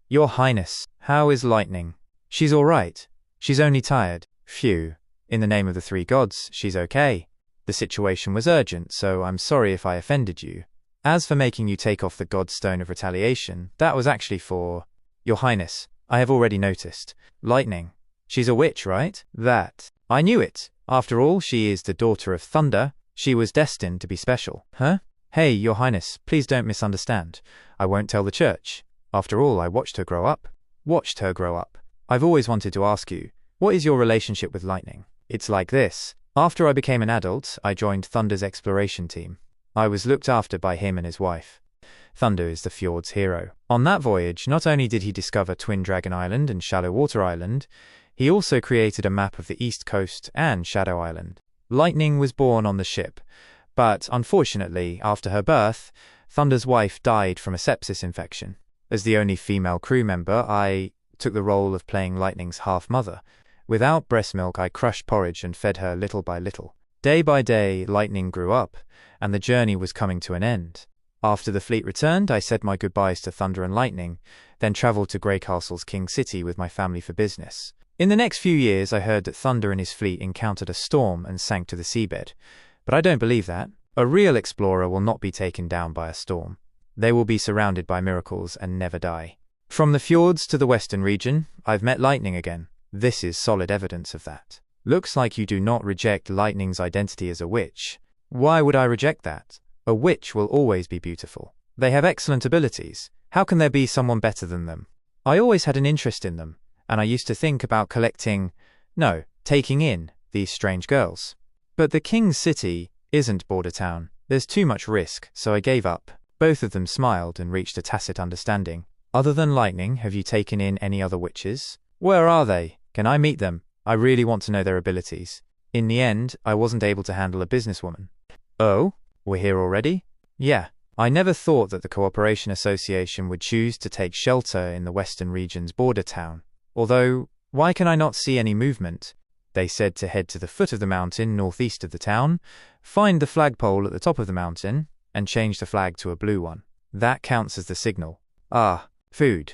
Your Highness, how is Lightning? She's all right. She's only tired. Phew. In the name of the three gods, she's okay. The situation was urgent, so I'm sorry if I offended you. As for making you take off the God's Stone of Retaliation, that was actually for... Your Highness, I have already noticed. Lightning. She's a witch, right? That. I knew it. After all, she is the daughter of Thunder. She was destined to be special. Huh? Hey, Your Highness, please don't misunderstand. I won't tell the church. After all, I watched her grow up. Watched her grow up. I've always wanted to ask you, what is your relationship with Lightning? It's like this. After I became an adult, I joined Thunder's exploration team. I was looked after by him and his wife. Thunder is the fjord's hero. On that voyage, not only did he discover Twin Dragon Island and Shallow Water Island, he also created a map of the East Coast and Shadow Island. Lightning was born on the ship, but unfortunately, after her birth, Thunder's wife died from a sepsis infection. As the only female crew member, I took the role of playing Lightning's half-mother. Without breast milk, I crushed porridge and fed her little by little. Day by day, Lightning grew up, and the journey was coming to an end. After the fleet returned, I said my goodbyes to Thunder and Lightning, then travelled to Grey Castle's King City with my family for business. In the next few years, I heard that Thunder and his fleet encountered a storm and sank to the seabed. But I don't believe that. A real explorer will not be taken down by a storm. They will be surrounded by miracles and never die. From the fjords to the western region, I've met Lightning again. This is solid evidence of that. Looks like you do not reject Lightning's identity as a witch. Why would I reject that? A witch will always be beautiful. They have excellent abilities. How can there be someone better than them? I always had an interest in them, and I used to think about taking in these strange girls. But the King's City isn't Border Town. There's too much risk, so I gave up. Both of them smiled and reached a tacit understanding. Other than Lightning, have you taken in any other witches? Where are they? Can I meet them? I really want to know their abilities. In the end, I wasn't able to handle a businesswoman. Oh? We're here already? Yeah. I never thought that the Cooperation Association would choose to take shelter in the Western region's border town. Although, why can I not see any movement? They said to head to the foot of the mountain northeast of the town, find the flagpole at the top of the mountain, and change the flag to a blue one. That counts as the signal. Ah, food.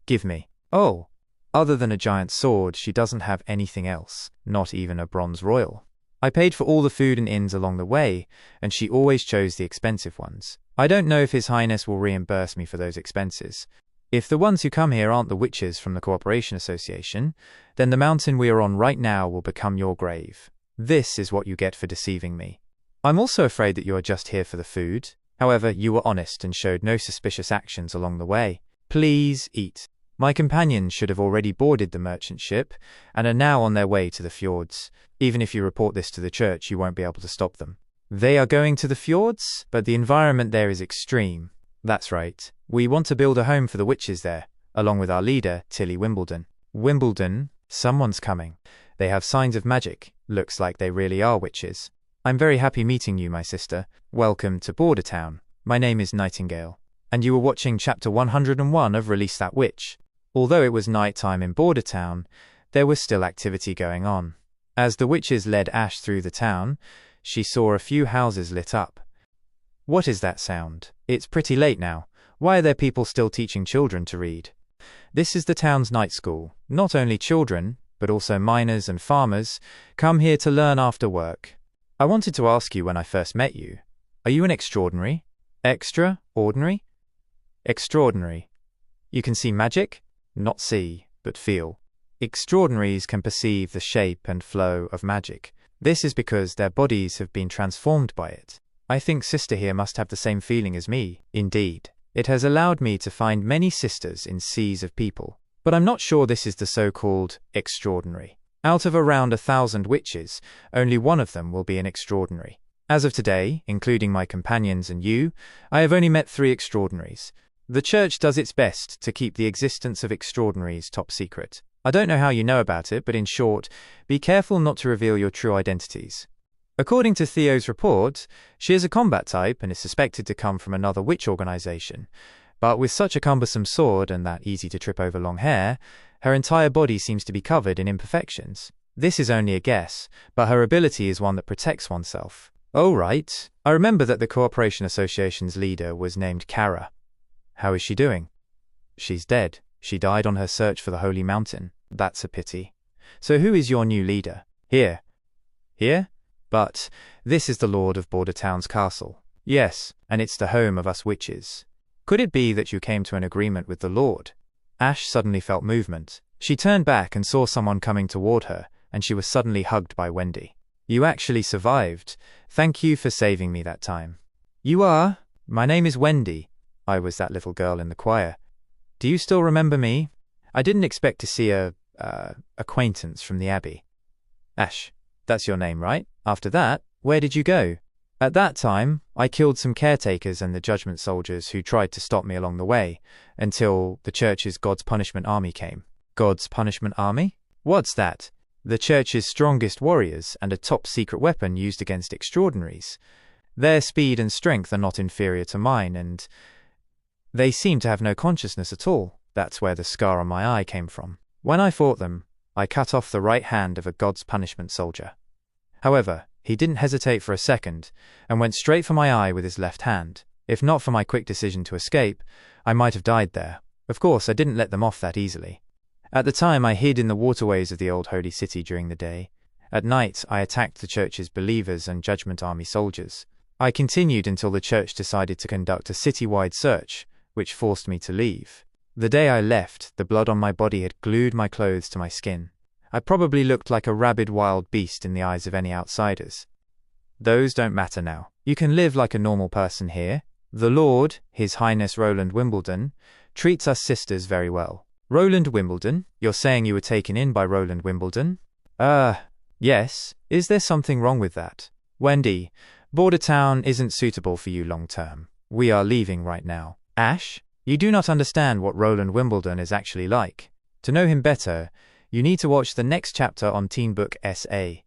Give me. Oh. Other than a giant sword, she doesn't have anything else, not even a bronze royal. I paid for all the food and inns along the way, and she always chose the expensive ones. I don't know if His Highness will reimburse me for those expenses. If the ones who come here aren't the witches from the Cooperation Association, then the mountain we are on right now will become your grave. This is what you get for deceiving me. I'm also afraid that you are just here for the food. However, you were honest and showed no suspicious actions along the way. Please eat. My companions should have already boarded the merchant ship and are now on their way to the fjords. Even if you report this to the church, you won't be able to stop them. They are going to the fjords, but the environment there is extreme. That's right. We want to build a home for the witches there, along with our leader, Tilly Wimbledon. Wimbledon? Someone's coming. They have signs of magic. Looks like they really are witches. I'm very happy meeting you, my sister. Welcome to Border Town. My name is Nightingale. And you were watching Chapter 101 of Release That Witch. Although it was night time in Border Town, there was still activity going on. As the witches led Ash through the town, she saw a few houses lit up. What is that sound? It's pretty late now. Why are there people still teaching children to read? This is the town's night school. Not only children, but also miners and farmers come here to learn after work. I wanted to ask you when I first met you, are you an extraordinary? Extraordinary? Extraordinary. You can see magic? Not see, but feel. Extraordinaries can perceive the shape and flow of magic. This is because their bodies have been transformed by it. I think sister here must have the same feeling as me. Indeed, it has allowed me to find many sisters in seas of people. But I'm not sure this is the so-called extraordinary. Out of around 1,000 witches, only one of them will be an extraordinary. As of today, including my companions and you, I have only met 3 extraordinaries. The church does its best to keep the existence of extraordinaries top secret. I don't know how you know about it, but in short, be careful not to reveal your true identities. According to Theo's report, she is a combat type and is suspected to come from another witch organization. But with such a cumbersome sword and that easy-to-trip-over long hair, her entire body seems to be covered in imperfections. This is only a guess, but her ability is one that protects oneself. Oh, right. I remember that the Cooperation Association's leader was named Kara. How is she doing? She's dead. She died on her search for the Holy Mountain. That's a pity. So who is your new leader? Here. Here? But this is the Lord of Border Town's castle. Yes, and it's the home of us witches. Could it be that you came to an agreement with the Lord? Ash suddenly felt movement. She turned back and saw someone coming toward her, and she was suddenly hugged by Wendy. You actually survived. Thank you for saving me that time. You are? My name is Wendy. I was that little girl in the choir. Do you still remember me? I didn't expect to see a acquaintance from the Abbey. Ash, that's your name, right? After that, where did you go? At that time, I killed some caretakers and the judgment soldiers who tried to stop me along the way, until the church's God's Punishment Army came. God's Punishment Army? What's that? The church's strongest warriors and a top-secret weapon used against extraordinaries. Their speed and strength are not inferior to mine, and they seem to have no consciousness at all. That's where the scar on my eye came from. When I fought them, I cut off the right hand of a God's Punishment soldier. However, he didn't hesitate for a second, and went straight for my eye with his left hand. If not for my quick decision to escape, I might have died there. Of course, I didn't let them off that easily. At the time, I hid in the waterways of the old holy city during the day. At night, I attacked the church's believers and Judgment Army soldiers. I continued until the church decided to conduct a city-wide search, which forced me to leave. The day I left, the blood on my body had glued my clothes to my skin. I probably looked like a rabid wild beast in the eyes of any outsiders. Those don't matter now. You can live like a normal person here. The Lord, His Highness Roland Wimbledon, treats us sisters very well. Roland Wimbledon? You're saying you were taken in by Roland Wimbledon? Yes. Is there something wrong with that? Wendy, Border Town isn't suitable for you long term. We are leaving right now. Ash, you do not understand what Roland Wimbledon is actually like. To know him better, you need to watch the next chapter on TeenBook SA.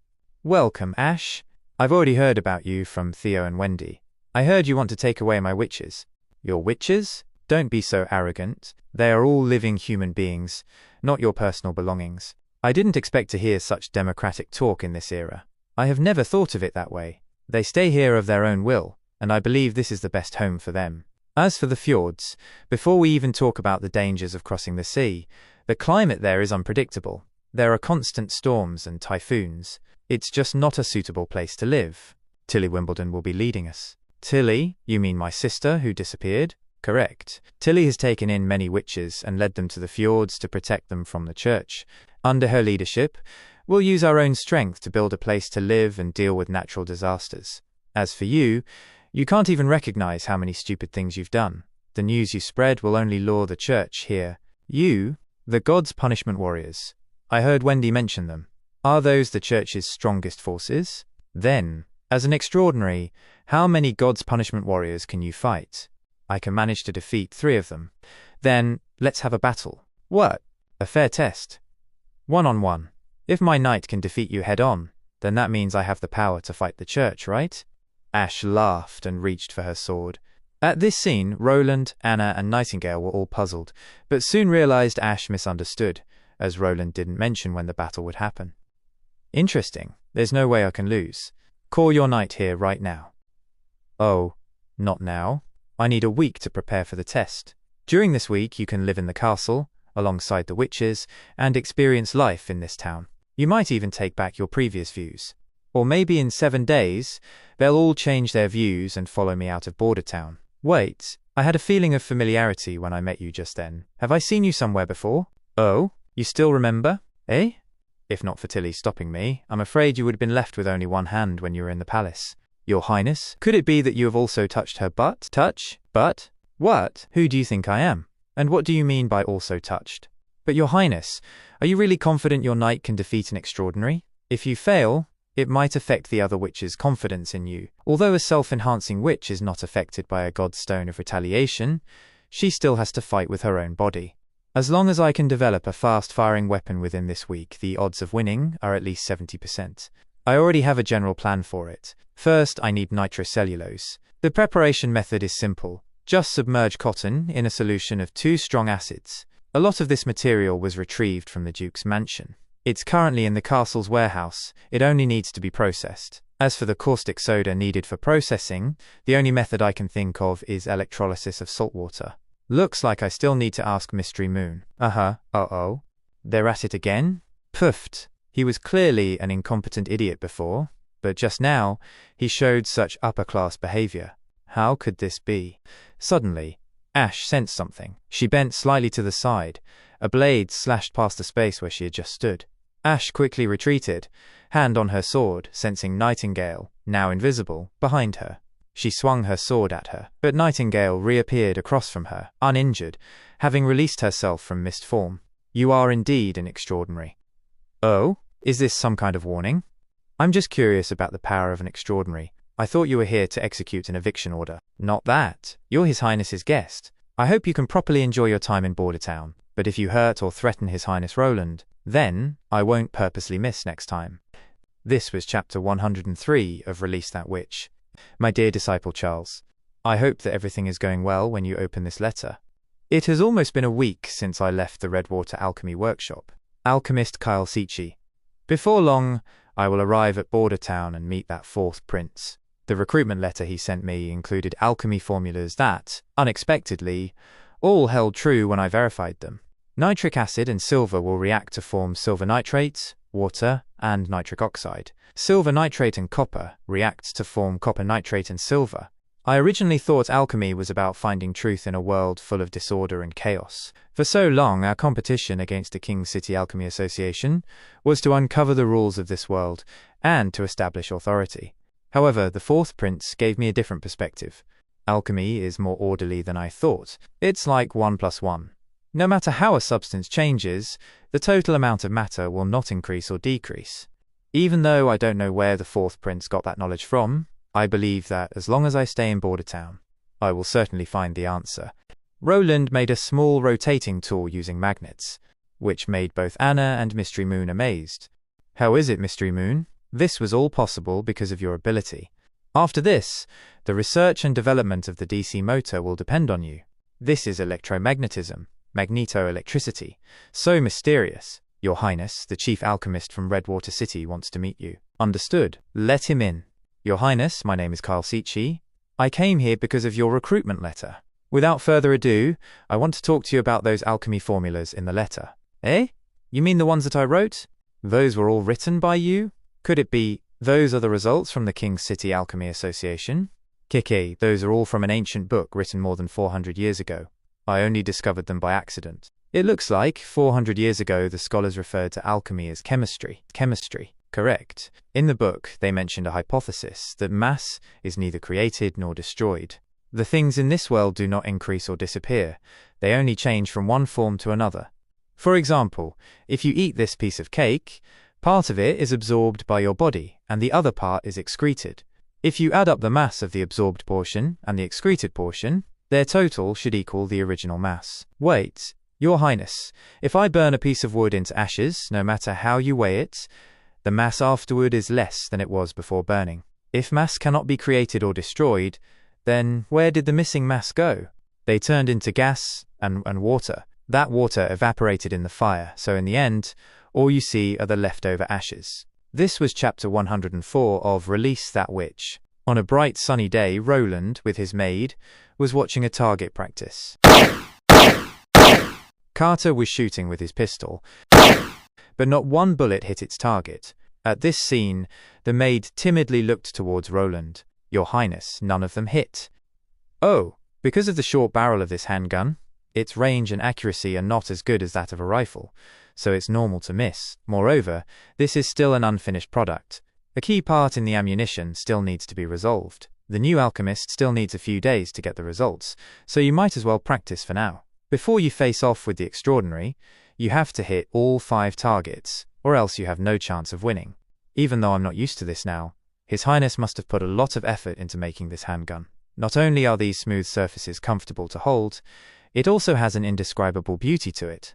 Welcome, Ash. I've already heard about you from Theo and Wendy. I heard you want to take away my witches. Your witches? Don't be so arrogant. They are all living human beings, not your personal belongings. I didn't expect to hear such democratic talk in this era. I have never thought of it that way. They stay here of their own will, and I believe this is the best home for them. As for the fjords, before we even talk about the dangers of crossing the sea, the climate there is unpredictable. There are constant storms and typhoons. It's just not a suitable place to live. Tilly Wimbledon will be leading us. Tilly? You mean my sister who disappeared? Correct. Tilly has taken in many witches and led them to the fjords to protect them from the church. Under her leadership, we'll use our own strength to build a place to live and deal with natural disasters. As for you, you can't even recognize how many stupid things you've done. The news you spread will only lure the church here. You, the God's Punishment warriors. I heard Wendy mention them. Are those the church's strongest forces? Then, as an extraordinary, how many God's Punishment warriors can you fight? I can manage to defeat 3 of them. Then, let's have a battle. What? A fair test. 1-on-1. If my knight can defeat you head-on, then that means I have the power to fight the church, right? Ash laughed and reached for her sword. At this scene, Roland, Anna, and Nightingale were all puzzled, but soon realized Ash misunderstood, as Roland didn't mention when the battle would happen. Interesting. There's no way I can lose. Call your knight here right now. Oh, not now. I need a week to prepare for the test. During this week, you can live in the castle, alongside the witches, and experience life in this town. You might even take back your previous views. Or maybe in 7 days, they'll all change their views and follow me out of Border Town. Wait, I had a feeling of familiarity when I met you just then. Have I seen you somewhere before? Oh, you still remember? Eh? If not for Tilly stopping me, I'm afraid you would have been left with only one hand when you were in the palace. Your Highness, could it be that you have also touched her butt? Touch? Butt? What? Who do you think I am? And what do you mean by also touched? But Your Highness, are you really confident your knight can defeat an extraordinary? If you fail, it might affect the other witch's confidence in you. Although a self-enhancing witch is not affected by a god's stone of retaliation, she still has to fight with her own body. As long as I can develop a fast-firing weapon within this week, the odds of winning are at least 70%. I already have a general plan for it. First, I need nitrocellulose. The preparation method is simple. Just submerge cotton in a solution of 2 strong acids. A lot of this material was retrieved from the Duke's mansion. It's currently in the castle's warehouse. It only needs to be processed. As for the caustic soda needed for processing, the only method I can think of is electrolysis of salt water. Looks like I still need to ask Mystery Moon. Uh-oh. They're at it again? Puffed. He was clearly an incompetent idiot before, but just now, he showed such upper-class behavior. How could this be? Suddenly, Ash sensed something. She bent slightly to the side. A blade slashed past the space where she had just stood. Ash quickly retreated, hand on her sword, sensing Nightingale, now invisible, behind her. She swung her sword at her, but Nightingale reappeared across from her, uninjured, having released herself from mist form. You are indeed an extraordinary. Oh? Is this some kind of warning? I'm just curious about the power of an extraordinary. I thought you were here to execute an eviction order. Not that. You're His Highness's guest. I hope you can properly enjoy your time in Border Town, but if you hurt or threaten His Highness Roland, then I won't purposely miss next time. This was chapter 103 of Release That Witch. My dear disciple Charles, I hope that everything is going well when you open this letter. It has almost been a week since I left the Redwater Alchemy Workshop. Alchemist Kyle Seachy. Before long, I will arrive at Border Town and meet that fourth prince. The recruitment letter he sent me included alchemy formulas that, unexpectedly, all held true when I verified them. Nitric acid and silver will react to form silver nitrate, water, and nitric oxide. Silver nitrate and copper react to form copper nitrate and silver. I originally thought alchemy was about finding truth in a world full of disorder and chaos. For so long, our competition against the King City Alchemy Association was to uncover the rules of this world and to establish authority. However, the fourth prince gave me a different perspective. Alchemy is more orderly than I thought. It's like 1 + 1. No matter how a substance changes, the total amount of matter will not increase or decrease. Even though I don't know where the fourth prince got that knowledge from, I believe that as long as I stay in Border Town, I will certainly find the answer. Roland made a small rotating tool using magnets, which made both Anna and Mystery Moon amazed. How is it, Mystery Moon? This was all possible because of your ability. After this, the research and development of the DC motor will depend on you. This is electromagnetism, magnetoelectricity. So mysterious. Your Highness, the chief alchemist from Redwater City wants to meet you. Understood. Let him in. Your Highness, my name is Kyle Seachy. I came here because of your recruitment letter. Without further ado, I want to talk to you about those alchemy formulas in the letter. Eh? You mean the ones that I wrote? Those were all written by you? Could it be, those are the results from the King's City Alchemy Association? Kiki, those are all from an ancient book written more than 400 years ago. I only discovered them by accident. It looks like, 400 years ago, the scholars referred to alchemy as chemistry. Chemistry. Correct. In the book, they mentioned a hypothesis that mass is neither created nor destroyed. The things in this world do not increase or disappear. They only change from one form to another. For example, if you eat this piece of cake, part of it is absorbed by your body, and the other part is excreted. If you add up the mass of the absorbed portion and the excreted portion, their total should equal the original mass. Wait, Your Highness, if I burn a piece of wood into ashes, no matter how you weigh it, the mass afterward is less than it was before burning. If mass cannot be created or destroyed, then where did the missing mass go? They turned into gas and water. That water evaporated in the fire, so in the end, all you see are the leftover ashes. This was chapter 104 of Release That Witch. On a bright sunny day, Roland, with his maid, was watching a target practice. Carter was shooting with his pistol, but not one bullet hit its target. At this scene, the maid timidly looked towards Roland. Your Highness, none of them hit. Oh, because of the short barrel of this handgun? Its range and accuracy are not as good as that of a rifle, so it's normal to miss. Moreover, this is still an unfinished product. A key part in the ammunition still needs to be resolved. The new alchemist still needs a few days to get the results, so you might as well practice for now. Before you face off with the extraordinary, you have to hit all 5 targets, or else you have no chance of winning. Even though I'm not used to this now, His Highness must have put a lot of effort into making this handgun. Not only are these smooth surfaces comfortable to hold, it also has an indescribable beauty to it.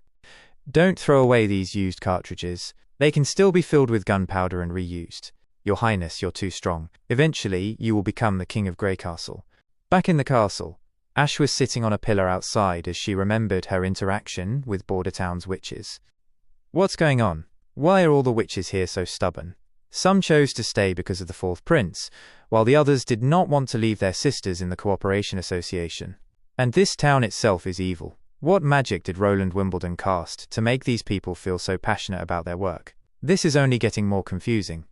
Don't throw away these used cartridges. They can still be filled with gunpowder and reused. Your Highness, you're too strong. Eventually, you will become the King of Grey Castle. Back in the castle, Ash was sitting on a pillar outside as she remembered her interaction with Border Town's witches. What's going on? Why are all the witches here so stubborn? Some chose to stay because of the fourth prince, while the others did not want to leave their sisters in the Cooperation Association. And this town itself is evil. What magic did Roland Wimbledon cast to make these people feel so passionate about their work? This is only getting more confusing.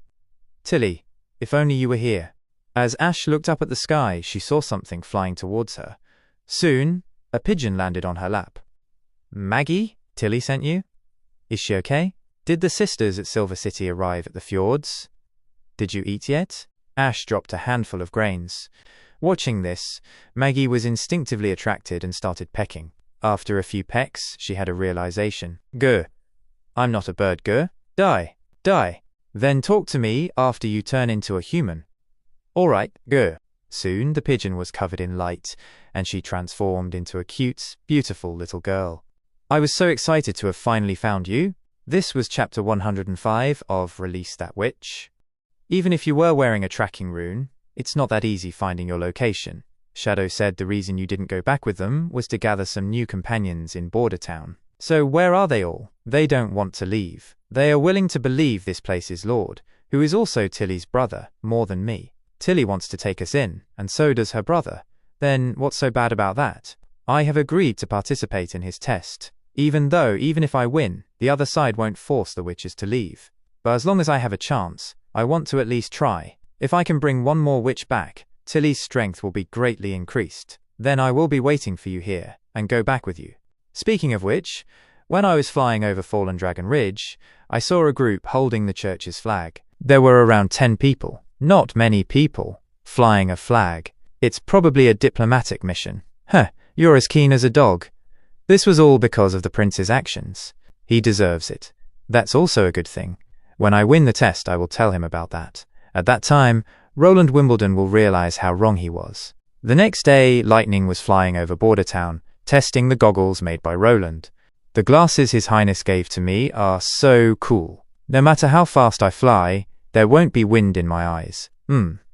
Tilly, if only you were here. As Ash looked up at the sky, she saw something flying towards her. Soon, a pigeon landed on her lap. Maggie, Tilly sent you? Is she okay? Did the sisters at Silver City arrive at the fjords? Did you eat yet? Ash dropped a handful of grains. Watching this, Maggie was instinctively attracted and started pecking. After a few pecks, she had a realization. Gah. I'm not a bird, gah. Die. Die. Then talk to me after you turn into a human. All right, gah. Soon the pigeon was covered in light, and she transformed into a cute, beautiful little girl. I was so excited to have finally found you. This was chapter 105 of Release That Witch. Even if you were wearing a tracking rune, it's not that easy finding your location. Shadow said the reason you didn't go back with them was to gather some new companions in Border Town. So where are they all? They don't want to leave. They are willing to believe this place's lord, who is also Tilly's brother, more than me. Tilly wants to take us in, and so does her brother. Then what's so bad about that? I have agreed to participate in his test, even if I win, the other side won't force the witches to leave. But as long as I have a chance, I want to at least try. If I can bring one more witch back, Tilly's strength will be greatly increased. Then I will be waiting for you here, and go back with you. Speaking of which, when I was flying over Fallen Dragon Ridge, I saw a group holding the church's flag. There were around 10 people. Not many people. Flying a flag. It's probably a diplomatic mission. You're as keen as a dog. This was all because of the prince's actions. He deserves it. That's also a good thing. When I win the test, I will tell him about that. At that time, Roland Wimbledon will realize how wrong he was. The next day, lightning was flying over Border Town, testing the goggles made by Roland. The glasses His Highness gave to me are so cool. No matter how fast I fly, there won't be wind in my eyes.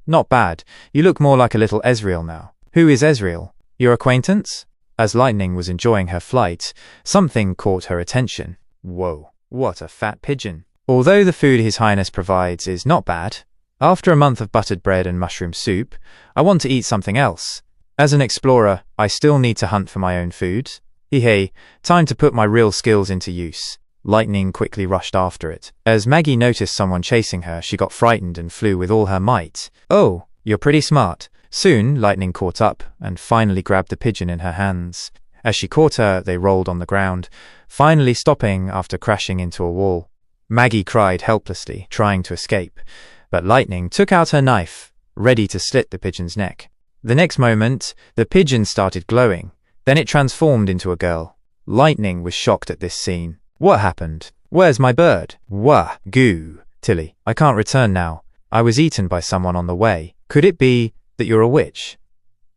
Not bad. You look more like a little Ezreal now. Who is Ezreal? Your acquaintance? As Lightning was enjoying her flight, something caught her attention. Whoa, what a fat pigeon. Although the food His Highness provides is not bad, after a month of buttered bread and mushroom soup, I want to eat something else. As an explorer, I still need to hunt for my own food. Hey, time to put my real skills into use. Lightning quickly rushed after it. As Maggie noticed someone chasing her, she got frightened and flew with all her might. Oh, you're pretty smart. Soon, Lightning caught up and finally grabbed the pigeon in her hands. As she caught her, they rolled on the ground, finally stopping after crashing into a wall. Maggie cried helplessly, trying to escape, but Lightning took out her knife, ready to slit the pigeon's neck. The next moment, the pigeon started glowing. Then it transformed into a girl. Lightning was shocked at this scene. What happened? Where's my bird? Wah, goo. Tilly, I can't return now. I was eaten by someone on the way. Could it be that you're a witch?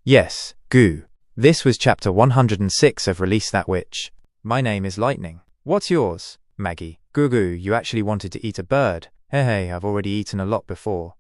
Yes, goo. This was chapter 106 of Release That Witch. My name is Lightning. What's yours? Maggie. Goo goo, you actually wanted to eat a bird. Hey, I've already eaten a lot before.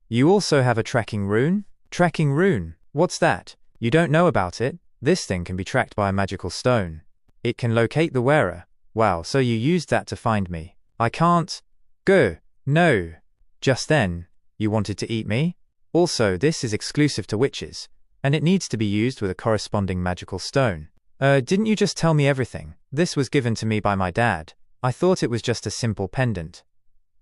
You also have a tracking rune? Tracking rune? What's that? You don't know about it? This thing can be tracked by a magical stone. It can locate the wearer. Wow, so you used that to find me. I can't. Go. No. Just then, you wanted to eat me? Also, this is exclusive to witches, and it needs to be used with a corresponding magical stone. Didn't you just tell me everything? This was given to me by my dad. I thought it was just a simple pendant.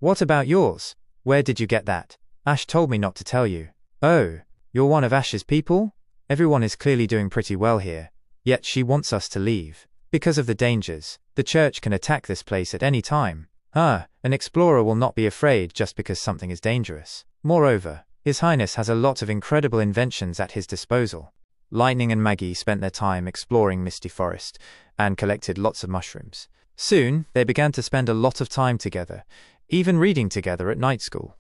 What about yours? Where did you get that? Ash told me not to tell you. Oh, you're one of Ash's people? Everyone is clearly doing pretty well here, yet she wants us to leave. Because of the dangers, the church can attack this place at any time. An explorer will not be afraid just because something is dangerous. Moreover, His Highness has a lot of incredible inventions at his disposal. Lightning and Maggie spent their time exploring Misty Forest and collected lots of mushrooms. Soon, they began to spend a lot of time together, even reading together at night school.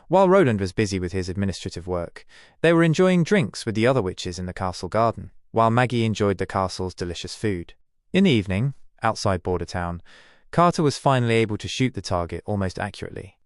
While Roland was busy with his administrative work, they were enjoying drinks with the other witches in the castle garden, while Maggie enjoyed the castle's delicious food. In the evening, outside Border Town, Carter was finally able to shoot the target almost accurately,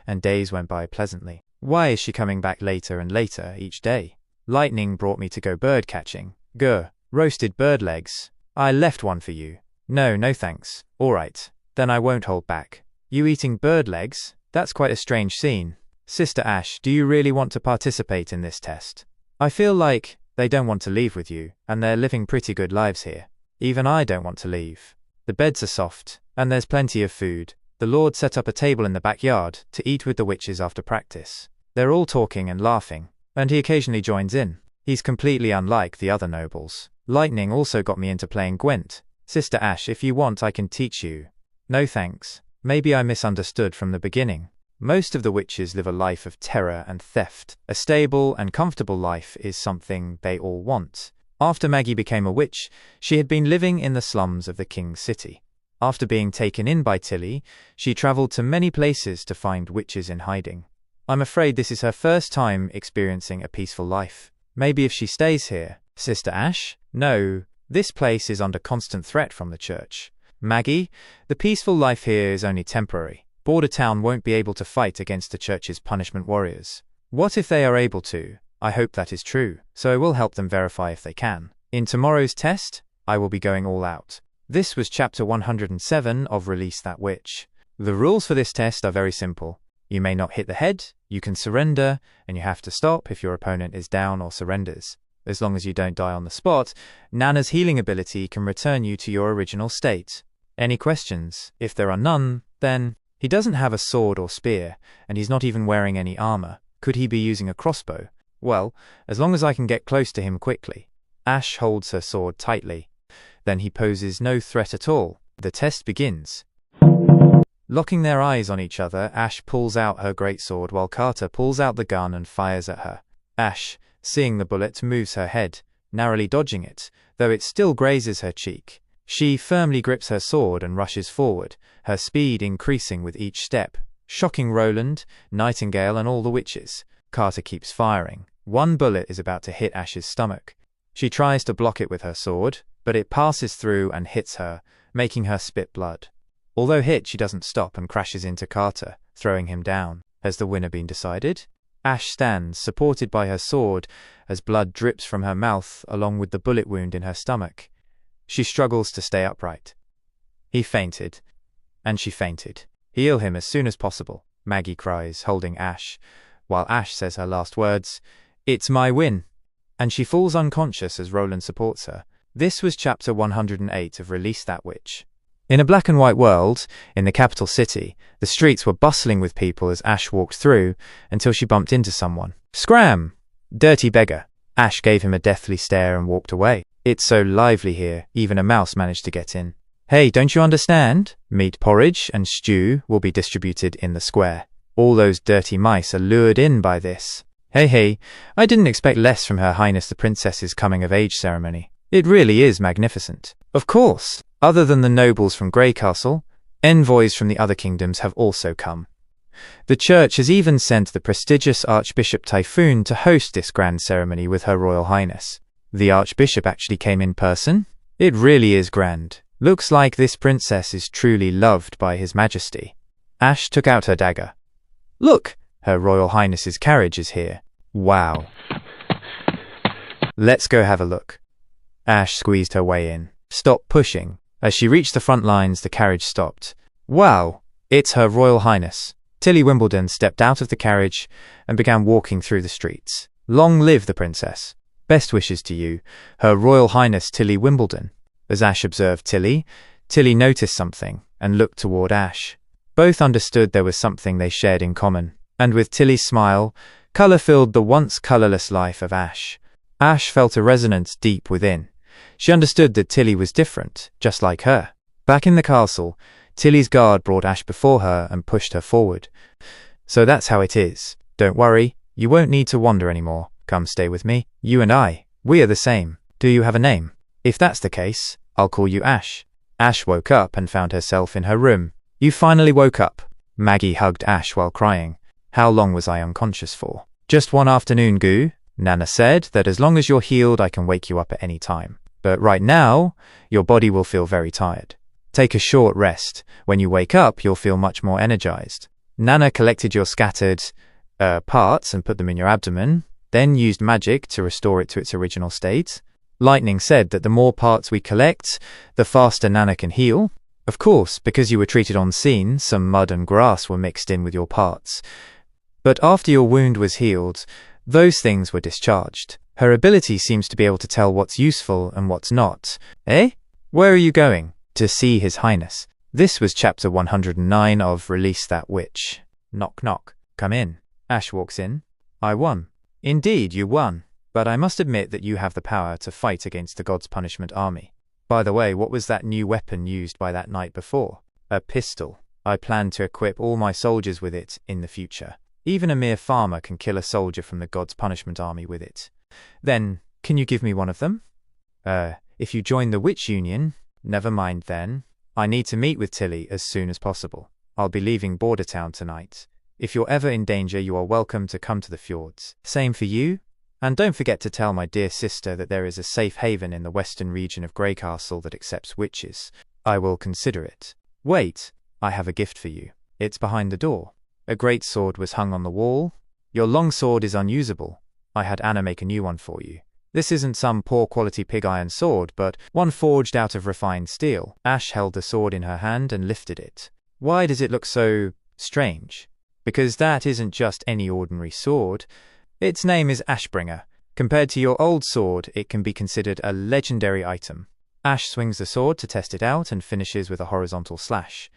and days went by pleasantly. Why is she coming back later and later each day? Lightning brought me to go bird catching. Grr, roasted bird legs. I left one for you. No thanks. Alright, then I won't hold back. You eating bird legs? That's quite a strange scene. Sister Ash, do you really want to participate in this test? I feel like They don't want to leave with you, and they're living pretty good lives here. Even I don't want to leave. The beds are soft, and there's plenty of food. The Lord set up a table in the backyard to eat with the witches after practice. They're all talking and laughing, and he occasionally joins in. He's completely unlike the other nobles. Lightning also got me into playing Gwent. Sister Ash, if you want, I can teach you. No thanks. Maybe I misunderstood from the beginning. Most of the witches live a life of terror and theft. A stable and comfortable life is something they all want. After Maggie became a witch, she had been living in the slums of the king's city. After being taken in by Tilly, she traveled to many places to find witches in hiding. I'm afraid this is her first time experiencing a peaceful life. Maybe if she stays here. Sister Ash? No, this place is under constant threat from the church. Maggie, the peaceful life here is only temporary. Border Town won't be able to fight against the church's punishment warriors. What if they are able to? I hope that is true, so I will help them verify if they can. In tomorrow's test, I will be going all out. This was chapter 107 of Release That Witch. The rules for this test are very simple. You may not hit the head, you can surrender, and you have to stop if your opponent is down or surrenders. As long as you don't die on the spot, Nana's healing ability can return you to your original state. Any questions? If there are none, then... He doesn't have a sword or spear, and he's not even wearing any armor. Could he be using a crossbow? Well, as long as I can get close to him quickly. Ash holds her sword tightly. Then he poses no threat at all. The test begins. Locking their eyes on each other, Ash pulls out her greatsword while Carter pulls out the gun and fires at her. Ash, seeing the bullet, moves her head, narrowly dodging it, though it still grazes her cheek. She firmly grips her sword and rushes forward, her speed increasing with each step, shocking Roland, Nightingale, and all the witches. Carter keeps firing. One bullet is about to hit Ash's stomach. She tries to block it with her sword, but it passes through and hits her, making her spit blood. Although hit, she doesn't stop and crashes into Carter, throwing him down. Has the winner been decided? Ash stands, supported by her sword, as blood drips from her mouth along with the bullet wound in her stomach. She struggles to stay upright. He fainted, and she fainted. Heal him as soon as possible, Maggie cries, holding Ash, while Ash says her last words, "It's my win," and she falls unconscious as Roland supports her. This was chapter 108 of Release That Witch. In a black and white world, in the capital city, the streets were bustling with people as Ash walked through until she bumped into someone. Scram! Dirty beggar. Ash gave him a deathly stare and walked away. It's so lively here, even a mouse managed to get in. Hey, don't you understand? Meat porridge and stew will be distributed in the square. All those dirty mice are lured in by this. Hey, I didn't expect less from Her Highness the Princess's coming-of-age ceremony. It really is magnificent. Of course, other than the nobles from Grey Castle, envoys from the other kingdoms have also come. The church has even sent the prestigious Archbishop Typhoon to host this grand ceremony with Her Royal Highness. The Archbishop actually came in person? It really is grand. Looks like this princess is truly loved by His Majesty. Ash took out her dagger. Look, Her Royal Highness's carriage is here. Wow. Let's go have a look. Ash squeezed her way in. Stop pushing. As she reached the front lines, the carriage stopped. Wow, it's Her Royal Highness. Tilly Wimbledon stepped out of the carriage and began walking through the streets. Long live the princess. Best wishes to you, Her Royal Highness Tilly Wimbledon. As Ash observed Tilly noticed something and looked toward Ash. Both understood there was something they shared in common, and with Tilly's smile, colour filled the once colourless life of Ash. Ash felt a resonance deep within. She understood that Tilly was different, just like her. Back in the castle, Tilly's guard brought Ash before her and pushed her forward. So that's how it is. Don't worry, you won't need to wander anymore. Come stay with me. You and I, we are the same. Do you have a name? If that's the case, I'll call you Ash. Ash woke up and found herself in her room. You finally woke up. Maggie hugged Ash while crying. How long was I unconscious for? Just one afternoon, Goo. Nana said that as long as you're healed, I can wake you up at any time. But right now, your body will feel very tired. Take a short rest. When you wake up, you'll feel much more energized. Nana collected your scattered parts and put them in your abdomen, then used magic to restore it to its original state. Lightning said that the more parts we collect, the faster Nana can heal. Of course, because you were treated on scene, some mud and grass were mixed in with your parts. But after your wound was healed, those things were discharged. Her ability seems to be able to tell what's useful and what's not. Eh? Where are you going? To see His Highness. This was chapter 109 of Release That Witch. Knock knock. Come in. Ash walks in. I won. Indeed, you won. But I must admit that you have the power to fight against the God's punishment army. By the way, what was that new weapon used by that knight before? A pistol. I plan to equip all my soldiers with it in the future. Even a mere farmer can kill a soldier from the God's punishment army with it. Then, can you give me one of them? If you join the Witch Union, never mind then. I need to meet with Tilly as soon as possible. I'll be leaving Bordertown tonight. If you're ever in danger, you are welcome to come to the fjords. Same for you. And don't forget to tell my dear sister that there is a safe haven in the western region of Greycastle that accepts witches. I will consider it. Wait, I have a gift for you. It's behind the door. A great sword was hung on the wall. Your long sword is unusable. I had Anna make a new one for you. This isn't some poor quality pig iron sword, but one forged out of refined steel. Ash held the sword in her hand and lifted it. Why does it look so strange? Because that isn't just any ordinary sword. Its name is Ashbringer. Compared to your old sword, it can be considered a legendary item. Ash swings the sword to test it out and finishes with a horizontal slash.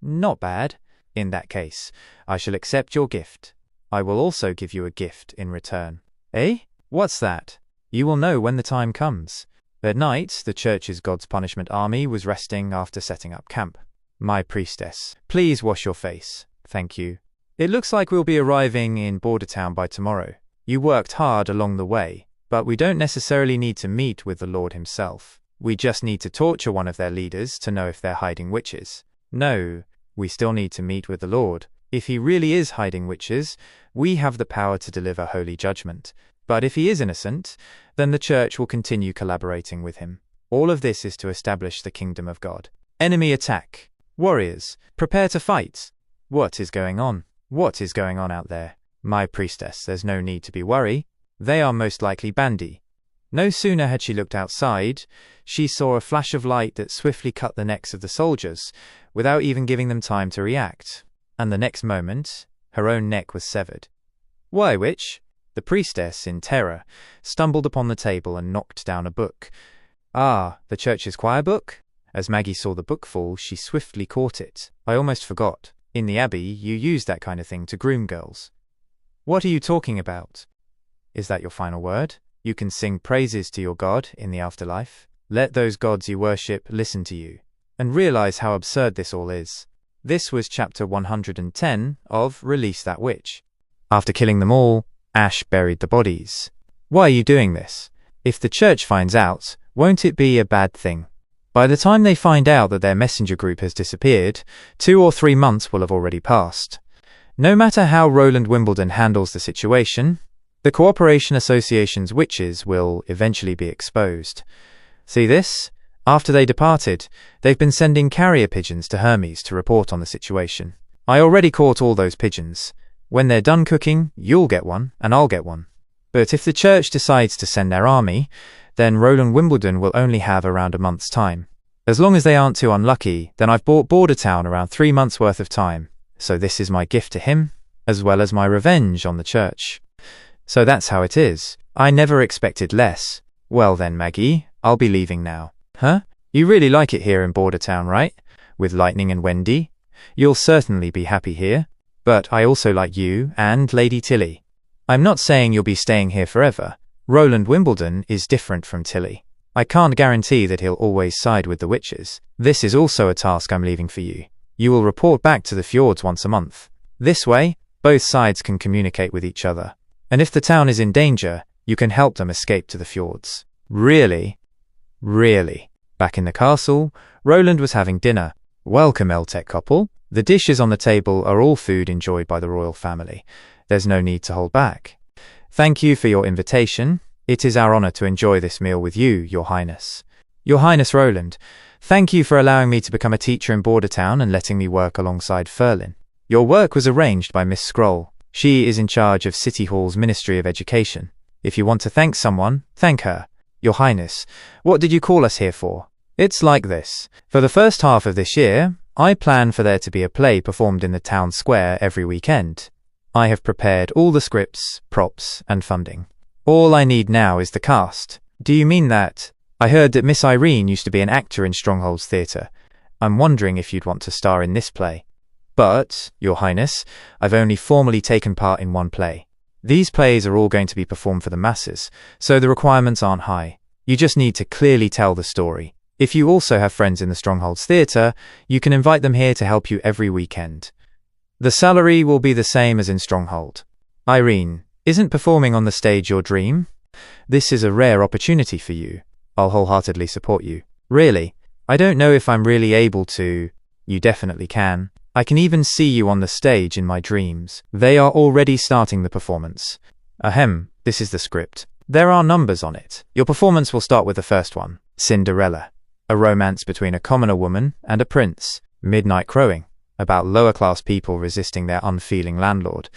Not bad. In that case, I shall accept your gift. I will also give you a gift in return. Eh? What's that? You will know when the time comes. At night, the church's God's punishment army was resting after setting up camp. My priestess, please wash your face. Thank you. It looks like we'll be arriving in Bordertown by tomorrow. You worked hard along the way, but we don't necessarily need to meet with the Lord himself. We just need to torture one of their leaders to know if they're hiding witches. No, we still need to meet with the Lord. If he really is hiding witches, we have the power to deliver holy judgment. But if he is innocent, then the church will continue collaborating with him. All of this is to establish the kingdom of God. Enemy attack. Warriors, prepare to fight. What is going on? What is going on out there? My priestess, there's no need to be worried. They are most likely bandy. No sooner had she looked outside, she saw a flash of light that swiftly cut the necks of the soldiers, without even giving them time to react. And the next moment, her own neck was severed. Why, witch? The priestess, in terror, stumbled upon the table and knocked down a book. Ah, the church's choir book? As Maggie saw the book fall, she swiftly caught it. I almost forgot. In the Abbey, you use that kind of thing to groom girls. What are you talking about? Is that your final word? You can sing praises to your God in the afterlife. Let those gods you worship listen to you, and realize how absurd this all is. This was chapter 110 of Release That Witch. After killing them all, Ash buried the bodies. Why are you doing this? If the church finds out, won't it be a bad thing? By the time they find out that their messenger group has disappeared, 2 or 3 months will have already passed. No matter how Roland Wimbledon handles the situation, the Cooperation Association's witches will eventually be exposed. See this? After they departed, they've been sending carrier pigeons to Hermes to report on the situation. I already caught all those pigeons. When they're done cooking, you'll get one, and I'll get one. But if the church decides to send their army, then Roland Wimbledon will only have around a month's time. As long as they aren't too unlucky, then I've bought Bordertown around 3 months' worth of time. So this is my gift to him, as well as my revenge on the church. So that's how it is. I never expected less. Well then, Maggie, I'll be leaving now. Huh? You really like it here in Bordertown, right? With Lightning and Wendy? You'll certainly be happy here. But I also like you and Lady Tilly. I'm not saying you'll be staying here forever. Roland Wimbledon is different from Tilly. I can't guarantee that he'll always side with the witches. This is also a task I'm leaving for you. You will report back to the fjords once a month. This way, both sides can communicate with each other. And if the town is in danger, you can help them escape to the fjords. Really? Really? Back in the castle, Roland was having dinner. Welcome, Eltec couple. The dishes on the table are all food enjoyed by the royal family. There's no need to hold back. Thank you for your invitation. It is our honor to enjoy this meal with you, Your Highness. Your Highness Roland, thank you for allowing me to become a teacher in Bordertown and letting me work alongside Ferlin. Your work was arranged by Miss Scroll. She is in charge of City Hall's Ministry of Education. If you want to thank someone, thank her. Your Highness, what did you call us here for? It's like this. For the first half of this year, I plan for there to be a play performed in the town square every weekend. I have prepared all the scripts, props, and funding. All I need now is the cast. Do you mean that? I heard that Miss Irene used to be an actor in Stronghold's theatre. I'm wondering if you'd want to star in this play. But, Your Highness, I've only formally taken part in one play. These plays are all going to be performed for the masses, so the requirements aren't high. You just need to clearly tell the story. If you also have friends in the Stronghold's theatre, you can invite them here to help you every weekend. The salary will be the same as in Stronghold. Irene, isn't performing on the stage your dream? This is a rare opportunity for you. I'll wholeheartedly support you. Really? I don't know if I'm really able to. You definitely can. I can even see you on the stage in my dreams. They are already starting the performance. Ahem, this is the script. There are numbers on it. Your performance will start with the first one, Cinderella. A romance between a commoner woman and a prince. Midnight Crowing, about lower-class people resisting their unfeeling landlord.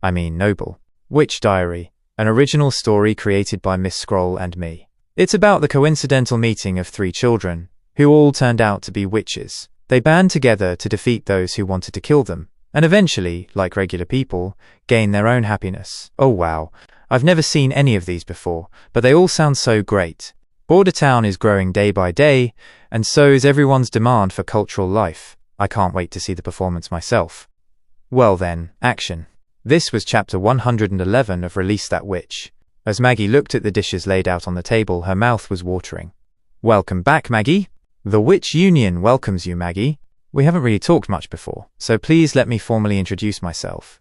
Noble. Witch Diary, an original story created by Miss Scroll and me. It's about the coincidental meeting of 3 children, who all turned out to be witches. They band together to defeat those who wanted to kill them, and eventually, like regular people, gain their own happiness. Oh wow, I've never seen any of these before, but they all sound so great. Border Town is growing day by day, and so is everyone's demand for cultural life. I can't wait to see the performance myself. Well then, action. This was chapter 111 of Release That Witch. As Maggie looked at the dishes laid out on the table, her mouth was watering. Welcome back, Maggie. The Witch Union welcomes you, Maggie. We haven't really talked much before, so please let me formally introduce myself.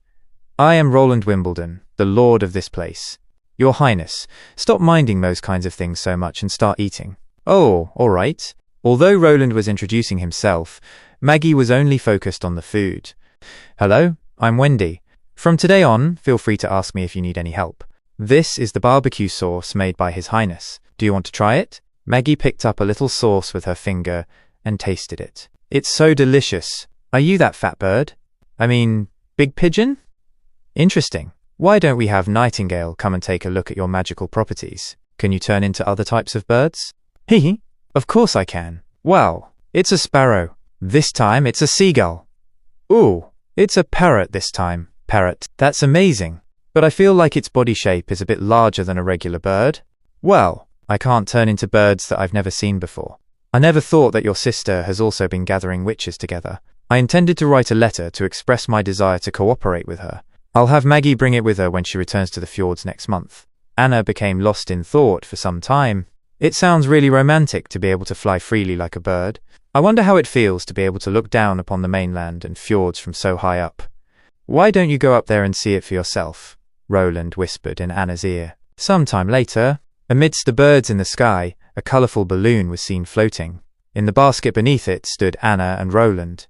I am Roland Wimbledon, the lord of this place. Your Highness, stop minding those kinds of things so much and start eating. Oh, all right. Although Roland was introducing himself, Maggie was only focused on the food. Hello, I'm Wendy. From today on, feel free to ask me if you need any help. This is the barbecue sauce made by His Highness. Do you want to try it? Maggie picked up a little sauce with her finger and tasted it. It's so delicious. Are you that fat bird? Big pigeon? Interesting. Why don't we have Nightingale come and take a look at your magical properties? Can you turn into other types of birds? Hee. Of course I can. Well, it's a sparrow. This time it's a seagull. Ooh, it's a parrot this time. Parrot. That's amazing. But I feel like its body shape is a bit larger than a regular bird. Well, I can't turn into birds that I've never seen before. I never thought that your sister has also been gathering witches together. I intended to write a letter to express my desire to cooperate with her. I'll have Maggie bring it with her when she returns to the fjords next month. Anna became lost in thought for some time. It sounds really romantic to be able to fly freely like a bird. I wonder how it feels to be able to look down upon the mainland and fjords from so high up. Why don't you go up there and see it for yourself? Roland whispered in Anna's ear. Sometime later, amidst the birds in the sky, a colourful balloon was seen floating. In the basket beneath it stood Anna and Roland.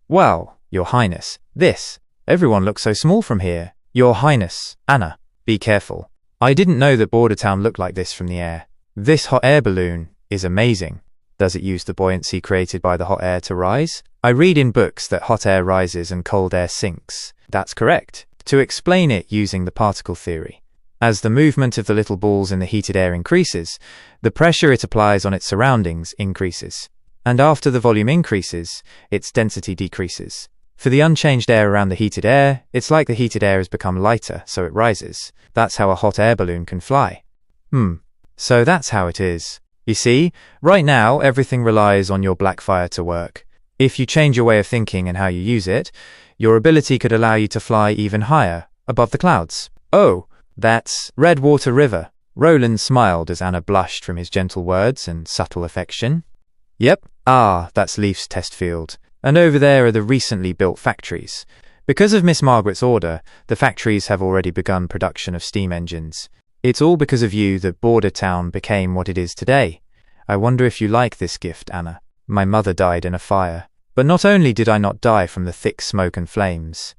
Well, Your Highness, this. Everyone looks so small from here. Your Highness, Anna, be careful. I didn't know that Border Town looked like this from the air. This hot air balloon is amazing. Does it use the buoyancy created by the hot air to rise? I read in books that hot air rises and cold air sinks. That's correct. To explain it using the particle theory. As the movement of the little balls in the heated air increases, the pressure it applies on its surroundings increases. And after the volume increases, its density decreases. For the unchanged air around the heated air, it's like the heated air has become lighter, so it rises. That's how a hot air balloon can fly. So that's how it is. You see, right now, everything relies on your black fire to work. If you change your way of thinking and how you use it, your ability could allow you to fly even higher, above the clouds. Oh, that's Redwater River. Roland smiled as Anna blushed from his gentle words and subtle affection. Yep. That's Leaf's test field. And over there are the recently built factories. Because of Miss Margaret's order, the factories have already begun production of steam engines. It's all because of you that Border Town became what it is today. I wonder if you like this gift, Anna. My mother died in a fire. But not only did I not die from the thick smoke and flames,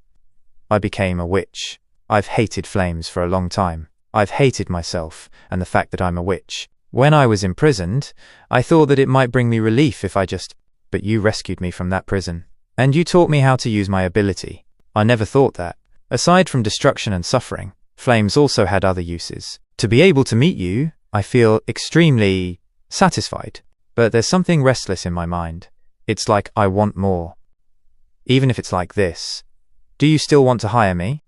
I became a witch. I've hated flames for a long time. I've hated myself and the fact that I'm a witch. When I was imprisoned, I thought that it might bring me relief if I just... But you rescued me from that prison. And you taught me how to use my ability. I never thought that. Aside from destruction and suffering, flames also had other uses. To be able to meet you, I feel extremely satisfied. But there's something restless in my mind. It's like I want more. Even if it's like this. Do you still want to hire me?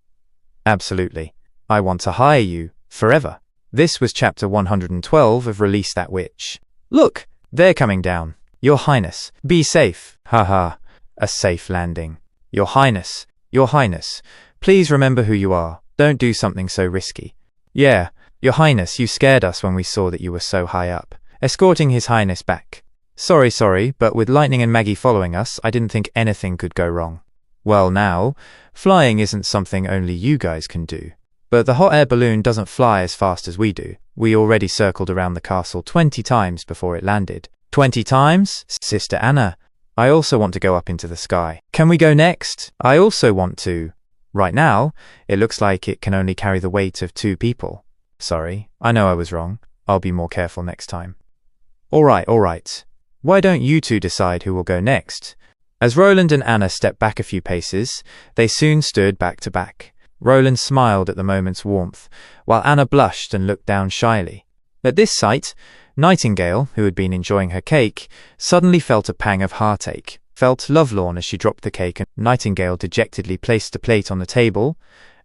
Absolutely. I want to hire you forever. This was chapter 112 of Release That Witch. Look, they're coming down. Your Highness, be safe. Haha, a safe landing. Your Highness, please remember who you are. Don't do something so risky. Yeah, Your Highness, you scared us when we saw that you were so high up. Escorting His Highness back. Sorry, but with Lightning and Maggie following us, I didn't think anything could go wrong. Well now, flying isn't something only you guys can do. But the hot air balloon doesn't fly as fast as we do. We already circled around the castle 20 times before it landed. 20 times? Sister Anna, I also want to go up into the sky. Can we go next? I also want to. Right now, it looks like it can only carry the weight of 2 people. Sorry, I know I was wrong. I'll be more careful next time. All right. Why don't you two decide who will go next? As Roland and Anna stepped back a few paces, they soon stood back to back. Roland smiled at the moment's warmth, while Anna blushed and looked down shyly. At this sight, Nightingale, who had been enjoying her cake, suddenly felt a pang of heartache, felt lovelorn as she dropped the cake, and Nightingale dejectedly placed the plate on the table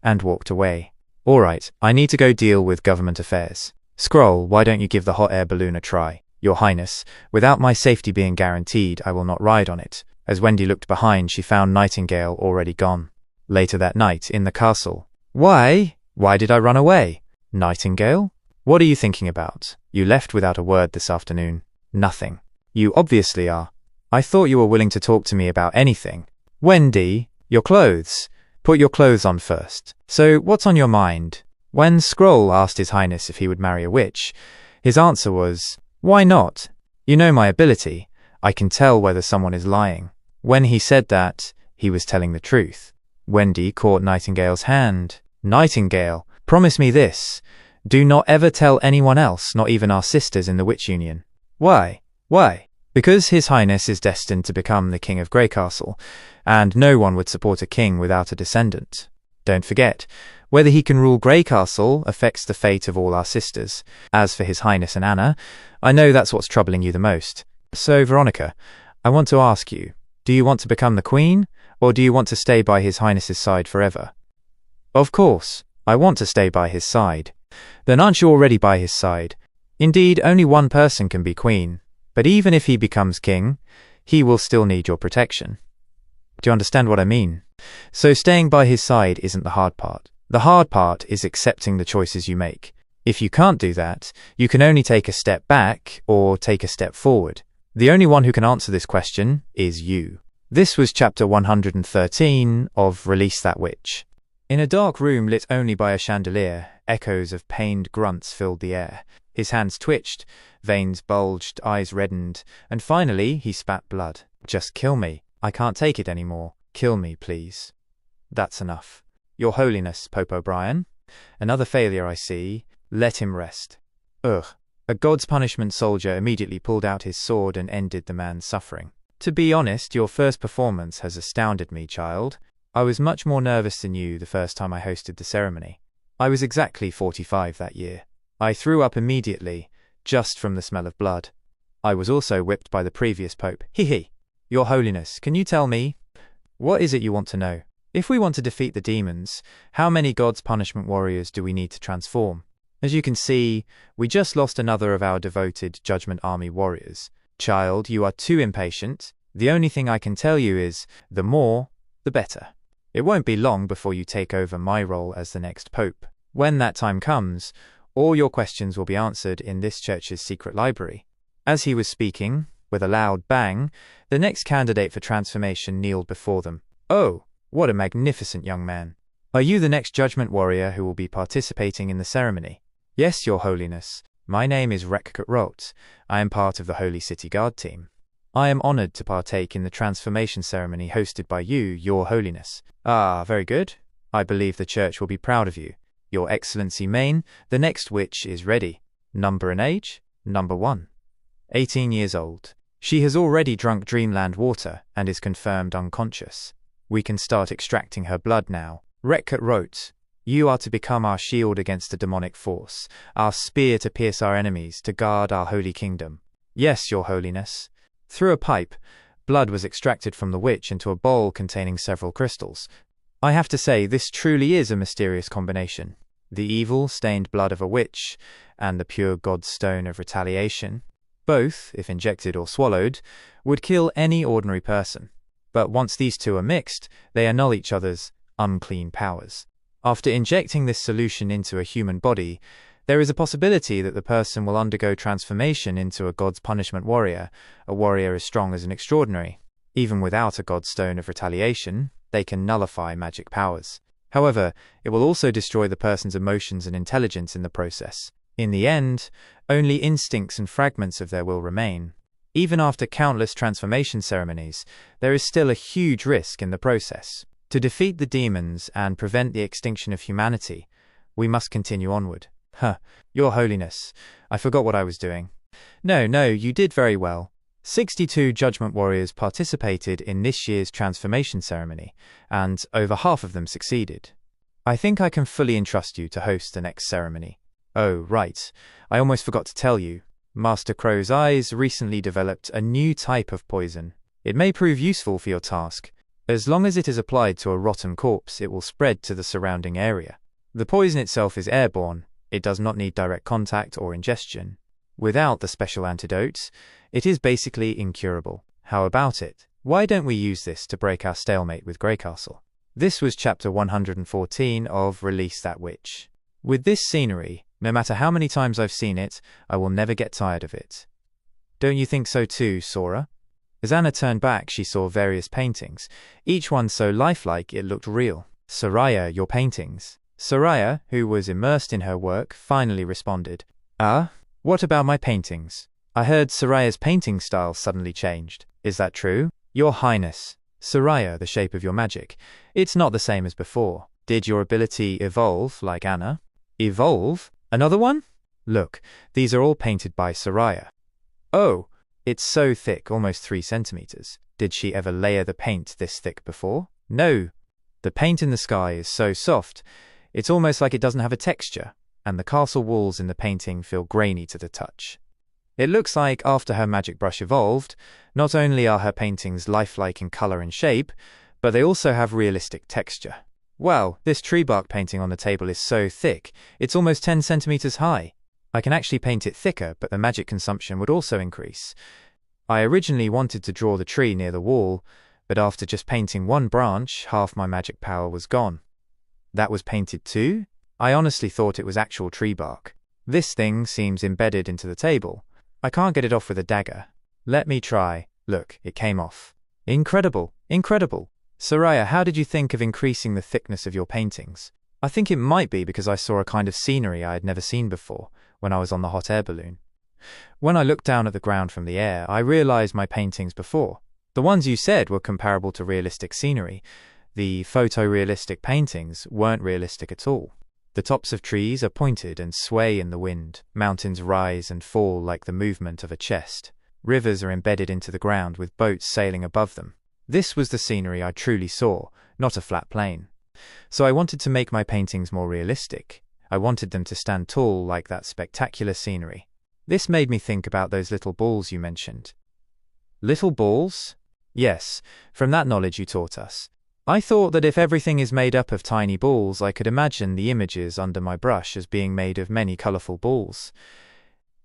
and walked away. All right, I need to go deal with government affairs. Scroll, why don't you give the hot air balloon a try? Your Highness, without my safety being guaranteed, I will not ride on it. As Wendy looked behind, she found Nightingale already gone. Later that night, in the castle. Why did I run away? Nightingale? What are you thinking about? You left without a word this afternoon. Nothing. You obviously are. I thought you were willing to talk to me about anything. Wendy, your clothes. Put your clothes on first. So, what's on your mind? When Scroll asked His Highness if he would marry a witch, his answer was, why not? You know my ability. I can tell whether someone is lying. When he said that, he was telling the truth. Wendy caught Nightingale's hand. Nightingale, promise me this. Do not ever tell anyone else, not even our sisters in the Witch Union. Why? Because His Highness is destined to become the King of Greycastle, and no one would support a king without a descendant. Don't forget, whether he can rule Greycastle affects the fate of all our sisters. As for His Highness and Anna, I know that's what's troubling you the most. So, Veronica, I want to ask you, do you want to become the Queen, or do you want to stay by His Highness's side forever? Of course, I want to stay by his side. Then aren't you already by his side? Indeed, only one person can be Queen, but even if he becomes king, he will still need your protection. Do you understand what I mean? So staying by his side isn't the hard part. The hard part is accepting the choices you make. If you can't do that, you can only take a step back or take a step forward. The only one who can answer this question is you. This was chapter 113 of Release That Witch. In a dark room lit only by a chandelier, echoes of pained grunts filled the air. His hands twitched, veins bulged, eyes reddened, and finally he spat blood. Just kill me. I can't take it anymore. Kill me, please. That's enough. Your Holiness, Pope O'Brien. Another failure, I see. Let him rest. Ugh. A god's punishment soldier immediately pulled out his sword and ended the man's suffering. To be honest, your first performance has astounded me, child. I was much more nervous than you the first time I hosted the ceremony. I was exactly 45 that year. I threw up immediately, just from the smell of blood. I was also whipped by the previous pope. Hee. Your Holiness, can you tell me? What is it you want to know? If we want to defeat the demons, how many God's punishment warriors do we need to transform? As you can see, we just lost another of our devoted Judgment Army warriors. Child, you are too impatient. The only thing I can tell you is, the more, the better. It won't be long before you take over my role as the next pope. When that time comes, all your questions will be answered in this church's secret library. As he was speaking, with a loud bang, the next candidate for transformation kneeled before them. Oh, what a magnificent young man. Are you the next judgment warrior who will be participating in the ceremony? Yes, Your Holiness. My name is Rot. I am part of the Holy City Guard team. I am honored to partake in the transformation ceremony hosted by you, Your Holiness. Ah, very good. I believe the church will be proud of you. Your Excellency Maine, the next witch is ready. Number and age? Number 1. 18 years old. She has already drunk Dreamland water and is confirmed unconscious. We can start extracting her blood now. Rot, you are to become our shield against the demonic force, our spear to pierce our enemies, to guard our holy kingdom. Yes, Your Holiness. Through a pipe, blood was extracted from the witch into a bowl containing several crystals. I have to say, this truly is a mysterious combination. the evil, stained blood of a witch, and the pure God's stone of retaliation. Both, if injected or swallowed, would kill any ordinary person. But once these two are mixed, they annul each other's unclean powers. After injecting this solution into a human body, there is a possibility that the person will undergo transformation into a God's punishment warrior, a warrior as strong as an extraordinary. Even without a God's stone of retaliation, they can nullify magic powers. However, it will also destroy the person's emotions and intelligence in the process. In the end, only instincts and fragments of their will remain. Even after countless transformation ceremonies, there is still a huge risk in the process. To defeat the demons and prevent the extinction of humanity, we must continue onward. Your Holiness, I forgot what I was doing. No, you did very well. 62 Judgment Warriors participated in this year's transformation ceremony, and over half of them succeeded. I think I can fully entrust you to host the next ceremony. Oh, right. I almost forgot to tell you. Master Crow's eyes recently developed a new type of poison. It may prove useful for your task. As long as it is applied to a rotten corpse, it will spread to the surrounding area. The poison itself is airborne. It does not need direct contact or ingestion. Without the special antidote, it is basically incurable. How about it? Why don't we use this to break our stalemate with Greycastle? This was chapter 114 of Release That Witch. With this scenery, no matter how many times I've seen it, I will never get tired of it. Don't you think so too, Sora? As Anna turned back, she saw various paintings, each one so lifelike it looked real. Soraya, your paintings. Soraya, who was immersed in her work, finally responded. What about my paintings? I heard Soraya's painting style suddenly changed. Is that true? Your Highness. Soraya, the shape of your magic. It's not the same as before. Did your ability evolve like Anna? Evolve? Another one? Look, these are all painted by Soraya. Oh, it's so thick, almost 3 centimeters. Did she ever layer the paint this thick before? No. The paint in the sky is so soft, it's almost like it doesn't have a texture, and the castle walls in the painting feel grainy to the touch. It looks like after her magic brush evolved, not only are her paintings lifelike in color and shape, but they also have realistic texture. Wow, this tree bark painting on the table is so thick, it's almost 10 centimeters high. I can actually paint it thicker, but the magic consumption would also increase. I originally wanted to draw the tree near the wall, but after just painting one branch, half my magic power was gone. That was painted too? I honestly thought it was actual tree bark. This thing seems embedded into the table. I can't get it off with a dagger. Let me try. Look, it came off. Incredible, incredible. Soraya, how did you think of increasing the thickness of your paintings? I think it might be because I saw a kind of scenery I had never seen before when I was on the hot air balloon. When I looked down at the ground from the air, I realized my paintings before. The ones you said were comparable to realistic scenery. The photorealistic paintings weren't realistic at all. The tops of trees are pointed and sway in the wind. Mountains rise and fall like the movement of a chest. Rivers are embedded into the ground with boats sailing above them. This was the scenery I truly saw, not a flat plain. So I wanted to make my paintings more realistic. I wanted them to stand tall like that spectacular scenery. This made me think about those little balls you mentioned. Little balls? Yes, from that knowledge you taught us. I thought that if everything is made up of tiny balls, I could imagine the images under my brush as being made of many colorful balls.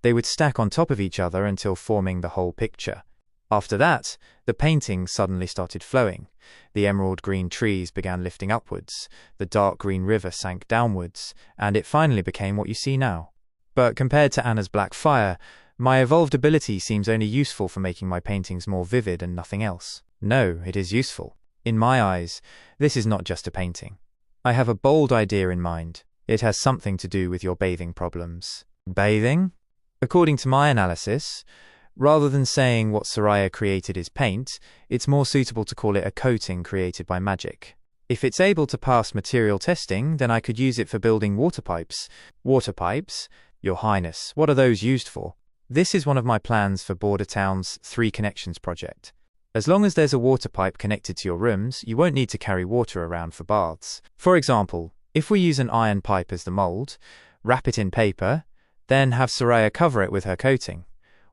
They would stack on top of each other until forming the whole picture. After that, the painting suddenly started flowing. The emerald green trees began lifting upwards, the dark green river sank downwards, and it finally became what you see now. But compared to Anna's black fire, my evolved ability seems only useful for making my paintings more vivid and nothing else. No, it is useful. In my eyes, this is not just a painting. I have a bold idea in mind. It has something to do with your bathing problems. Bathing? According to my analysis, rather than saying what Soraya created is paint, it's more suitable to call it a coating created by magic. If it's able to pass material testing, then I could use it for building water pipes. Water pipes? Your Highness, what are those used for? This is one of my plans for Border Town's 3 Connections project. As long as there's a water pipe connected to your rooms, you won't need to carry water around for baths. For example, if we use an iron pipe as the mold, wrap it in paper, then have Soraya cover it with her coating.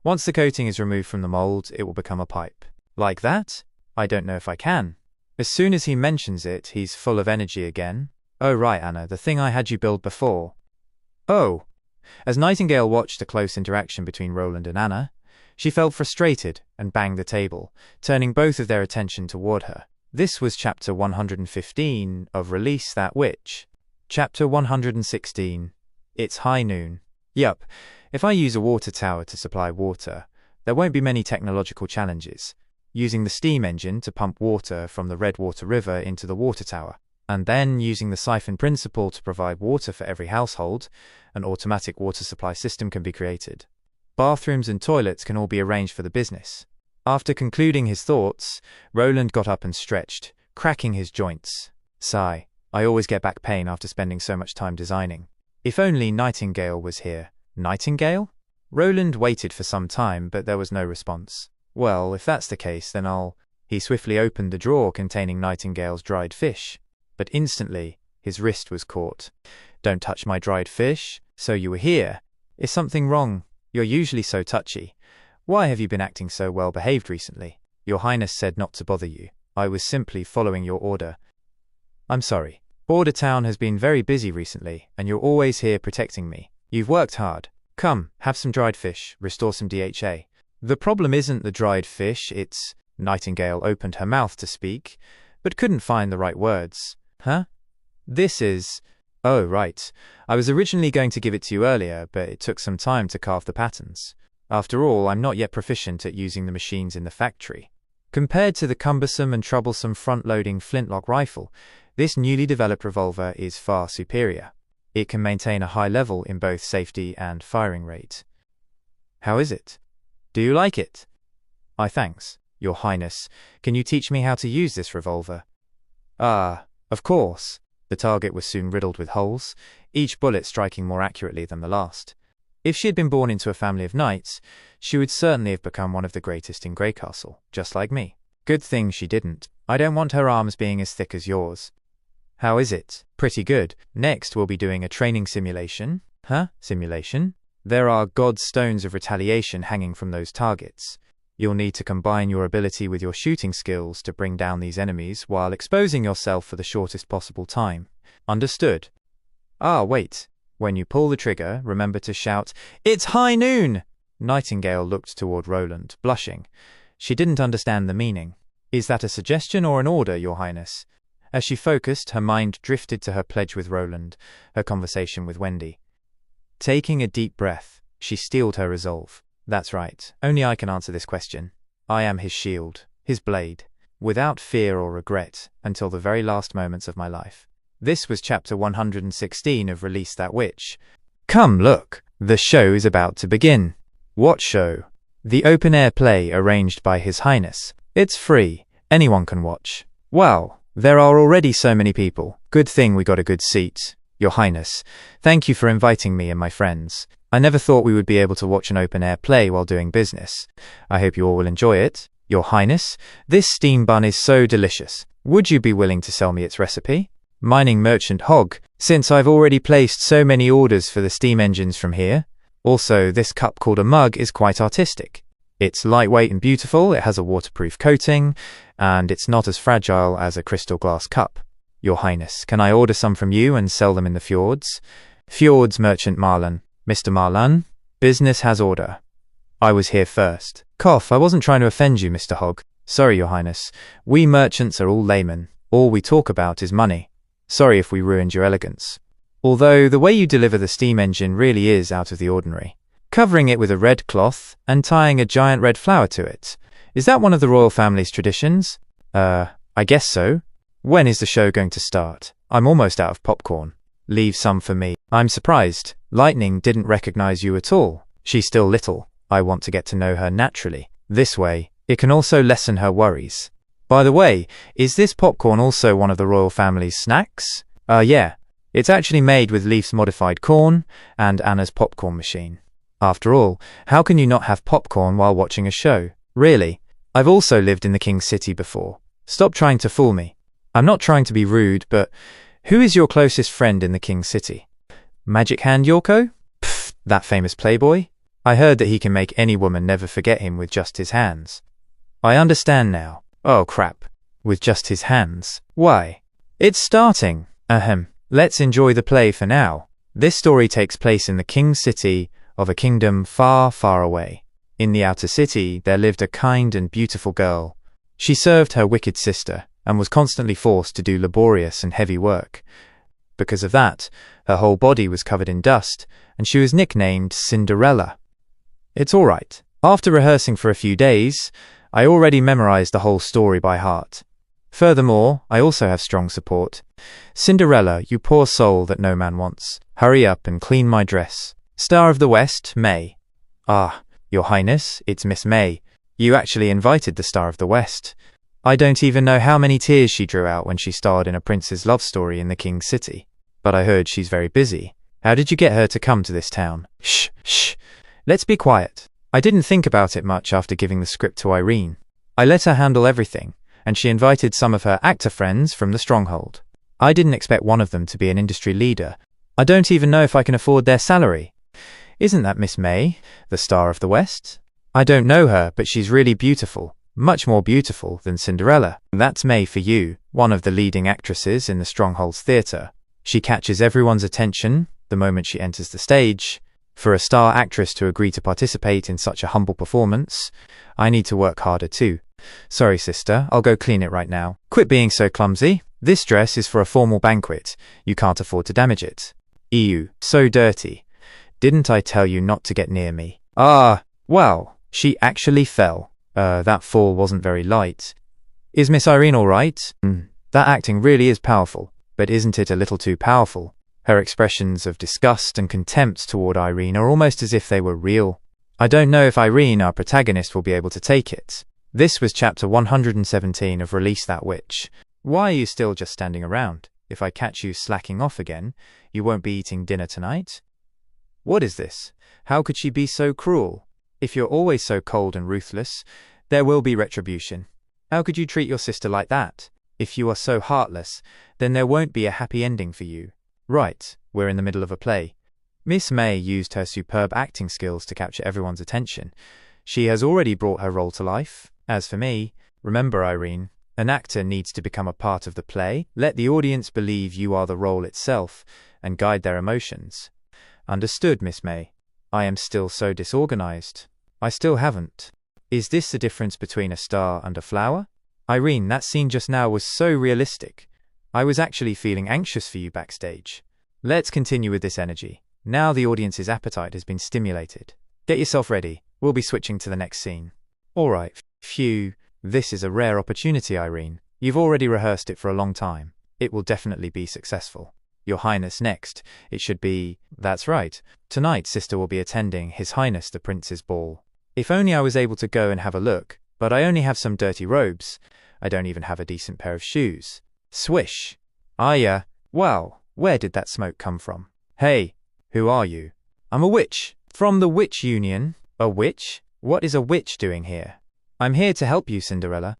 Once the coating is removed from the mold, it will become a pipe. Like that? I don't know if I can. As soon as he mentions it, he's full of energy again. Oh right, Anna, the thing I had you build before. Oh. As Nightingale watched the close interaction between Roland and Anna, she felt frustrated and banged the table, turning both of their attention toward her. This was Chapter 115 of Release That Witch. Chapter 116. It's high noon. Yup, if I use a water tower to supply water, there won't be many technological challenges. Using the steam engine to pump water from the Redwater River into the water tower, and then using the siphon principle to provide water for every household, an automatic water supply system can be created. Bathrooms and toilets can all be arranged for the business. After concluding his thoughts, Roland got up and stretched, cracking his joints. Sigh, I always get back pain after spending so much time designing. If only Nightingale was here. Nightingale? Roland waited for some time, but there was no response. Well, if that's the case, then I'll... He swiftly opened the drawer containing Nightingale's dried fish. But instantly, his wrist was caught. Don't touch my dried fish. So you were here. Is something wrong? You're usually so touchy. Why have you been acting so well behaved recently? Your Highness said not to bother you. I was simply following your order. I'm sorry. Border Town has been very busy recently, and you're always here protecting me. You've worked hard. Come, have some dried fish, restore some DHA. The problem isn't the dried fish, it's... Nightingale opened her mouth to speak, but couldn't find the right words. Huh? This is... Oh, right. I was originally going to give it to you earlier, but it took some time to carve the patterns. After all, I'm not yet proficient at using the machines in the factory. Compared to the cumbersome and troublesome front-loading flintlock rifle, this newly developed revolver is far superior. It can maintain a high level in both safety and firing rate. How is it? Do you like it? Thanks, Your Highness. Can you teach me how to use this revolver? Ah, of course. The target was soon riddled with holes, each bullet striking more accurately than the last. If she had been born into a family of knights, she would certainly have become one of the greatest in Greycastle, just like me. Good thing she didn't. I don't want her arms being as thick as yours. How is it? Pretty good. Next, we'll be doing a training simulation. Huh? Simulation? There are God's stones of retaliation hanging from those targets. You'll need to combine your ability with your shooting skills to bring down these enemies while exposing yourself for the shortest possible time. Understood? Ah, wait. When you pull the trigger, remember to shout, "It's high noon!" Nightingale looked toward Roland, blushing. She didn't understand the meaning. Is that a suggestion or an order, Your Highness? As she focused, her mind drifted to her pledge with Roland, her conversation with Wendy. Taking a deep breath, she steeled her resolve. That's right. Only I can answer this question. I am his shield, his blade, without fear or regret, until the very last moments of my life. This was Chapter 116 of Release That Witch. Come, look. The show is about to begin. What show? The open-air play arranged by His Highness. It's free. Anyone can watch. Wow, there are already so many people. Good thing we got a good seat. Your Highness, thank you for inviting me and my friends. I never thought we would be able to watch an open-air play while doing business. I hope you all will enjoy it. Your Highness, this steam bun is so delicious. Would you be willing to sell me its recipe? Mining merchant Hog, since I've already placed so many orders for the steam engines from here. Also, this cup called a mug is quite artistic. It's lightweight and beautiful, it has a waterproof coating, and it's not as fragile as a crystal glass cup. Your Highness, can I order some from you and sell them in the fjords? Fjords merchant Marlan. Mr. Marlan, business has order. I was here first. Cough, I wasn't trying to offend you, Mr. Hogg. Sorry, Your Highness. We merchants are all laymen. All we talk about is money. Sorry if we ruined your elegance. Although the way you deliver the steam engine really is out of the ordinary. Covering it with a red cloth and tying a giant red flower to it. Is that one of the royal family's traditions? I guess so. When is the show going to start? I'm almost out of popcorn. Leave some for me. I'm surprised. Lightning didn't recognize you at all. She's still little. I want to get to know her naturally. This way, it can also lessen her worries. By the way, is this popcorn also one of the royal family's snacks? Yeah. It's actually made with Leaf's modified corn and Anna's popcorn machine. After all, how can you not have popcorn while watching a show? Really? I've also lived in the King's City before. Stop trying to fool me. I'm not trying to be rude, but who is your closest friend in the King's City? Magic Hand Yorko? Pfft, that famous playboy? I heard that he can make any woman never forget him with just his hands. I understand now. Oh crap. With just his hands. Why? It's starting. Ahem. Let's enjoy the play for now. This story takes place in the king's city of a kingdom far, far away. In the outer city, there lived a kind and beautiful girl. She served her wicked sister and was constantly forced to do laborious and heavy work. Because of that, her whole body was covered in dust, and she was nicknamed Cinderella. It's all right. After rehearsing for a few days, I already memorized the whole story by heart. Furthermore, I also have strong support. Cinderella, you poor soul that no man wants, hurry up and clean my dress. Star of the West, May. Ah, Your Highness, it's Miss May. You actually invited the Star of the West. I don't even know how many tears she drew out when she starred in a prince's love story in the king's city. But I heard she's very busy. How did you get her to come to this town? Shh, shh. Let's be quiet. I didn't think about it much after giving the script to Irene. I let her handle everything, and she invited some of her actor friends from the stronghold. I didn't expect one of them to be an industry leader. I don't even know if I can afford their salary. Isn't that Miss May, the Star of the West? I don't know her, but she's really beautiful. Much more beautiful than Cinderella. That's May for you, one of the leading actresses in the Stronghold's theatre. She catches everyone's attention the moment she enters the stage. For a star actress to agree to participate in such a humble performance, I need to work harder too. Sorry, sister, I'll go clean it right now. Quit being so clumsy. This dress is for a formal banquet. You can't afford to damage it. Ew, so dirty. Didn't I tell you not to get near me? Ah, well, she actually fell. That fall wasn't very light. Is Miss Irene all right? That acting really is powerful, but isn't it a little too powerful? Her expressions of disgust and contempt toward Irene are almost as if they were real. I don't know if Irene, our protagonist, will be able to take it. This was chapter 117 of Release That Witch. Why are you still just standing around? If I catch you slacking off again, you won't be eating dinner tonight? What is this? How could she be so cruel? If you're always so cold and ruthless, there will be retribution. How could you treat your sister like that? If you are so heartless, then there won't be a happy ending for you. Right, we're in the middle of a play. Miss May used her superb acting skills to capture everyone's attention. She has already brought her role to life. As for me, remember, Irene, an actor needs to become a part of the play. Let the audience believe you are the role itself and guide their emotions. Understood, Miss May. I am still so disorganized. I still haven't. Is this the difference between a star and a flower? Irene, that scene just now was so realistic. I was actually feeling anxious for you backstage. Let's continue with this energy. Now the audience's appetite has been stimulated. Get yourself ready. We'll be switching to the next scene. All right. Phew. This is a rare opportunity, Irene. You've already rehearsed it for a long time. It will definitely be successful. Your Highness next. It should be... That's right. Tonight, Sister will be attending His Highness the Prince's ball. If only I was able to go and have a look, but I only have some dirty robes. I don't even have a decent pair of shoes. Swish. Well, where did that smoke come from? Hey, who are you? I'm a witch. From the Witch Union. A witch? What is a witch doing here? I'm here to help you, Cinderella.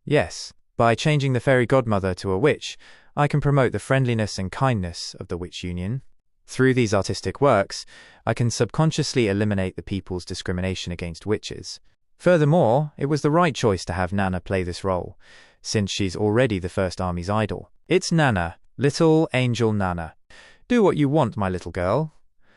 Yes, by changing the fairy godmother to a witch, I can promote the friendliness and kindness of the Witch Union. Through these artistic works, I can subconsciously eliminate the people's discrimination against witches. Furthermore, it was the right choice to have Nana play this role, since she's already the First Army's idol. It's Nana, little angel Nana. Do what you want, my little girl.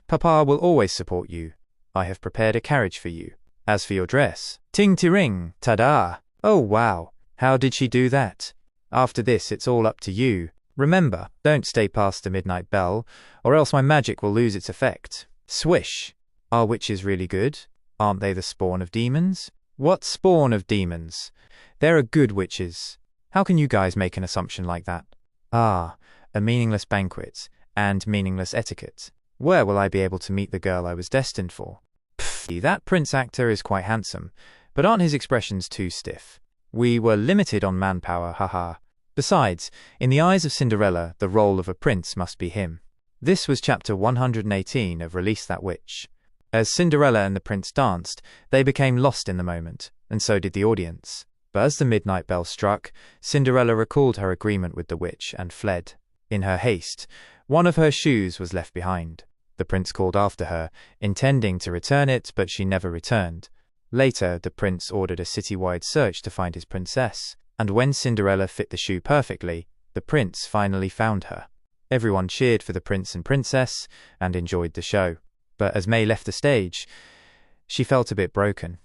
Papa will always support you. I have prepared a carriage for you. As for your dress, ting-ti-ring, ta-da! Oh wow, how did she do that? After this, it's all up to you. Remember, don't stay past the midnight bell, or else my magic will lose its effect. Swish. Are witches really good? Aren't they the spawn of demons? What spawn of demons? There are good witches. How can you guys make an assumption like that? Ah, a meaningless banquet, and meaningless etiquette. Where will I be able to meet the girl I was destined for? Pfft, that prince actor is quite handsome, but aren't his expressions too stiff? We were limited on manpower, haha. Besides, in the eyes of Cinderella, the role of a prince must be him. This was chapter 118 of Release That Witch. As Cinderella and the prince danced, they became lost in the moment, and so did the audience. But as the midnight bell struck, Cinderella recalled her agreement with the witch and fled. In her haste, one of her shoes was left behind. The prince called after her, intending to return it, but she never returned. Later, the prince ordered a city-wide search to find his princess, and when Cinderella fit the shoe perfectly, the prince finally found her. Everyone cheered for the prince and princess and enjoyed the show. But as May left the stage, she felt a bit broken.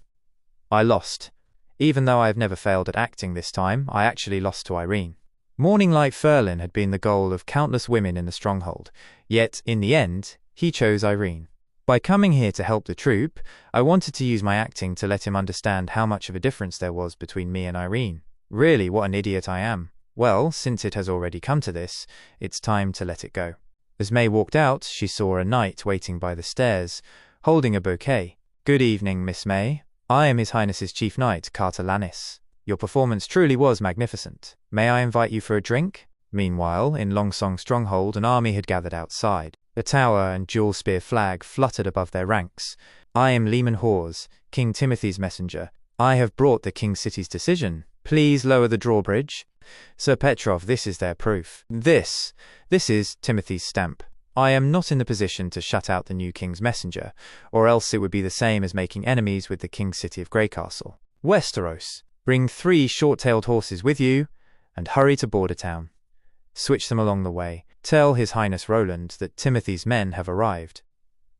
I lost. Even though I have never failed at acting this time, I actually lost to Irene. Mourning like Ferlin had been the goal of countless women in the stronghold, yet, in the end, he chose Irene. By coming here to help the troupe, I wanted to use my acting to let him understand how much of a difference there was between me and Irene. Really, what an idiot I am. Well, since it has already come to this, it's time to let it go. As May walked out, she saw a knight waiting by the stairs, holding a bouquet. "Good evening, Miss May. I am His Highness's Chief Knight, Carter Lannis. Your performance truly was magnificent. May I invite you for a drink?" Meanwhile, in Longsong Stronghold, an army had gathered outside. A tower and dual spear flag fluttered above their ranks. "I am Leman Hawes, King Timothy's messenger. I have brought the King City's decision. Please lower the drawbridge." "Sir Petrov, this is their proof. This is Timothy's stamp. I am not in the position to shut out the new King's messenger, or else it would be the same as making enemies with the King's City of Greycastle. Westeros, bring 3 short-tailed horses with you, and hurry to Border Town. Switch them along the way. Tell His Highness Roland that Timothy's men have arrived."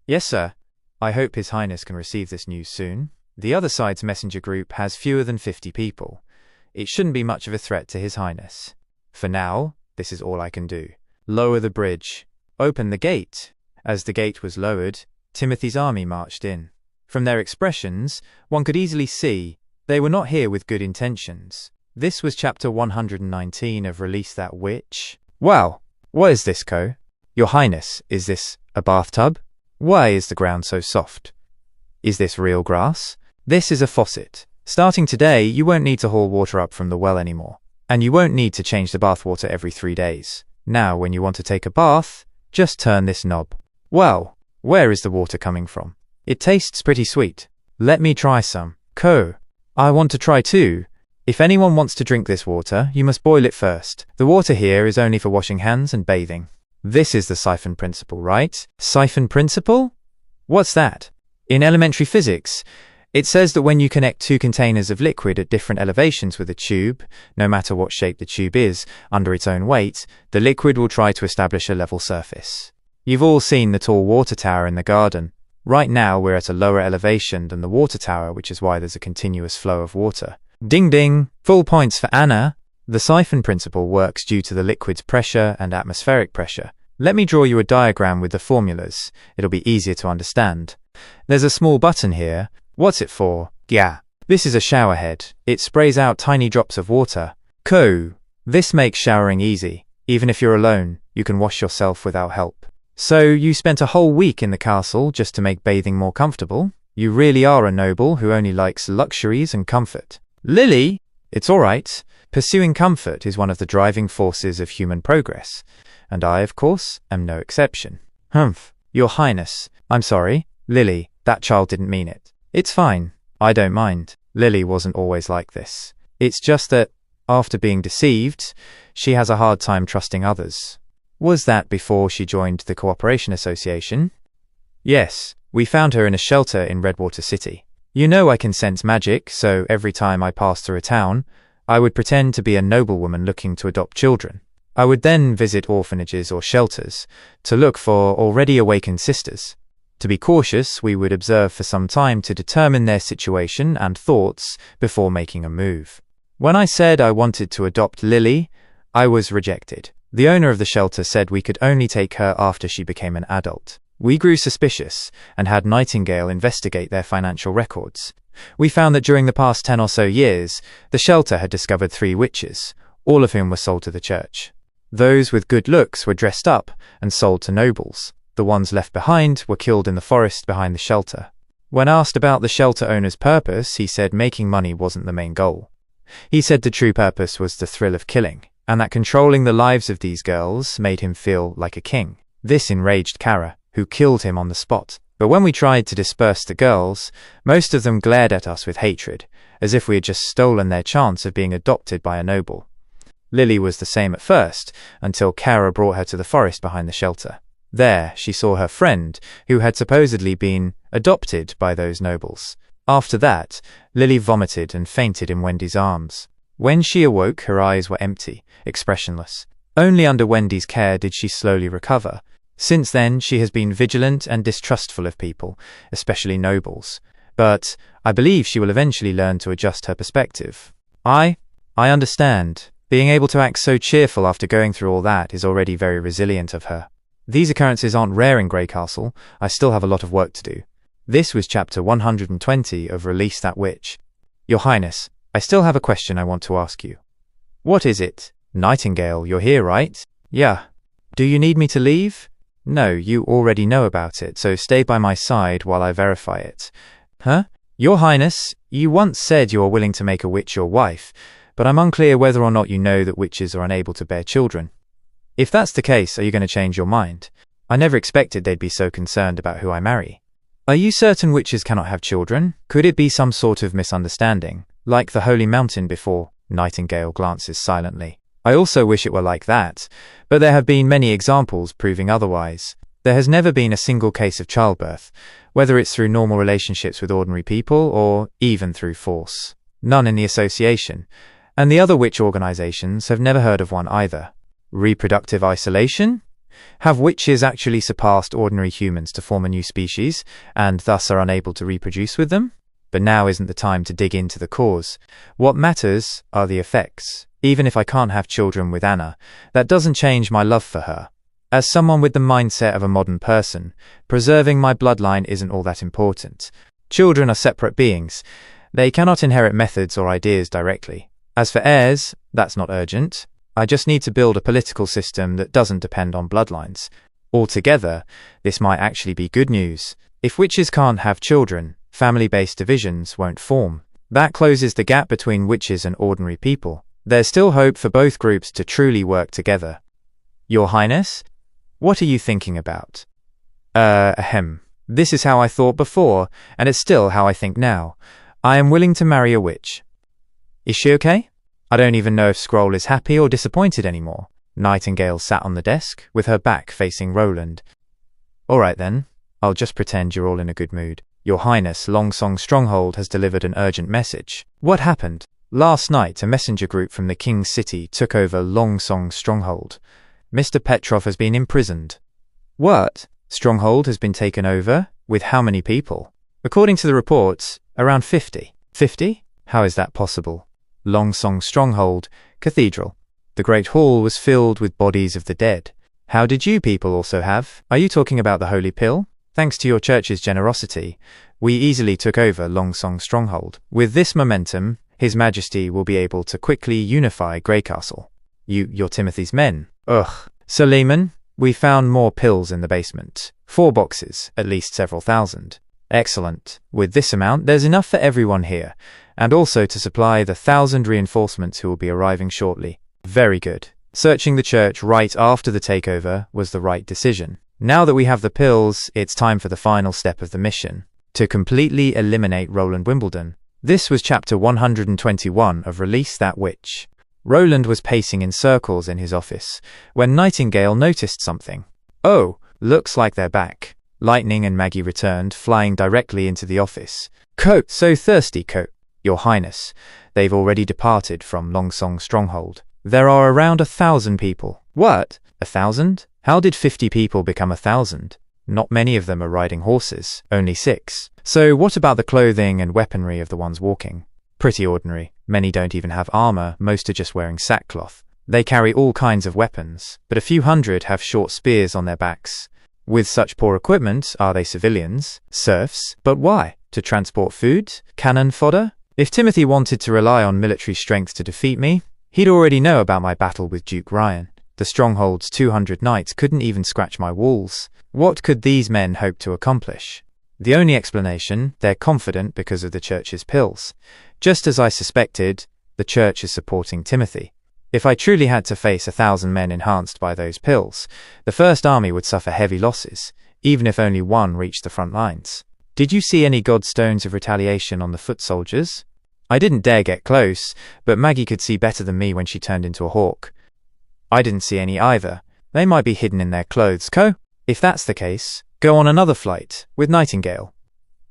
"Yes, sir. I hope His Highness can receive this news soon. The other side's messenger group has fewer than 50 people. It shouldn't be much of a threat to His Highness. For now, this is all I can do. Lower the bridge. Open the gate." As the gate was lowered, Timothy's army marched in. From their expressions, one could easily see they were not here with good intentions. This was chapter 119 of Release That Witch. "Wow, what is this, Co? Your Highness, is this a bathtub? Why is the ground so soft? Is this real grass? This is a faucet. Starting today, you won't need to haul water up from the well anymore. And you won't need to change the bathwater every 3 days. Now, when you want to take a bath, just turn this knob. Well, where is the water coming from? It tastes pretty sweet. Let me try some. Co, I want to try too. If anyone wants to drink this water, you must boil it first. The water here is only for washing hands and bathing. This is the siphon principle, right? Siphon principle? What's that? In elementary physics, it says that when you connect 2 containers of liquid at different elevations with a tube, no matter what shape the tube is, under its own weight, the liquid will try to establish a level surface. You've all seen the tall water tower in the garden. Right now we're at a lower elevation than the water tower, which is why there's a continuous flow of water. Ding ding! Full points for Anna! The siphon principle works due to the liquid's pressure and atmospheric pressure. Let me draw you a diagram with the formulas. It'll be easier to understand. There's a small button here. What's it for? Yeah. This is a shower head. It sprays out tiny drops of water. Co. This makes showering easy. Even if you're alone, you can wash yourself without help. So you spent a whole week in the castle just to make bathing more comfortable? You really are a noble who only likes luxuries and comfort. Lily, it's all right. Pursuing comfort is one of the driving forces of human progress, and I, of course, am no exception. Humph, Your Highness, I'm sorry. Lily, that child didn't mean it. It's fine. I don't mind. Lily wasn't always like this. It's just that, after being deceived, she has a hard time trusting others. Was that before she joined the Cooperation Association? Yes, we found her in a shelter in Redwater City. You know I can sense magic, so every time I passed through a town, I would pretend to be a noblewoman looking to adopt children. I would then visit orphanages or shelters to look for already awakened sisters. To be cautious, we would observe for some time to determine their situation and thoughts before making a move. When I said I wanted to adopt Lily, I was rejected. The owner of the shelter said we could only take her after she became an adult. We grew suspicious and had Nightingale investigate their financial records. We found that during the past 10 or so years, the shelter had discovered 3 witches, all of whom were sold to the church. Those with good looks were dressed up and sold to nobles. The ones left behind were killed in the forest behind the shelter. When asked about the shelter owner's purpose, he said making money wasn't the main goal. He said the true purpose was the thrill of killing, and that controlling the lives of these girls made him feel like a king. This enraged Kara, who killed him on the spot. But when we tried to disperse the girls, most of them glared at us with hatred, as if we had just stolen their chance of being adopted by a noble. Lily was the same at first, until Kara brought her to the forest behind the shelter. There, she saw her friend, who had supposedly been adopted by those nobles. After that, Lily vomited and fainted in Wendy's arms. When she awoke, her eyes were empty, expressionless. Only under Wendy's care did she slowly recover. Since then, she has been vigilant and distrustful of people, especially nobles. But I believe she will eventually learn to adjust her perspective. I understand. Being able to act so cheerful after going through all that is already very resilient of her. These occurrences aren't rare in Grey Castle. I still have a lot of work to do. This was chapter 120 of Release That Witch. Your Highness, I still have a question I want to ask you. What is it? Nightingale, you're here, right? Yeah. Do you need me to leave? No, you already know about it, so stay by my side while I verify it. Huh? Your Highness, you once said you are willing to make a witch your wife, but I'm unclear whether or not you know that witches are unable to bear children. If that's the case, are you going to change your mind? I never expected they'd be so concerned about who I marry. Are you certain witches cannot have children? Could it be some sort of misunderstanding, like the Holy Mountain before? Nightingale glances silently. I also wish it were like that, but there have been many examples proving otherwise. There has never been a single case of childbirth, whether it's through normal relationships with ordinary people or even through force. None in the association, and the other witch organizations have never heard of one either. Reproductive isolation? Have witches actually surpassed ordinary humans to form a new species, and thus are unable to reproduce with them? But now isn't the time to dig into the cause. What matters are the effects. Even if I can't have children with Anna, that doesn't change my love for her. As someone with the mindset of a modern person, preserving my bloodline isn't all that important. Children are separate beings. They cannot inherit methods or ideas directly. As for heirs, that's not urgent. I just need to build a political system that doesn't depend on bloodlines. Altogether, this might actually be good news. If witches can't have children, family-based divisions won't form. That closes the gap between witches and ordinary people. There's still hope for both groups to truly work together. Your Highness? What are you thinking about? This is how I thought before, and it's still how I think now. I am willing to marry a witch. Is she okay? I don't even know if Scroll is happy or disappointed anymore. Nightingale sat on the desk, with her back facing Roland. Alright then, I'll just pretend you're all in a good mood. Your Highness, Longsong Stronghold has delivered an urgent message. What happened? Last night, a messenger group from the King's City took over Longsong Stronghold. Mr. Petrov has been imprisoned. What? Stronghold has been taken over? With how many people? According to the reports, around 50. 50? How is that possible? Longsong Stronghold, Cathedral. The Great Hall was filled with bodies of the dead. How did you people also have? Are you talking about the Holy Pill? Thanks to your church's generosity, we easily took over Longsong Stronghold. With this momentum, His Majesty will be able to quickly unify Grey Castle. You're Timothy's men. Ugh. Sir Lehman, we found more pills in the basement. 4 boxes, at least several thousand. Excellent. With this amount, there's enough for everyone here, and also to supply the 1,000 reinforcements who will be arriving shortly. Very good. Searching the church right after the takeover was the right decision. Now that we have the pills, it's time for the final step of the mission, to completely eliminate Roland Wimbledon. This was chapter 121 of Release That Witch. Roland was pacing in circles in his office when Nightingale noticed something. Oh, looks like they're back. Lightning and Maggie returned, flying directly into the office. Coat, so thirsty, Coat. Your Highness, they've already departed from Longsong Stronghold. There are around 1,000 people. What? 1,000? How did 50 people become 1,000? Not many of them are riding horses, only 6. So what about the clothing and weaponry of the ones walking? Pretty ordinary. Many don't even have armor, most are just wearing sackcloth. They carry all kinds of weapons, but a few hundred have short spears on their backs. With such poor equipment, are they civilians? Serfs? But why? To transport food? Cannon fodder? If Timothy wanted to rely on military strength to defeat me, he'd already know about my battle with Duke Ryan. The Stronghold's 200 knights couldn't even scratch my walls. What could these men hope to accomplish? The only explanation, they're confident because of the church's pills. Just as I suspected, the church is supporting Timothy. If I truly had to face 1,000 men enhanced by those pills, the First Army would suffer heavy losses, even if only one reached the front lines. Did you see any godstones of retaliation on the foot soldiers? I didn't dare get close, but Maggie could see better than me when she turned into a hawk. I didn't see any either. They might be hidden in their clothes, Co. If that's the case, go on another flight, with Nightingale.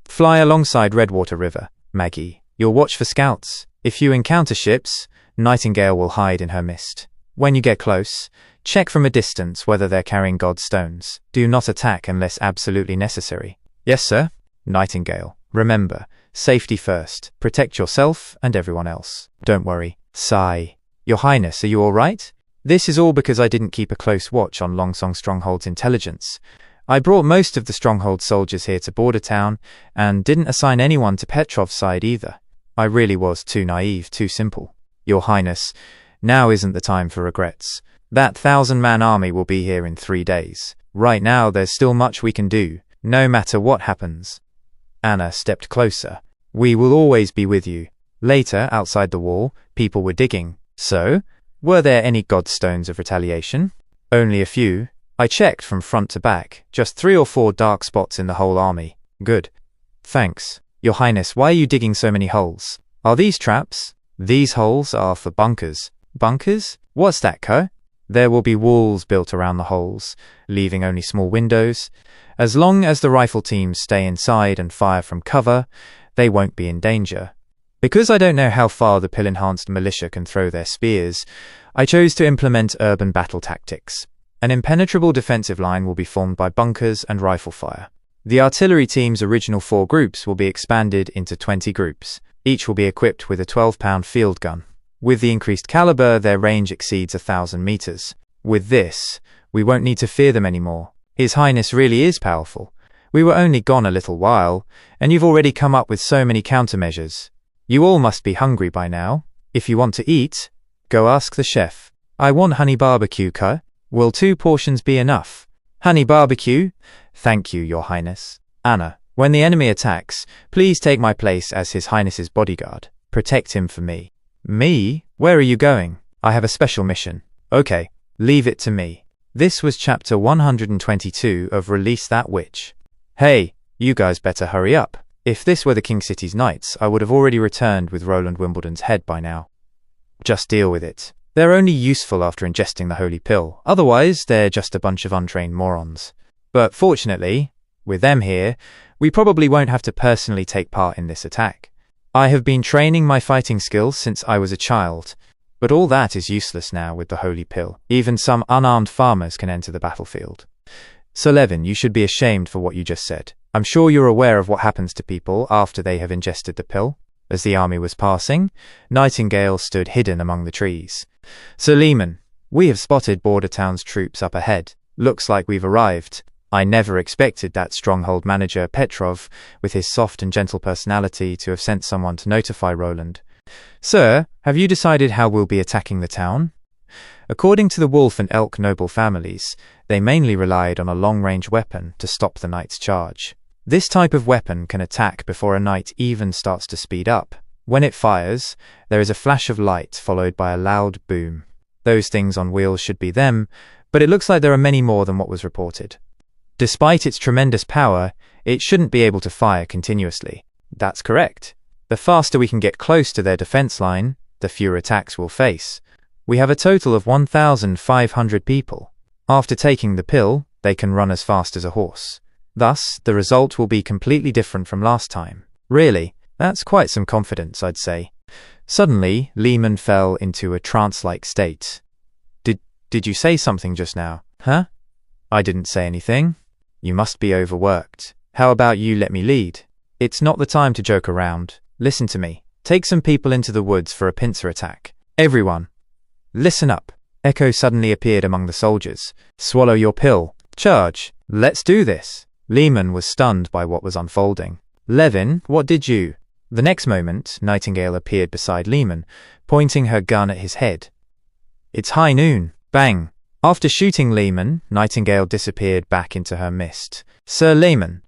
Fly alongside Redwater River, Maggie. You'll watch for scouts. If you encounter ships, Nightingale will hide in her mist. When you get close, Check from a distance whether they're carrying God's stones. Do not attack unless absolutely necessary. Yes, sir. Nightingale. Remember, safety first. Protect yourself and everyone else. Don't worry. Sigh. Your Highness, are you all right? This is all because I didn't keep a close watch on Longsong Stronghold's intelligence. I brought most of the Stronghold soldiers here to Border Town and didn't assign anyone to Petrov's side either. I really was too naive, too simple. Your Highness, now isn't the time for regrets. That 1,000-man army will be here in 3 days. Right now, there's still much we can do, no matter what happens. Anna stepped closer. We will always be with you. Later, outside the wall, people were digging. So, were there any godstones of retaliation? Only a few. I checked from front to back, just 3 or 4 dark spots in the whole army. Good. Thanks. Your Highness, why are you digging so many holes? Are these traps? These holes are for bunkers. Bunkers? What's that, Co? There will be walls built around the holes, leaving only small windows. As long as the rifle teams stay inside and fire from cover, they won't be in danger. Because I don't know how far the pill-enhanced militia can throw their spears, I chose to implement urban battle tactics. An impenetrable defensive line will be formed by bunkers and rifle fire. The artillery team's original 4 groups will be expanded into 20 groups. Each will be equipped with a 12-pound field gun. With the increased caliber, their range exceeds 1,000 meters. With this, we won't need to fear them anymore. His Highness really is powerful. We were only gone a little while, and you've already come up with so many countermeasures. You all must be hungry by now. If you want to eat, go ask the chef. I want honey barbecue, Co. Will 2 portions be enough? Honey barbecue? Thank you, Your Highness. Anna, when the enemy attacks, please take my place as His Highness's bodyguard. Protect him for me. Me? Where are you going? I have a special mission. Okay, leave it to me. This was chapter 122 of Release That Witch. Hey, you guys better hurry up. If this were the King City's knights, I would have already returned with Roland Wimbledon's head by now. Just deal with it. They're only useful after ingesting the holy pill. Otherwise, they're just a bunch of untrained morons. But fortunately, with them here, we probably won't have to personally take part in this attack. I have been training my fighting skills since I was a child, but all that is useless now with the holy pill. Even some unarmed farmers can enter the battlefield. So Levin, you should be ashamed for what you just said. I'm sure you're aware of what happens to people after they have ingested the pill. As the army was passing, Nightingale stood hidden among the trees. Sir Lehman, we have spotted Border Town's troops up ahead. Looks like we've arrived. I never expected that stronghold manager Petrov, with his soft and gentle personality, to have sent someone to notify Roland. Sir, have you decided how we'll be attacking the town? According to the wolf and elk noble families, they mainly relied on a long-range weapon to stop the knight's charge. This type of weapon can attack before a knight even starts to speed up. When it fires, there is a flash of light followed by a loud boom. Those things on wheels should be them, but it looks like there are many more than what was reported. Despite its tremendous power, it shouldn't be able to fire continuously. That's correct. The faster we can get close to their defense line, the fewer attacks we'll face. We have a total of 1,500 people. After taking the pill, they can run as fast as a horse. Thus, the result will be completely different from last time. Really, that's quite some confidence, I'd say. Suddenly, Lehman fell into a trance-like state. Did you say something just now? Huh? I didn't say anything. You must be overworked. How about you let me lead? It's not the time to joke around. Listen to me. Take some people into the woods for a pincer attack. Everyone, listen up. Echo suddenly appeared among the soldiers. Swallow your pill. Charge. Let's do this. Lehman was stunned by what was unfolding. Levin, what did you? The next moment, Nightingale appeared beside Lehman, pointing her gun at his head. It's high noon. Bang. After shooting Lehman, Nightingale disappeared back into her mist. Sir Lehman.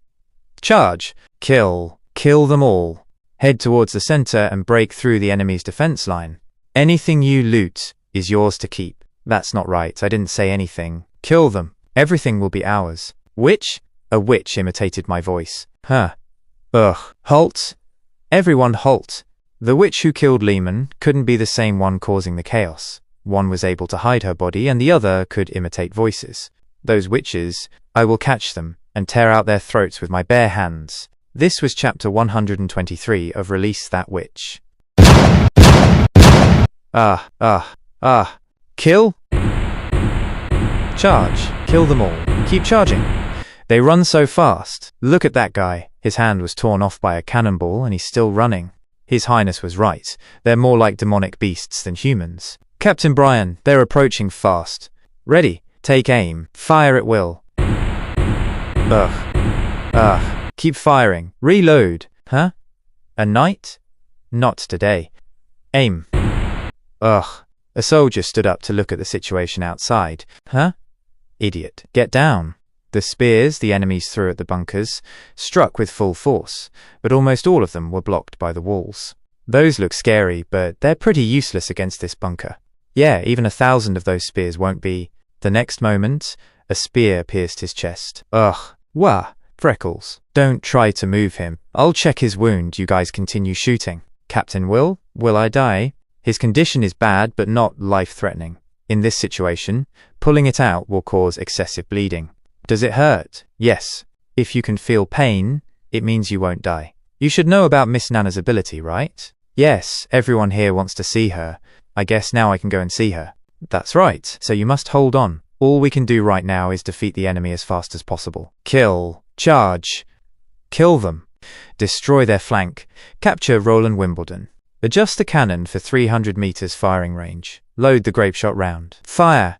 Charge. Kill. Kill them all. Head towards the center and break through the enemy's defense line. Anything you loot is yours to keep. That's not right. I didn't say anything. Kill them. Everything will be ours. Witch? A witch imitated my voice. Huh. Ugh. Halt. Everyone halt. The witch who killed Lehman couldn't be the same one causing the chaos. One was able to hide her body and the other could imitate voices. Those witches, I will catch them and tear out their throats with my bare hands. This was chapter 123 of Release That Witch. Kill? Charge. Kill them all. Keep charging. They run so fast. Look at that guy. His hand was torn off by a cannonball and he's still running. His Highness was right. They're more like demonic beasts than humans. Captain Brian, they're approaching fast. Ready. Take aim. Fire at will. Ugh. Keep firing. Reload. Huh? A knight? Not today. Aim. Ugh. A soldier stood up to look at the situation outside. Huh? Idiot. Get down. The spears the enemies threw at the bunkers struck with full force, but almost all of them were blocked by the walls. Those look scary, but they're pretty useless against this bunker. Yeah, even 1,000 of those spears won't be. The next moment, a spear pierced his chest. Ugh. Wah. Freckles. Don't try to move him. I'll check his wound. You guys continue shooting. Captain Will I die? His condition is bad, but not life-threatening. In this situation, pulling it out will cause excessive bleeding. Does it hurt? Yes. If you can feel pain, it means you won't die. You should know about Miss Nana's ability, right? Yes, everyone here wants to see her. I guess now I can go and see her. That's right, so you must hold on. All we can do right now is defeat the enemy as fast as possible. Kill. Charge. Kill them. Destroy their flank. Capture Roland Wimbledon. Adjust the cannon for 300 meters firing range. Load the grape shot round. Fire.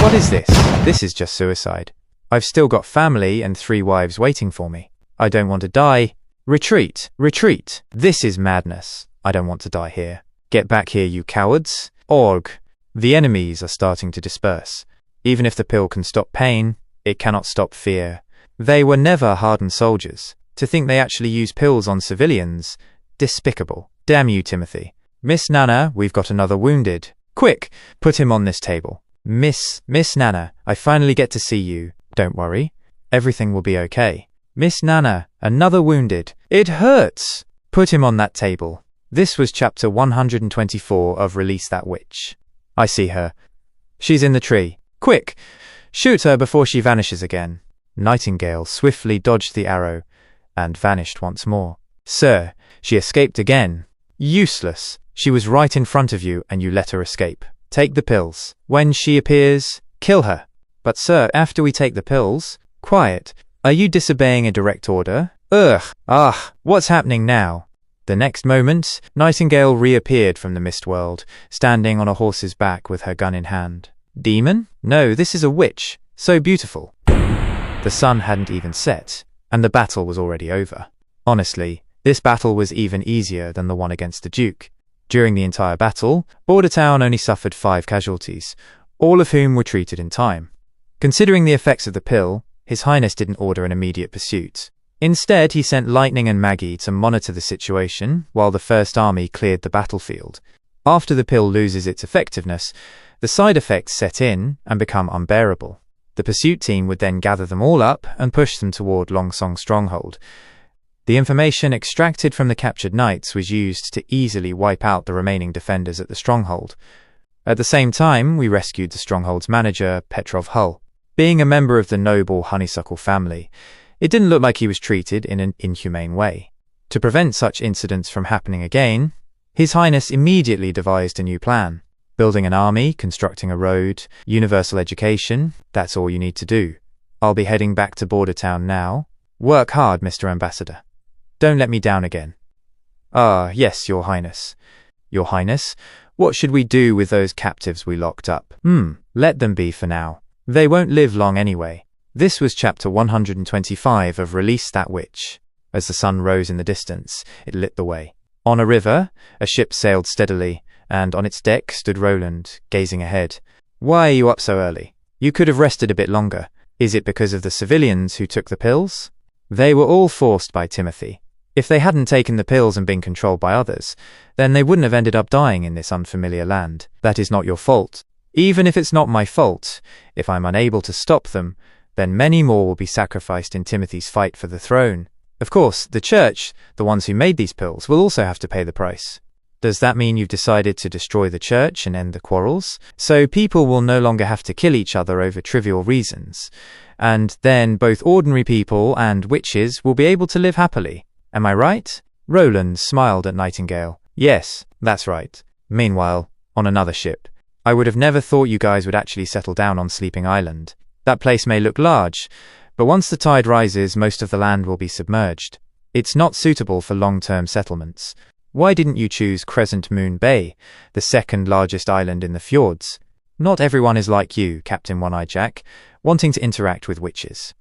What is this? This is just suicide. I've still got family and 3 wives waiting for me. I don't want to die. Retreat. Retreat. This is madness. I don't want to die here. Get back here, you cowards. Org. The enemies are starting to disperse. Even if the pill can stop pain, it cannot stop fear. They were never hardened soldiers. To think they actually use pills on civilians. Despicable. Damn you, Timothy. Miss Nana, we've got another wounded. Quick, put him on this table. Miss Nana, I finally get to see you. Don't worry. Everything will be okay. Miss Nana, another wounded. It hurts. Put him on that table. This was chapter 124 of Release That Witch. I see her. She's in the tree. Quick! Shoot her before she vanishes again. Nightingale swiftly dodged the arrow and vanished once more. Sir, she escaped again. Useless. She was right in front of you and you let her escape. Take the pills. When she appears, kill her. But sir, after we take the pills... Quiet. Are you disobeying a direct order? Ugh. Ah, what's happening now? The next moment, Nightingale reappeared from the mist world, standing on a horse's back with her gun in hand. Demon? No, this is a witch. So beautiful. The sun hadn't even set, and the battle was already over. Honestly, this battle was even easier than the one against the Duke. During the entire battle, Bordertown only suffered 5 casualties, all of whom were treated in time. Considering the effects of the pill, His Highness didn't order an immediate pursuit. Instead, he sent Lightning and Maggie to monitor the situation while the First Army cleared the battlefield. After the pill loses its effectiveness, the side effects set in and become unbearable. The pursuit team would then gather them all up and push them toward Longsong Stronghold. The information extracted from the captured knights was used to easily wipe out the remaining defenders at the stronghold. At the same time, we rescued the stronghold's manager, Petrov Hull. Being a member of the noble Honeysuckle family, it didn't look like he was treated in an inhumane way. To prevent such incidents from happening again, His Highness immediately devised a new plan. Building an army, constructing a road, universal education, that's all you need to do. I'll be heading back to Bordertown now. Work hard, Mr. Ambassador. Don't let me down again. Ah, yes, Your Highness. Your Highness, what should we do with those captives we locked up? Let them be for now. They won't live long anyway. This was chapter 125 of Release That Witch. As the sun rose in the distance, it lit the way. On a river, a ship sailed steadily, and on its deck stood Roland, gazing ahead. Why are you up so early? You could have rested a bit longer. Is it because of the civilians who took the pills? They were all forced by Timothy. If they hadn't taken the pills and been controlled by others, then they wouldn't have ended up dying in this unfamiliar land. That is not your fault. Even if it's not my fault, if I'm unable to stop them, then many more will be sacrificed in Timothy's fight for the throne. Of course, the church, the ones who made these pills, will also have to pay the price. Does that mean you've decided to destroy the church and end the quarrels? So people will no longer have to kill each other over trivial reasons. And then both ordinary people and witches will be able to live happily. Am I right? Roland smiled at Nightingale. Yes, that's right. Meanwhile, on another ship, I would have never thought you guys would actually settle down on Sleeping Island. That place may look large, but once the tide rises, most of the land will be submerged. It's not suitable for long-term settlements. Why didn't you choose Crescent Moon Bay, the second largest island in the fjords? Not everyone is like you, Captain One-Eye Jack, wanting to interact with witches.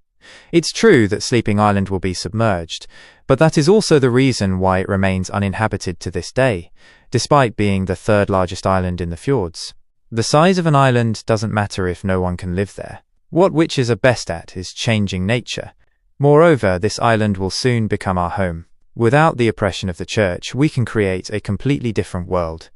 It's true that Sleeping Island will be submerged, but that is also the reason why it remains uninhabited to this day, despite being the third largest island in the fjords. The size of an island doesn't matter if no one can live there. What witches are best at is changing nature. Moreover, this island will soon become our home. Without the oppression of the church, we can create a completely different world.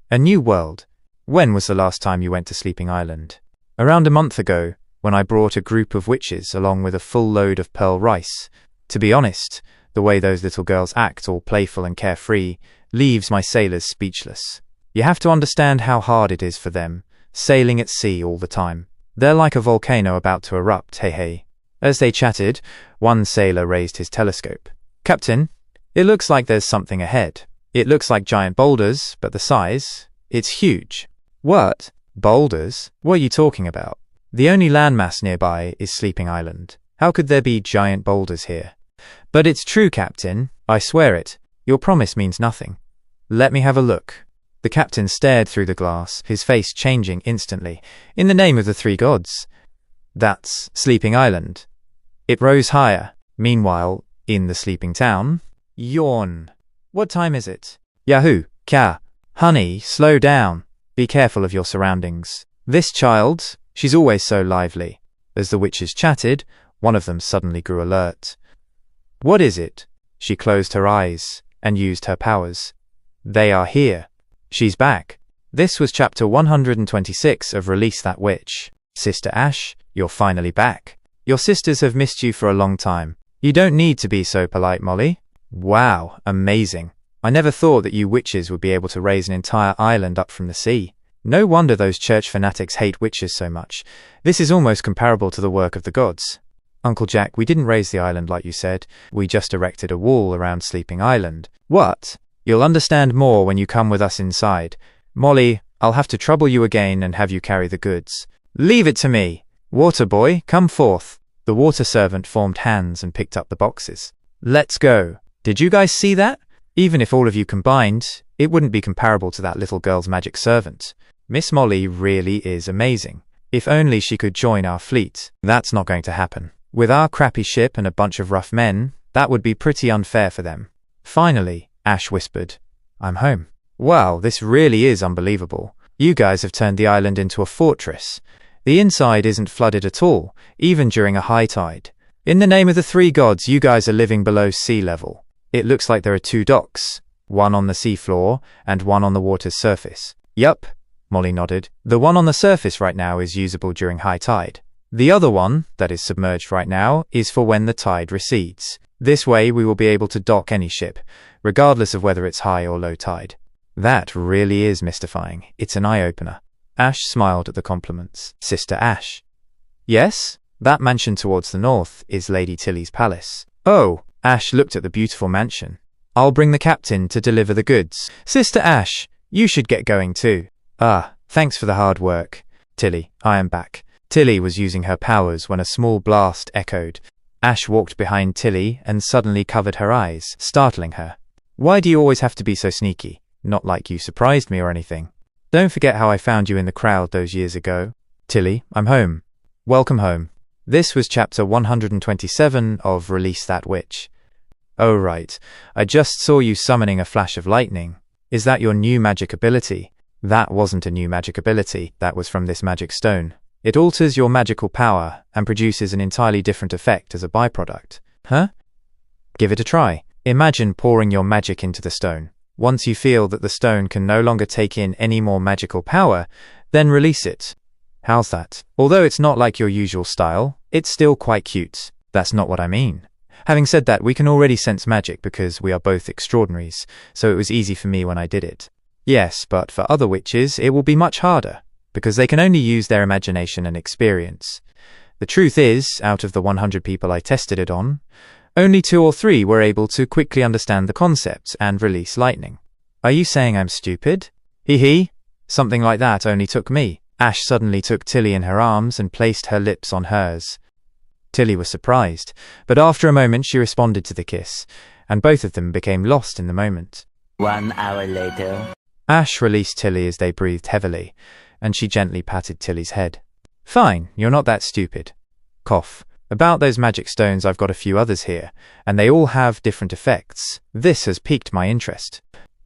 A new world. When was the last time you went to Sleeping Island? Around a month ago, when I brought a group of witches along with a full load of pearl rice. To be honest, the way those little girls act, all playful and carefree, leaves my sailors speechless. You have to understand how hard it is for them, sailing at sea all the time. They're like a volcano about to erupt, hey. As they chatted, one sailor raised his telescope. Captain, it looks like there's something ahead. It looks like giant boulders, but the size, it's huge. What? Boulders? What are you talking about? The only landmass nearby is Sleeping Island. How could there be giant boulders here? But it's true, Captain. I swear it. Your promise means nothing. Let me have a look. The captain stared through the glass, his face changing instantly. In the name of the three gods. That's Sleeping Island. It rose higher. Meanwhile, in the sleeping town. Yawn. What time is it? Yahoo! Kya! Honey, slow down. Be careful of your surroundings. This child, she's always so lively. As the witches chatted, one of them suddenly grew alert. What is it? She closed her eyes and used her powers. They are here. She's back. This was chapter 126 of Release That Witch. Sister Ash, you're finally back. Your sisters have missed you for a long time. You don't need to be so polite, Molly. Wow, amazing. I never thought that you witches would be able to raise an entire island up from the sea. No wonder those church fanatics hate witches so much. This is almost comparable to the work of the gods. Uncle Jack, we didn't raise the island like you said. We just erected a wall around Sleeping Island. What? You'll understand more when you come with us inside. Molly, I'll have to trouble you again and have you carry the goods. Leave it to me. Water boy, come forth. The water servant formed hands and picked up the boxes. Let's go. Did you guys see that? Even if all of you combined, it wouldn't be comparable to that little girl's magic servant. Miss Molly really is amazing. If only she could join our fleet. That's not going to happen. With our crappy ship and a bunch of rough men, that would be pretty unfair for them. Finally, Ash whispered, I'm home. Wow, this really is unbelievable. You guys have turned the island into a fortress. The inside isn't flooded at all, even during a high tide. In the name of the three gods, you guys are living below sea level. It looks like there are two docks, one on the seafloor and one on the water's surface. Yup, Molly nodded. The one on the surface right now is usable during high tide. The other one, that is submerged right now, is for when the tide recedes. This way we will be able to dock any ship, regardless of whether it's high or low tide. That really is mystifying. It's an eye-opener. Ash smiled at the compliments. Sister Ash. Yes, that mansion towards the north is Lady Tilly's palace. Oh, Ash looked at the beautiful mansion. I'll bring the captain to deliver the goods. Sister Ash, you should get going too. Ah, thanks for the hard work. Tilly, I am back. Tilly was using her powers when a small blast echoed. Ash walked behind Tilly and suddenly covered her eyes, startling her. Why do you always have to be so sneaky? Not like you surprised me or anything. Don't forget how I found you in the crowd those years ago. Tilly, I'm home. Welcome home. This was chapter 127 of Release That Witch. Oh right, I just saw you summoning a flash of lightning. Is that your new magic ability? That wasn't a new magic ability, that was from this magic stone. It alters your magical power and produces an entirely different effect as a byproduct. Huh? Give it a try. Imagine pouring your magic into the stone. Once you feel that the stone can no longer take in any more magical power, then release it. How's that? Although it's not like your usual style, it's still quite cute. That's not what I mean. Having said that, we can already sense magic because we are both extraordinaries, so it was easy for me when I did it. Yes, but for other witches, it will be much harder, because they can only use their imagination and experience. The truth is, out of the 100 people I tested it on, only 2 or 3 were able to quickly understand the concepts and release lightning. Are you saying I'm stupid? Hee hee. Something like that only took me. Ash suddenly took Tilly in her arms and placed her lips on hers. Tilly was surprised, but after a moment she responded to the kiss, and both of them became lost in the moment. 1 hour later. Ash released Tilly as they breathed heavily, and she gently patted Tilly's head. Fine, you're not that stupid. Cough. About those magic stones, I've got a few others here, and they all have different effects. This has piqued my interest.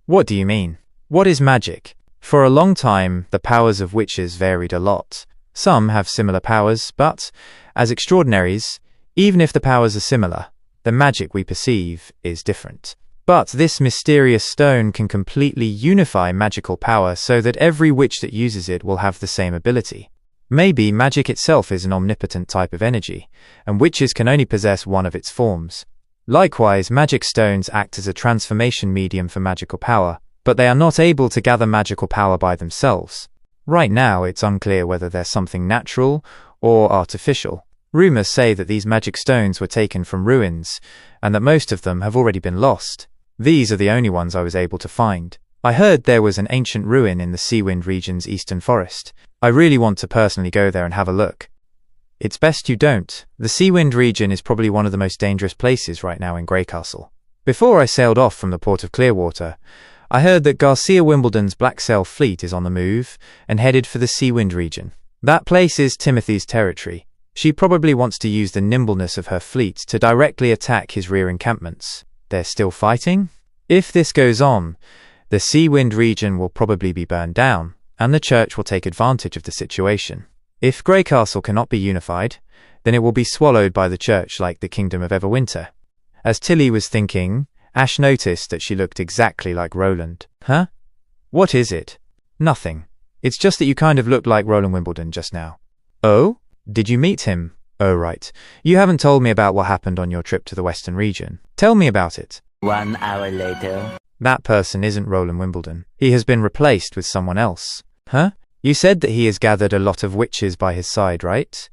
What do you mean? What is magic? For a long time, the powers of witches varied a lot. Some have similar powers, but, as extraordinaries, even if the powers are similar, the magic we perceive is different. But this mysterious stone can completely unify magical power so that every witch that uses it will have the same ability. Maybe magic itself is an omnipotent type of energy, and witches can only possess one of its forms. Likewise, magic stones act as a transformation medium for magical power, but they are not able to gather magical power by themselves. Right now, it's unclear whether they're something natural or artificial. Rumors say that these magic stones were taken from ruins, and that most of them have already been lost. These are the only ones I was able to find. I heard there was an ancient ruin in the Seawind region's eastern forest. I really want to personally go there and have a look. It's best you don't. The Seawind region is probably one of the most dangerous places right now in Greycastle. Before I sailed off from the port of Clearwater, I heard that Garcia Wimbledon's Black Sail fleet is on the move and headed for the Seawind region. That place is Timothy's territory. She probably wants to use the nimbleness of her fleet to directly attack his rear encampments. They're still fighting? If this goes on, the Seawind region will probably be burned down, and the church will take advantage of the situation. If Greycastle cannot be unified, then it will be swallowed by the church like the Kingdom of Everwinter. As Tilly was thinking, Ash noticed that she looked exactly like Roland. Huh? What is it? Nothing. It's just that you kind of looked like Roland Wimbledon just now. Oh? Did you meet him? Oh, right. You haven't told me about what happened on your trip to the Western region. Tell me about it. 1 hour later. That person isn't Roland Wimbledon. He has been replaced with someone else. Huh? You said that he has gathered a lot of witches by his side, right?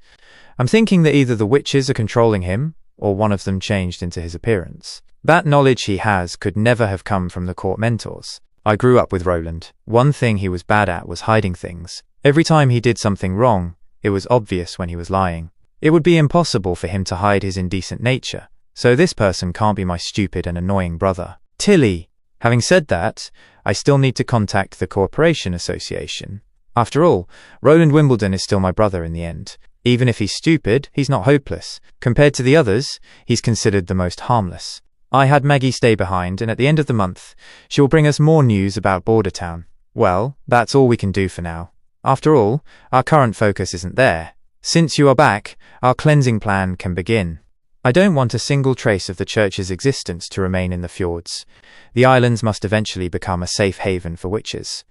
I'm thinking that either the witches are controlling him, or one of them changed into his appearance. That knowledge he has could never have come from the court mentors. I grew up with Roland. One thing he was bad at was hiding things. Every time he did something wrong, it was obvious when he was lying. It would be impossible for him to hide his indecent nature, so this person can't be my stupid and annoying brother. Tilly! Having said that, I still need to contact the Corporation Association. After all, Roland Wimbledon is still my brother in the end. Even if he's stupid, he's not hopeless. Compared to the others, he's considered the most harmless. I had Maggie stay behind, and at the end of the month, she will bring us more news about Bordertown. Well, that's all we can do for now. After all, our current focus isn't there. Since you are back, our cleansing plan can begin. I don't want a single trace of the church's existence to remain in the fjords. The islands must eventually become a safe haven for witches.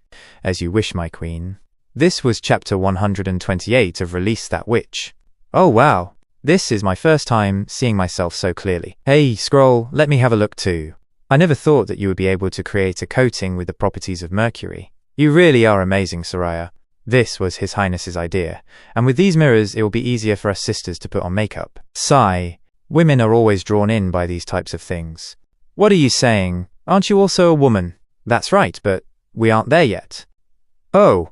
As you wish, my queen. This was chapter 128 of Release That Witch. Oh wow, this is my first time seeing myself so clearly. Hey, Scroll, let me have a look too. I never thought that you would be able to create a coating with the properties of mercury. You really are amazing, Soraya. This was His Highness's idea, and with these mirrors it will be easier for us sisters to put on makeup. Sigh. Women are always drawn in by these types of things. What are you saying? Aren't you also a woman? That's right, but we aren't there yet. Oh.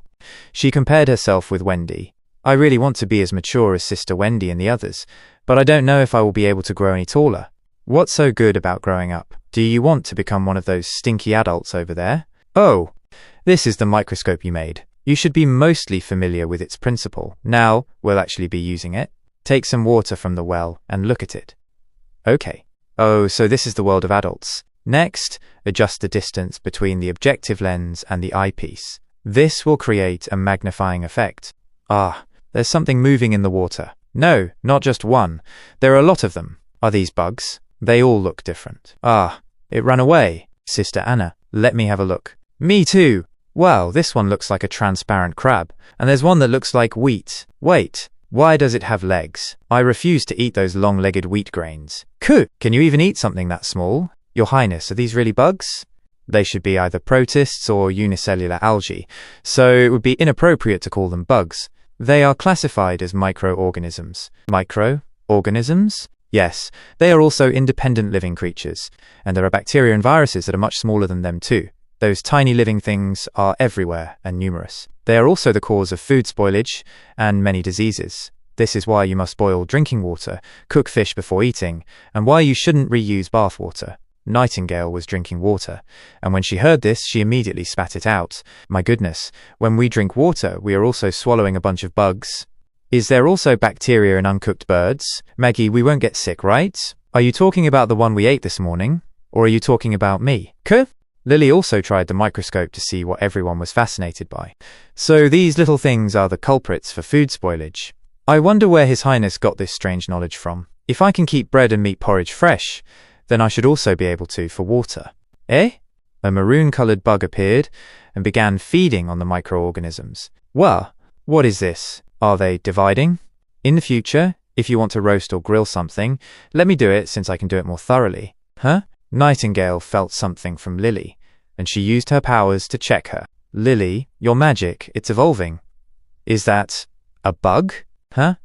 She compared herself with Wendy. I really want to be as mature as Sister Wendy and the others, but I don't know if I will be able to grow any taller. What's so good about growing up? Do you want to become one of those stinky adults over there? Oh. This is the microscope you made. You should be mostly familiar with its principle. Now, we'll actually be using it. Take some water from the well and look at it. Okay. Oh, so this is the world of adults. Next, adjust the distance between the objective lens and the eyepiece. This will create a magnifying effect. Ah, there's something moving in the water. No, not just one. There are a lot of them. Are these bugs? They all look different. Ah, it ran away. Sister Anna, let me have a look. Me too. Well, this one looks like a transparent crab, and there's one that looks like wheat. Wait. Why does it have legs? I refuse to eat those long-legged wheat grains. Can you even eat something that small? Your Highness, are these really bugs? They should be either protists or unicellular algae, so it would be inappropriate to call them bugs. They are classified as microorganisms. Microorganisms? Yes, they are also independent living creatures, and there are bacteria and viruses that are much smaller than them too. Those tiny living things are everywhere and numerous. They are also the cause of food spoilage and many diseases. This is why you must boil drinking water, cook fish before eating, and why you shouldn't reuse bath water. Nightingale was drinking water, and when she heard this, she immediately spat it out. My goodness, when we drink water, we are also swallowing a bunch of bugs. Is there also bacteria in uncooked birds? Maggie, we won't get sick, right? Are you talking about the one we ate this morning? Or are you talking about me? Lily also tried the microscope to see what everyone was fascinated by. So these little things are the culprits for food spoilage. I wonder where His Highness got this strange knowledge from. If I can keep bread and meat porridge fresh, then I should also be able to for water. Eh? A maroon-colored bug appeared and began feeding on the microorganisms. Well, what is this? Are they dividing? In the future, if you want to roast or grill something, let me do it since I can do it more thoroughly. Huh? Nightingale felt something from Lily, and she used her powers to check her. Lily, your magic, it's evolving. Is that a bug? Huh?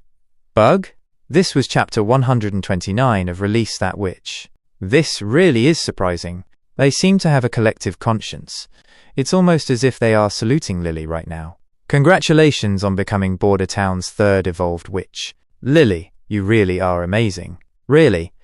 Bug? This was chapter 129 of Release That Witch. This really is surprising. They seem to have a collective conscience. It's almost as if they are saluting Lily right now. Congratulations on becoming Border Town's third evolved witch. Lily, you really are amazing. Really?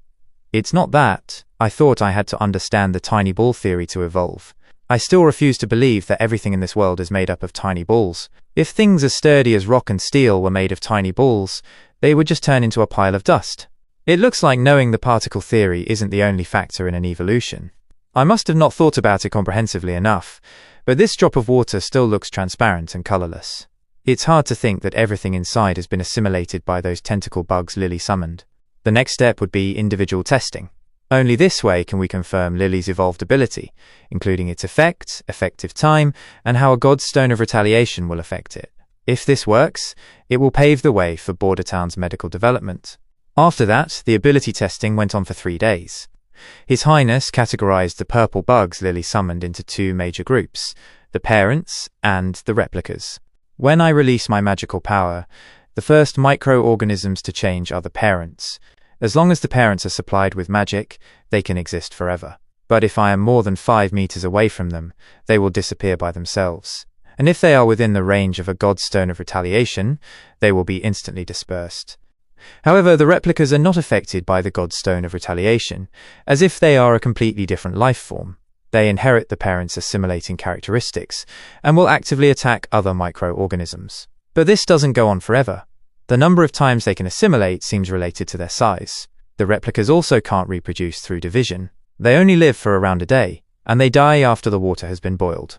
It's not that. I thought I had to understand the tiny ball theory to evolve. I still refuse to believe that everything in this world is made up of tiny balls. If things as sturdy as rock and steel were made of tiny balls, they would just turn into a pile of dust. It looks like knowing the particle theory isn't the only factor in an evolution. I must have not thought about it comprehensively enough, but this drop of water still looks transparent and colorless. It's hard to think that everything inside has been assimilated by those tentacle bugs Lily summoned. The next step would be individual testing. Only this way can we confirm Lily's evolved ability, including its effect, effective time, and how a God's Stone of Retaliation will affect it. If this works, it will pave the way for Border Town's medical development. After that, the ability testing went on for 3 days. His Highness categorized the purple bugs Lily summoned into 2 major groups, the parents and the replicas. When I release my magical power, the first microorganisms to change are the parents. As long as the parents are supplied with magic, they can exist forever. But if I am more than 5 meters away from them, they will disappear by themselves. And if they are within the range of a God's Stone of Retaliation, they will be instantly dispersed. However, the replicas are not affected by the God's Stone of Retaliation, as if they are a completely different life form. They inherit the parents' assimilating characteristics, and will actively attack other microorganisms. But this doesn't go on forever. The number of times they can assimilate seems related to their size. The replicas also can't reproduce through division. They only live for around a day, and they die after the water has been boiled.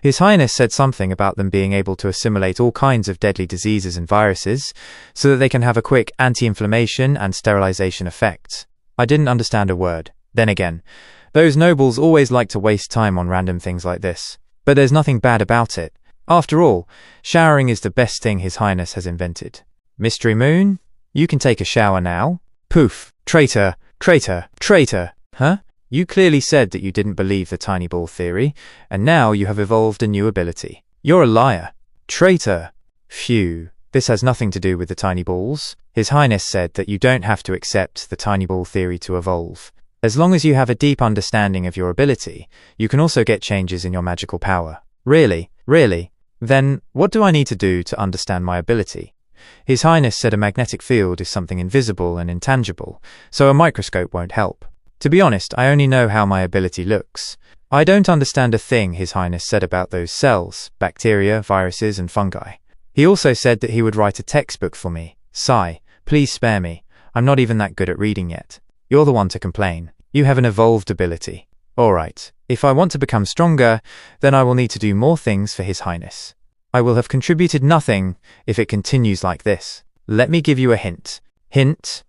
His Highness said something about them being able to assimilate all kinds of deadly diseases and viruses, so that they can have a quick anti-inflammation and sterilization effect. I didn't understand a word. Then again, those nobles always like to waste time on random things like this. But there's nothing bad about it. After all, showering is the best thing His Highness has invented. Mystery Moon, you can take a shower now. Poof. Traitor, traitor, traitor. Huh? You clearly said that you didn't believe the tiny ball theory, and now you have evolved a new ability. You're a liar. Traitor. Phew. This has nothing to do with the tiny balls. His Highness said that you don't have to accept the tiny ball theory to evolve. As long as you have a deep understanding of your ability, you can also get changes in your magical power. Really? Really? Then, what do I need to do to understand my ability? His Highness said a magnetic field is something invisible and intangible, so a microscope won't help. To be honest, I only know how my ability looks. I don't understand a thing His Highness said about those cells, bacteria, viruses, and fungi. He also said that he would write a textbook for me. Sigh, please spare me. I'm not even that good at reading yet. You're the one to complain. You have an evolved ability. Alright, if I want to become stronger, then I will need to do more things for His Highness. I will have contributed nothing if it continues like this. Let me give you a hint. Hint?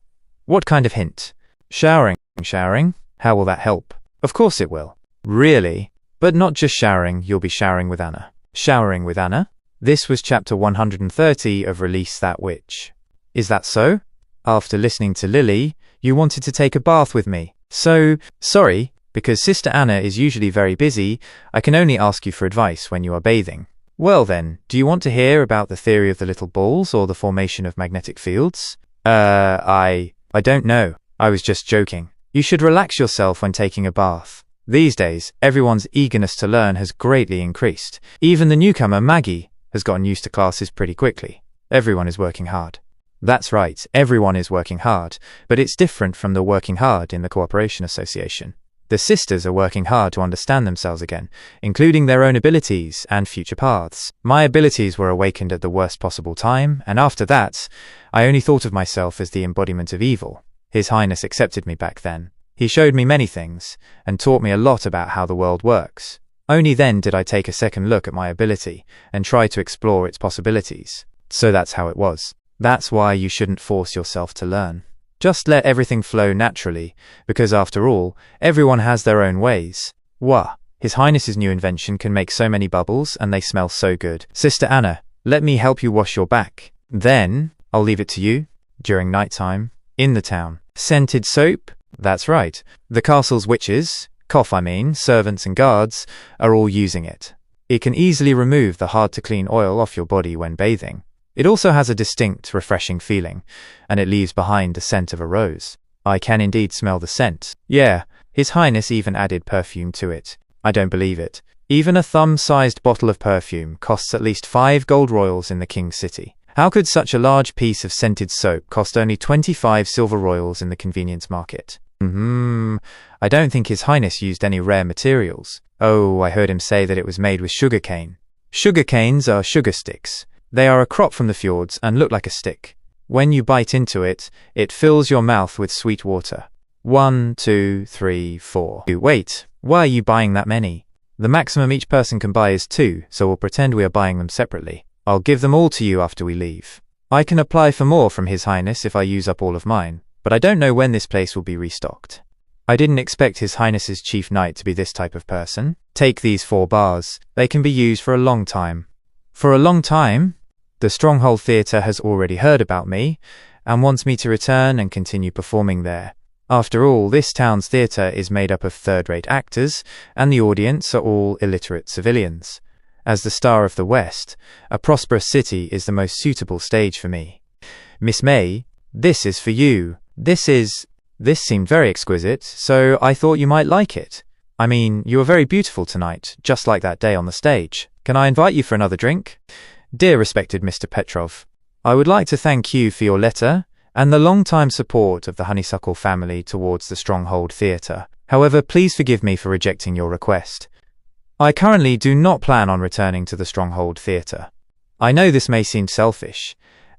What kind of hint? Showering. Showering? How will that help? Of course it will. Really? But not just showering, you'll be showering with Anna. Showering with Anna? This was chapter 130 of Release That Witch. Is that so? After listening to Lily, you wanted to take a bath with me. So, sorry, because Sister Anna is usually very busy, I can only ask you for advice when you are bathing. Well then, do you want to hear about the theory of the little balls or the formation of magnetic fields? I don't know. I was just joking. You should relax yourself when taking a bath. These days, everyone's eagerness to learn has greatly increased. Even the newcomer, Maggie, has gotten used to classes pretty quickly. Everyone is working hard. That's right, everyone is working hard, but it's different from the working hard in the Cooperation Association. The sisters are working hard to understand themselves again, including their own abilities and future paths. My abilities were awakened at the worst possible time, and after that, I only thought of myself as the embodiment of evil. His Highness accepted me back then. He showed me many things, and taught me a lot about how the world works. Only then did I take a second look at my ability, and try to explore its possibilities. So that's how it was. That's why you shouldn't force yourself to learn. Just let everything flow naturally, because after all, everyone has their own ways. Wah! His Highness's new invention can make so many bubbles, and they smell so good. Sister Anna, let me help you wash your back. Then, I'll leave it to you. During nighttime, in the town. Scented soap? That's right. The castle's witches, servants and guards, are all using it. It can easily remove the hard-to-clean oil off your body when bathing. It also has a distinct, refreshing feeling, and it leaves behind the scent of a rose. I can indeed smell the scent. Yeah, His Highness even added perfume to it. I don't believe it. Even a thumb-sized bottle of perfume costs at least 5 gold royals in the King's City. How could such a large piece of scented soap cost only 25 silver royals in the convenience market? I don't think His Highness used any rare materials. Oh, I heard him say that it was made with sugarcane. Sugar canes are sugar sticks. They are a crop from the fjords and look like a stick. When you bite into it, it fills your mouth with sweet water. 1, 2, 3, 4. Wait, why are you buying that many? The maximum each person can buy is 2, so we'll pretend we are buying them separately. I'll give them all to you after we leave. I can apply for more from His Highness if I use up all of mine, but I don't know when this place will be restocked. I didn't expect His Highness's chief knight to be this type of person. Take these 4 bars. They can be used for a long time. For a long time? The Stronghold Theatre has already heard about me, and wants me to return and continue performing there. After all, this town's theatre is made up of third-rate actors, and the audience are all illiterate civilians. As the Star of the West, a prosperous city is the most suitable stage for me. Miss May, this is for you. This seemed very exquisite, so I thought you might like it. I mean, you are very beautiful tonight, just like that day on the stage. Can I invite you for another drink? Dear respected Mr. Petrov, I would like to thank you for your letter and the long-time support of the Honeysuckle family towards the Stronghold Theatre. However, please forgive me for rejecting your request. I currently do not plan on returning to the Stronghold Theatre. I know this may seem selfish.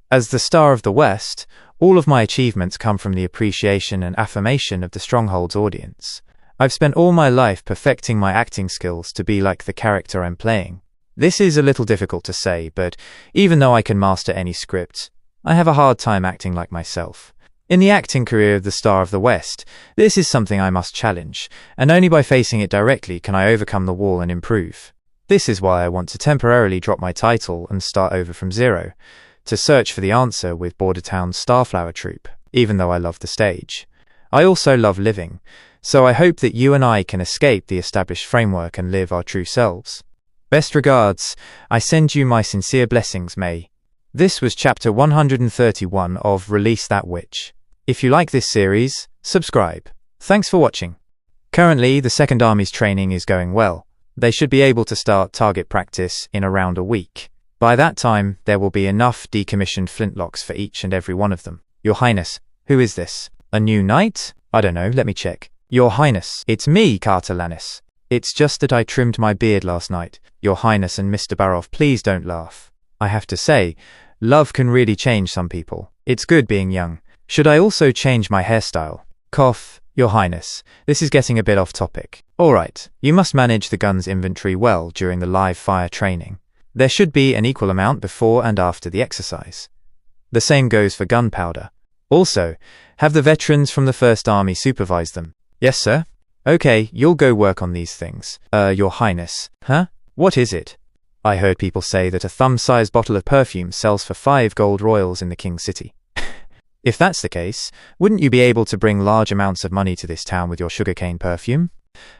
As the Star of the West, all of my achievements come from the appreciation and affirmation of the Stronghold's audience. I've spent all my life perfecting my acting skills to be like the character I'm playing. This is a little difficult to say, but even though I can master any script, I have a hard time acting like myself. In the acting career of the Star of the West, this is something I must challenge, and only by facing it directly can I overcome the wall and improve. This is why I want to temporarily drop my title and start over from zero, to search for the answer with Bordertown's Starflower Troupe, even though I love the stage. I also love living, so I hope that you and I can escape the established framework and live our true selves. Best regards, I send you my sincere blessings, May. This was chapter 131 of Release That Witch. If you like this series, subscribe. Thanks for watching. Currently, the Second Army's training is going well. They should be able to start target practice in around a week. By that time, there will be enough decommissioned flintlocks for each and every one of them. Your Highness, who is this? A new knight? I don't know, let me check. Your Highness, it's me, Carter Lannis. It's just that I trimmed my beard last night. Your Highness and Mr. Barov, please don't laugh. I have to say, love can really change some people. It's good being young. Should I also change my hairstyle? Cough, Your Highness, this is getting a bit off topic. Alright, you must manage the gun's inventory well during the live fire training. There should be an equal amount before and after the exercise. The same goes for gunpowder. Also, have the veterans from the First Army supervise them. Yes, sir? Okay, you'll go work on these things. Your Highness. Huh? What is it? I heard people say that a thumb-sized bottle of perfume sells for 5 gold royals in the King's City. If that's the case, wouldn't you be able to bring large amounts of money to this town with your sugarcane perfume?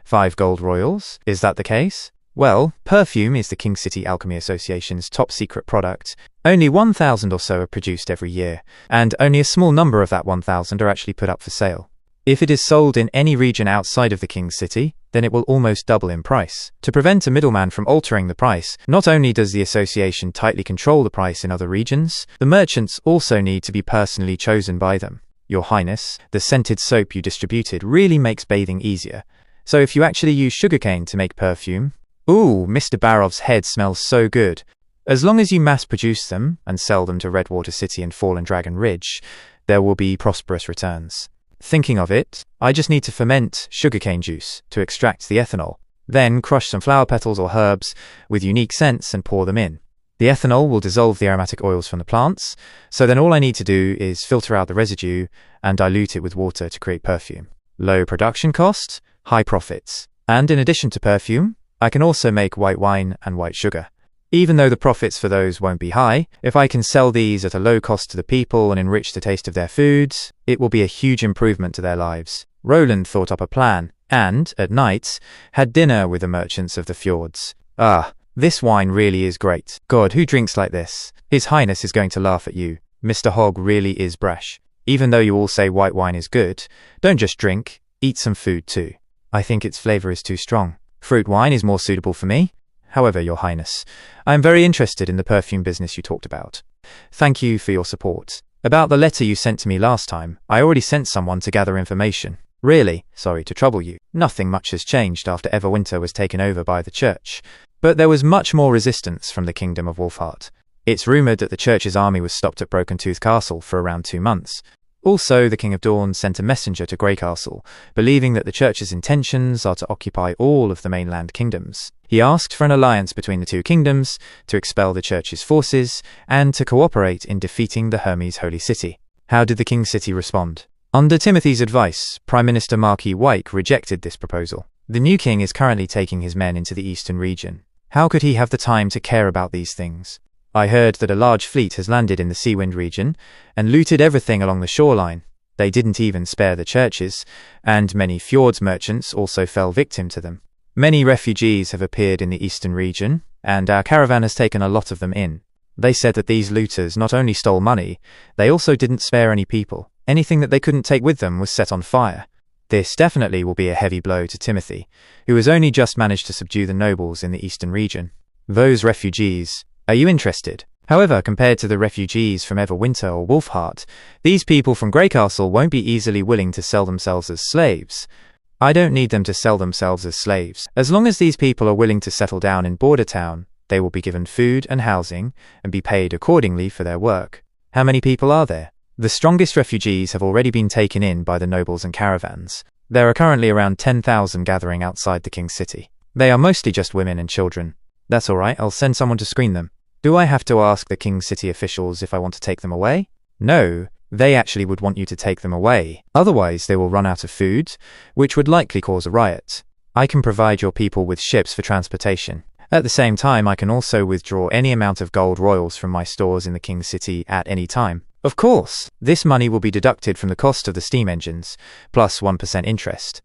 5 gold royals? Is that the case? Well, perfume is the King City Alchemy Association's top-secret product. Only 1,000 or so are produced every year, and only a small number of that 1,000 are actually put up for sale. If it is sold in any region outside of the king's city, then it will almost double in price. To prevent a middleman from altering the price, not only does the association tightly control the price in other regions, the merchants also need to be personally chosen by them. Your Highness, the scented soap you distributed really makes bathing easier. So if you actually use sugarcane to make perfume... Ooh, Mr. Barov's head smells so good. As long as you mass-produce them and sell them to Redwater City and Fallen Dragon Ridge, there will be prosperous returns. Thinking of it, I just need to ferment sugarcane juice to extract the ethanol, then crush some flower petals or herbs with unique scents and pour them in. The ethanol will dissolve the aromatic oils from the plants, so then all I need to do is filter out the residue and dilute it with water to create perfume. Low production cost, high profits. And in addition to perfume, I can also make white wine and white sugar. Even though the profits for those won't be high, if I can sell these at a low cost to the people and enrich the taste of their foods, it will be a huge improvement to their lives. Roland thought up a plan and, at night, had dinner with the merchants of the fjords. Ah, this wine really is great. God, who drinks like this? His Highness is going to laugh at you. Mr. Hogg really is brash. Even though you all say white wine is good, don't just drink, eat some food too. I think its flavor is too strong. Fruit wine is more suitable for me. However, Your Highness, I am very interested in the perfume business you talked about. Thank you for your support. About the letter you sent to me last time, I already sent someone to gather information. Really, sorry to trouble you. Nothing much has changed after Everwinter was taken over by the church. But there was much more resistance from the Kingdom of Wolfheart. It's rumored that the church's army was stopped at Broken Tooth Castle for around 2 months. Also, the King of Dawn sent a messenger to Grey Castle, believing that the church's intentions are to occupy all of the mainland kingdoms. He asked for an alliance between the two kingdoms, to expel the church's forces, and to cooperate in defeating the Hermes Holy City. How did the King's City respond? Under Timothy's advice, Prime Minister Marquis Wyke rejected this proposal. The new king is currently taking his men into the eastern region. How could he have the time to care about these things? I heard that a large fleet has landed in the Seawind region and looted everything along the shoreline. They didn't even spare the churches, and many fjords merchants also fell victim to them. Many refugees have appeared in the eastern region, and our caravan has taken a lot of them in. They said that these looters not only stole money, they also didn't spare any people. Anything that they couldn't take with them was set on fire. This definitely will be a heavy blow to Timothy, who has only just managed to subdue the nobles in the eastern region. Those refugees... Are you interested? However, compared to the refugees from Everwinter or Wolfheart, these people from Grey Castle won't be easily willing to sell themselves as slaves. I don't need them to sell themselves as slaves. As long as these people are willing to settle down in Border Town, they will be given food and housing and be paid accordingly for their work. How many people are there? The strongest refugees have already been taken in by the nobles and caravans. There are currently around 10,000 gathering outside the King's City. They are mostly just women and children. That's alright, I'll send someone to screen them. Do I have to ask the King's City officials if I want to take them away? No, they actually would want you to take them away. Otherwise, they will run out of food, which would likely cause a riot. I can provide your people with ships for transportation. At the same time, I can also withdraw any amount of gold royals from my stores in the King's City at any time. Of course, this money will be deducted from the cost of the steam engines, plus 1% interest.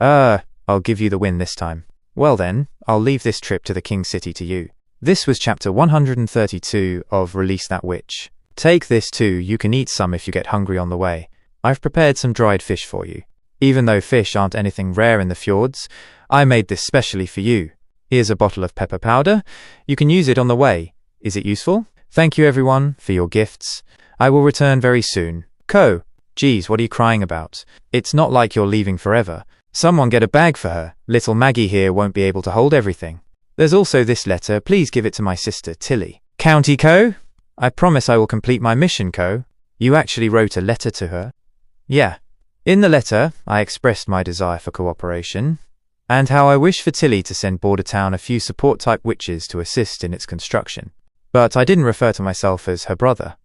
I'll give you the win this time. Well then, I'll leave this trip to the King's City to you. This was chapter 132 of Release That Witch. Take this too, you can eat some if you get hungry on the way. I've prepared some dried fish for you. Even though fish aren't anything rare in the fjords, I made this specially for you. Here's a bottle of pepper powder. You can use it on the way. Is it useful? Thank you everyone for your gifts. I will return very soon. Geez, what are you crying about? It's not like you're leaving forever. Someone get a bag for her. Little Maggie here won't be able to hold everything. There's also this letter. Please give it to my sister, Tilly. County Co? I promise I will complete my mission, Co. You actually wrote a letter to her? Yeah. In the letter, I expressed my desire for cooperation, and how I wish for Tilly to send Border Town a few support-type witches to assist in its construction. But I didn't refer to myself as her brother.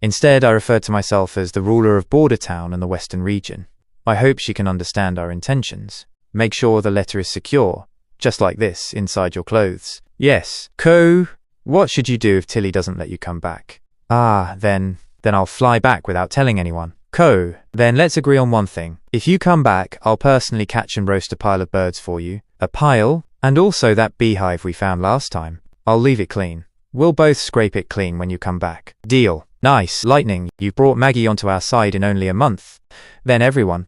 Instead, I referred to myself as the ruler of Border Town and the Western region. I hope she can understand our intentions. Make sure the letter is secure. Just like this, inside your clothes. Yes, Co. What should you do if Tilly doesn't let you come back? Then I'll fly back without telling anyone. Co. Then let's agree on one thing. If you come back, I'll personally catch and roast a pile of birds for you. A pile? And also that beehive we found last time. I'll leave it clean. We'll both scrape it clean when you come back. Deal. Nice. Lightning, you've brought Maggie onto our side in only a month. Then everyone.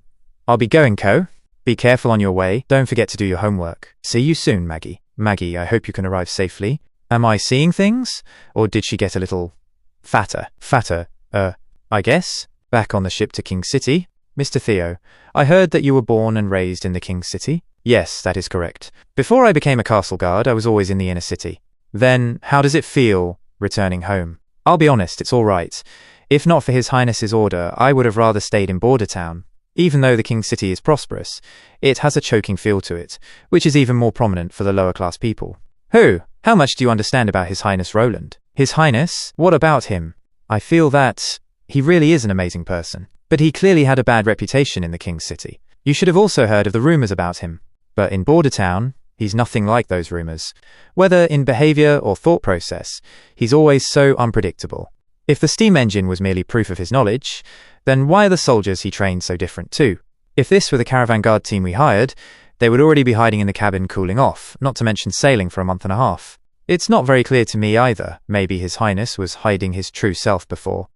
I'll be going, Ko. Be careful on your way. Don't forget to do your homework. See you soon, Maggie. Maggie, I hope you can arrive safely. Am I seeing things? Or did she get a little fatter? Fatter, I guess. Back on the ship to King City. Mr. Theo, I heard that you were born and raised in the King City? Yes, that is correct. Before I became a castle guard, I was always in the inner city. Then, how does it feel returning home? I'll be honest, it's all right. If not for His Highness's order, I would have rather stayed in Border Town. Even though the King City is prosperous, it has a choking feel to it, which is even more prominent for the lower class people. Who? How much do you understand about His Highness Roland? His Highness? What about him? I feel that he really is an amazing person, but he clearly had a bad reputation in the King's City. You should have also heard of the rumors about him. But in Border Town, he's nothing like those rumors. Whether in behavior or thought process, he's always so unpredictable. If the steam engine was merely proof of his knowledge, then why are the soldiers he trained so different too? If this were the caravan guard team we hired, they would already be hiding in the cabin cooling off, not to mention sailing for a month and a half. It's not very clear to me either. Maybe His Highness was hiding his true self before.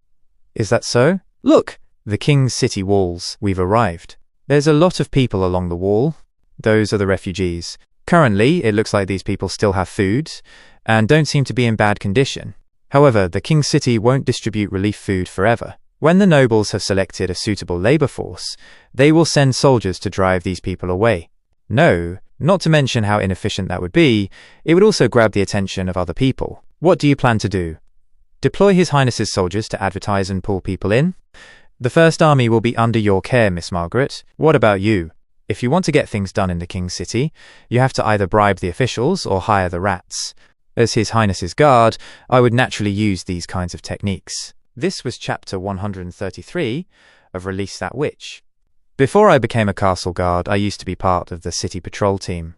Is that so? Look! The King's City walls. We've arrived. There's a lot of people along the wall. Those are the refugees. Currently, it looks like these people still have food and don't seem to be in bad condition. However, the King's City won't distribute relief food forever. When the nobles have selected a suitable labor force, they will send soldiers to drive these people away. No, not to mention how inefficient that would be, it would also grab the attention of other people. What do you plan to do? Deploy His Highness's soldiers to advertise and pull people in? The First Army will be under your care, Miss Margaret. What about you? If you want to get things done in the King's City, you have to either bribe the officials or hire the rats. As His Highness's guard, I would naturally use these kinds of techniques. This was chapter 133 of Release That Witch. Before I became a castle guard, I used to be part of the city patrol team.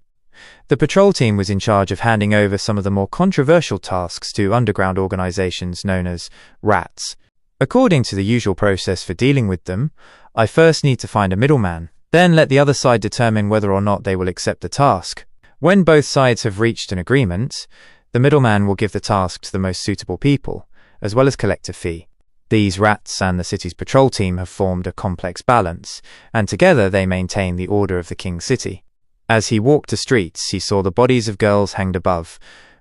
The patrol team was in charge of handing over some of the more controversial tasks to underground organizations known as rats. According to the usual process for dealing with them, I first need to find a middleman, then let the other side determine whether or not they will accept the task. When both sides have reached an agreement, the middleman will give the task to the most suitable people, as well as collect a fee. These rats and the city's patrol team have formed a complex balance, and together they maintain the order of the King's City. As he walked the streets, he saw the bodies of girls hanged above,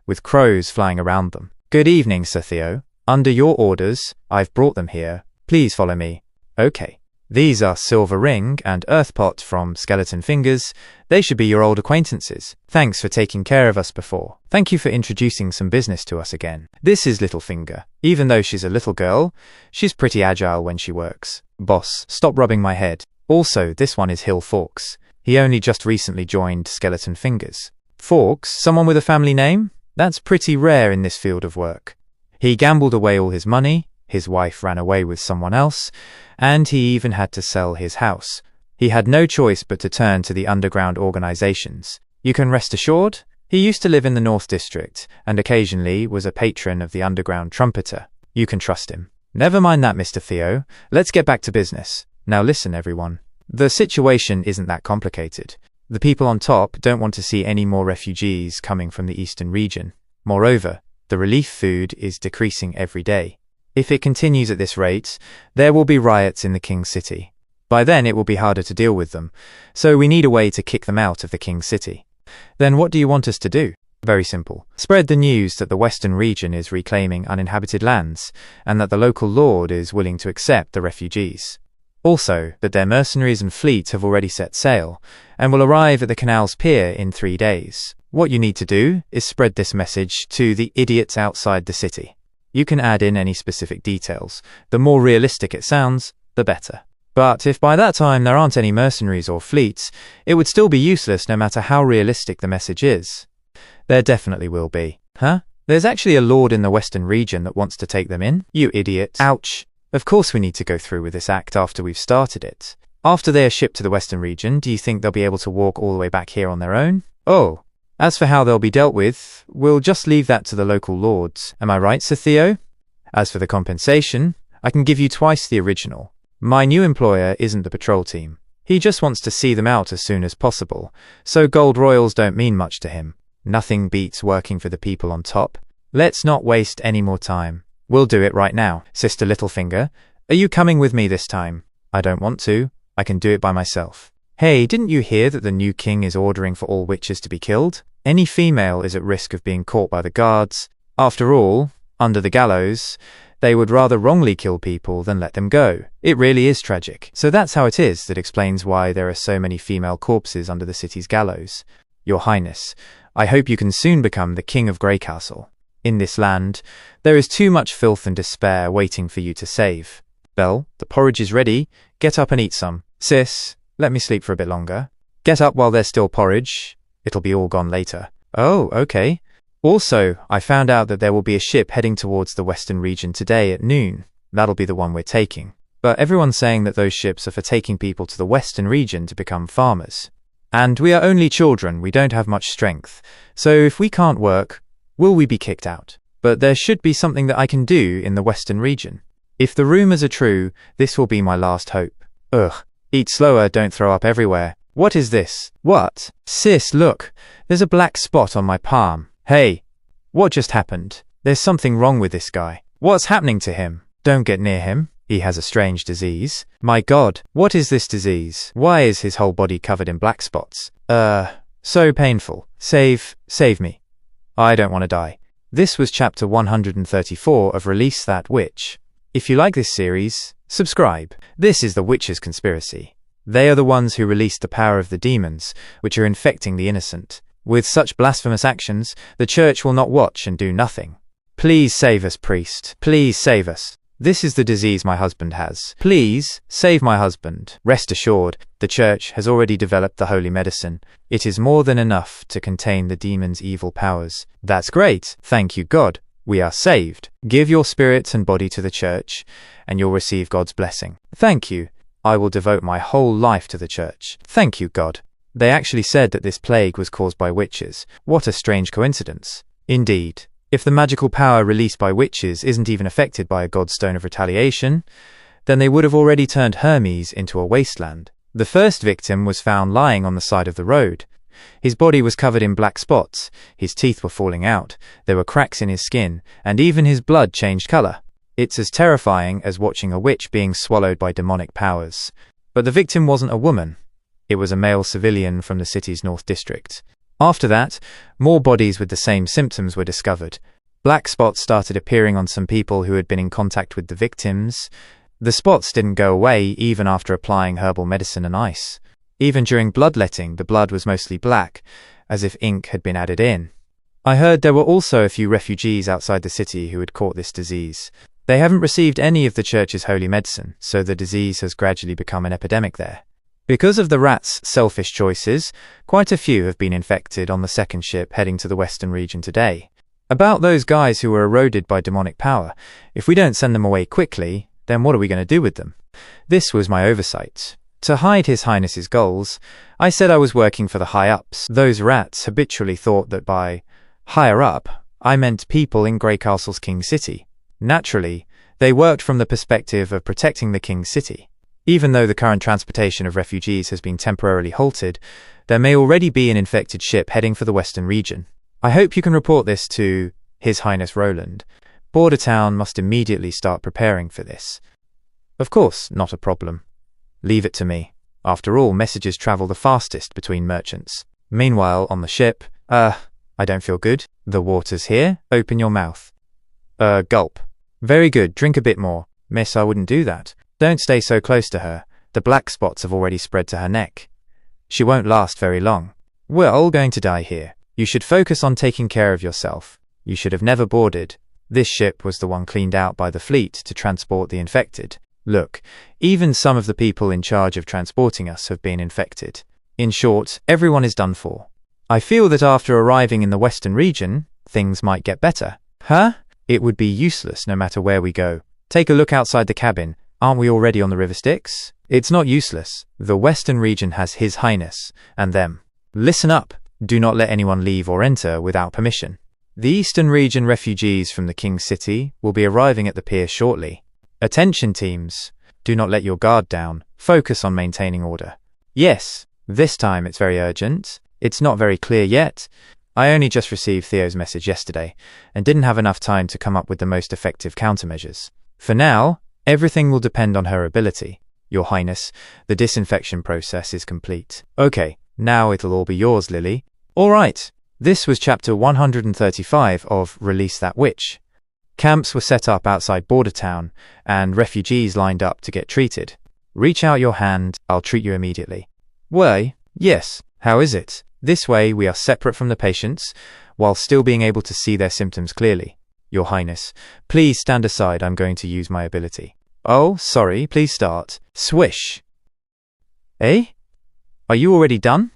with crows flying around them. Good evening, Sir Theo. Under your orders, I've brought them here. Please follow me. Okay. These are Silver Ring and Earthpot from Skeleton Fingers. They should be your old acquaintances. Thanks for taking care of us before. Thank you for introducing some business to us again. This is Littlefinger. Even though she's a little girl, she's pretty agile when she works. Boss, stop rubbing my head. Also, this one is Hill Forks. He only just recently joined Skeleton Fingers. Forks? Someone with a family name? That's pretty rare in this field of work. He gambled away all his money, his wife ran away with someone else, and he even had to sell his house. He had no choice but to turn to the underground organizations. You can rest assured, he used to live in the North District, and occasionally was a patron of the underground trumpeter. You can trust him. Never mind that, Mr. Theo. Let's get back to business. Now listen, everyone. The situation isn't that complicated. The people on top don't want to see any more refugees coming from the eastern region. Moreover, the relief food is decreasing every day. If it continues at this rate, there will be riots in the King's City. By then it will be harder to deal with them, so we need a way to kick them out of the King's City. Then what do you want us to do? Very simple. Spread the news that the western region is reclaiming uninhabited lands, and that the local lord is willing to accept the refugees. Also, that their mercenaries and fleet have already set sail, and will arrive at the canal's pier in 3 days. What you need to do is spread this message to the idiots outside the city. You can add in any specific details. The more realistic it sounds, the better. But if by that time there aren't any mercenaries or fleets, it would still be useless no matter how realistic the message is. There definitely will be. Huh? There's actually a lord in the western region that wants to take them in? You idiot. Ouch. Of course we need to go through with this act after we've started it. After they are shipped to the western region, do you think they'll be able to walk all the way back here on their own? Oh. As for how they'll be dealt with, we'll just leave that to the local lords. Am I right, Sir Theo? As for the compensation, I can give you twice the original. My new employer isn't the patrol team. He just wants to see them out as soon as possible, so gold royals don't mean much to him. Nothing beats working for the people on top. Let's not waste any more time. We'll do it right now. Sister Littlefinger, are you coming with me this time? I don't want to. I can do it by myself. Hey, didn't you hear that the new king is ordering for all witches to be killed? Any female is at risk of being caught by the guards. After all, under the gallows, they would rather wrongly kill people than let them go. It really is tragic. So that's how it is. That explains why there are so many female corpses under the city's gallows. Your Highness, I hope you can soon become the King of Grey Castle. In this land, there is too much filth and despair waiting for you to save. Belle, the porridge is ready. Get up and eat some. Sis, let me sleep for a bit longer. Get up while there's still porridge. It'll be all gone later. Oh, okay. Also, I found out that there will be a ship heading towards the western region today at noon. That'll be the one we're taking. But everyone's saying that those ships are for taking people to the western region to become farmers. And we are only children, we don't have much strength. So if we can't work, will we be kicked out? But there should be something that I can do in the western region. If the rumors are true, this will be my last hope. Ugh. Eat slower, don't throw up everywhere. What is this? What? Sis, look. There's a black spot on my palm. Hey. What just happened? There's something wrong with this guy. What's happening to him? Don't get near him. He has a strange disease. My God, what is this disease? Why is his whole body covered in black spots? So painful. Save me. I don't want to die. This was chapter 134 of Release That Witch. If you like this series, subscribe. This is the Witches' Conspiracy. They are the ones who released the power of the demons, which are infecting the innocent. With such blasphemous actions, the church will not watch and do nothing. Please save us, priest. Please save us. This is the disease my husband has. Please, save my husband. Rest assured, the church has already developed the holy medicine. It is more than enough to contain the demon's evil powers. That's great. Thank you, God. We are saved. Give your spirit and body to the church, and you'll receive God's blessing. Thank you. I will devote my whole life to the church. Thank you, God. They actually said that this plague was caused by witches. What a strange coincidence. Indeed. If the magical power released by witches isn't even affected by a god's stone of retaliation, then they would have already turned Hermes into a wasteland. The first victim was found lying on the side of the road. His body was covered in black spots, his teeth were falling out, there were cracks in his skin, and even his blood changed color. It's as terrifying as watching a witch being swallowed by demonic powers. But the victim wasn't a woman. It was a male civilian from the city's North District. After that, more bodies with the same symptoms were discovered. Black spots started appearing on some people who had been in contact with the victims. The spots didn't go away even after applying herbal medicine and ice. Even during bloodletting, the blood was mostly black, as if ink had been added in. I heard there were also a few refugees outside the city who had caught this disease. They haven't received any of the church's holy medicine, so the disease has gradually become an epidemic there. Because of the rats' selfish choices, quite a few have been infected on the second ship heading to the western region today. About those guys who were eroded by demonic power, if we don't send them away quickly, then what are we going to do with them? This was my oversight. To hide His Highness's goals, I said I was working for the high-ups. Those rats habitually thought that by higher up, I meant people in Grey Castle's King City. Naturally, they worked from the perspective of protecting the King City. Even though the current transportation of refugees has been temporarily halted, there may already be an infected ship heading for the western region. I hope you can report this to His Highness Roland. Border Town must immediately start preparing for this. Of course, not a problem. Leave it to me. After all, messages travel the fastest between merchants. Meanwhile, on the ship, I don't feel good. The water's here. Open your mouth. Gulp. Very good. Drink a bit more. Miss, I wouldn't do that. Don't stay so close to her. The black spots have already spread to her neck. She won't last very long. We're all going to die here. You should focus on taking care of yourself. You should have never boarded. This ship was the one cleaned out by the fleet to transport the infected. Look, even some of the people in charge of transporting us have been infected. In short, everyone is done for. I feel that after arriving in the western region, things might get better. Huh? It would be useless no matter where we go. Take a look outside the cabin. Aren't we already on the River Styx? It's not useless. The western region has His Highness, and them. Listen up. Do not let anyone leave or enter without permission. The eastern region refugees from the King's City will be arriving at the pier shortly. Attention teams. Do not let your guard down. Focus on maintaining order. Yes, this time it's very urgent. It's not very clear yet. I only just received Theo's message yesterday, and didn't have enough time to come up with the most effective countermeasures. For now, everything will depend on her ability. Your Highness, the disinfection process is complete. Okay, now it'll all be yours, Lily. All right. This was chapter 135 of Release That Witch. Camps were set up outside Border Town, and refugees lined up to get treated. Reach out your hand, I'll treat you immediately. Why, yes, how is it? This way we are separate from the patients, while still being able to see their symptoms clearly. Your Highness, please stand aside, I'm going to use my ability. Oh, sorry, please start. Swish. Eh? Are you already done?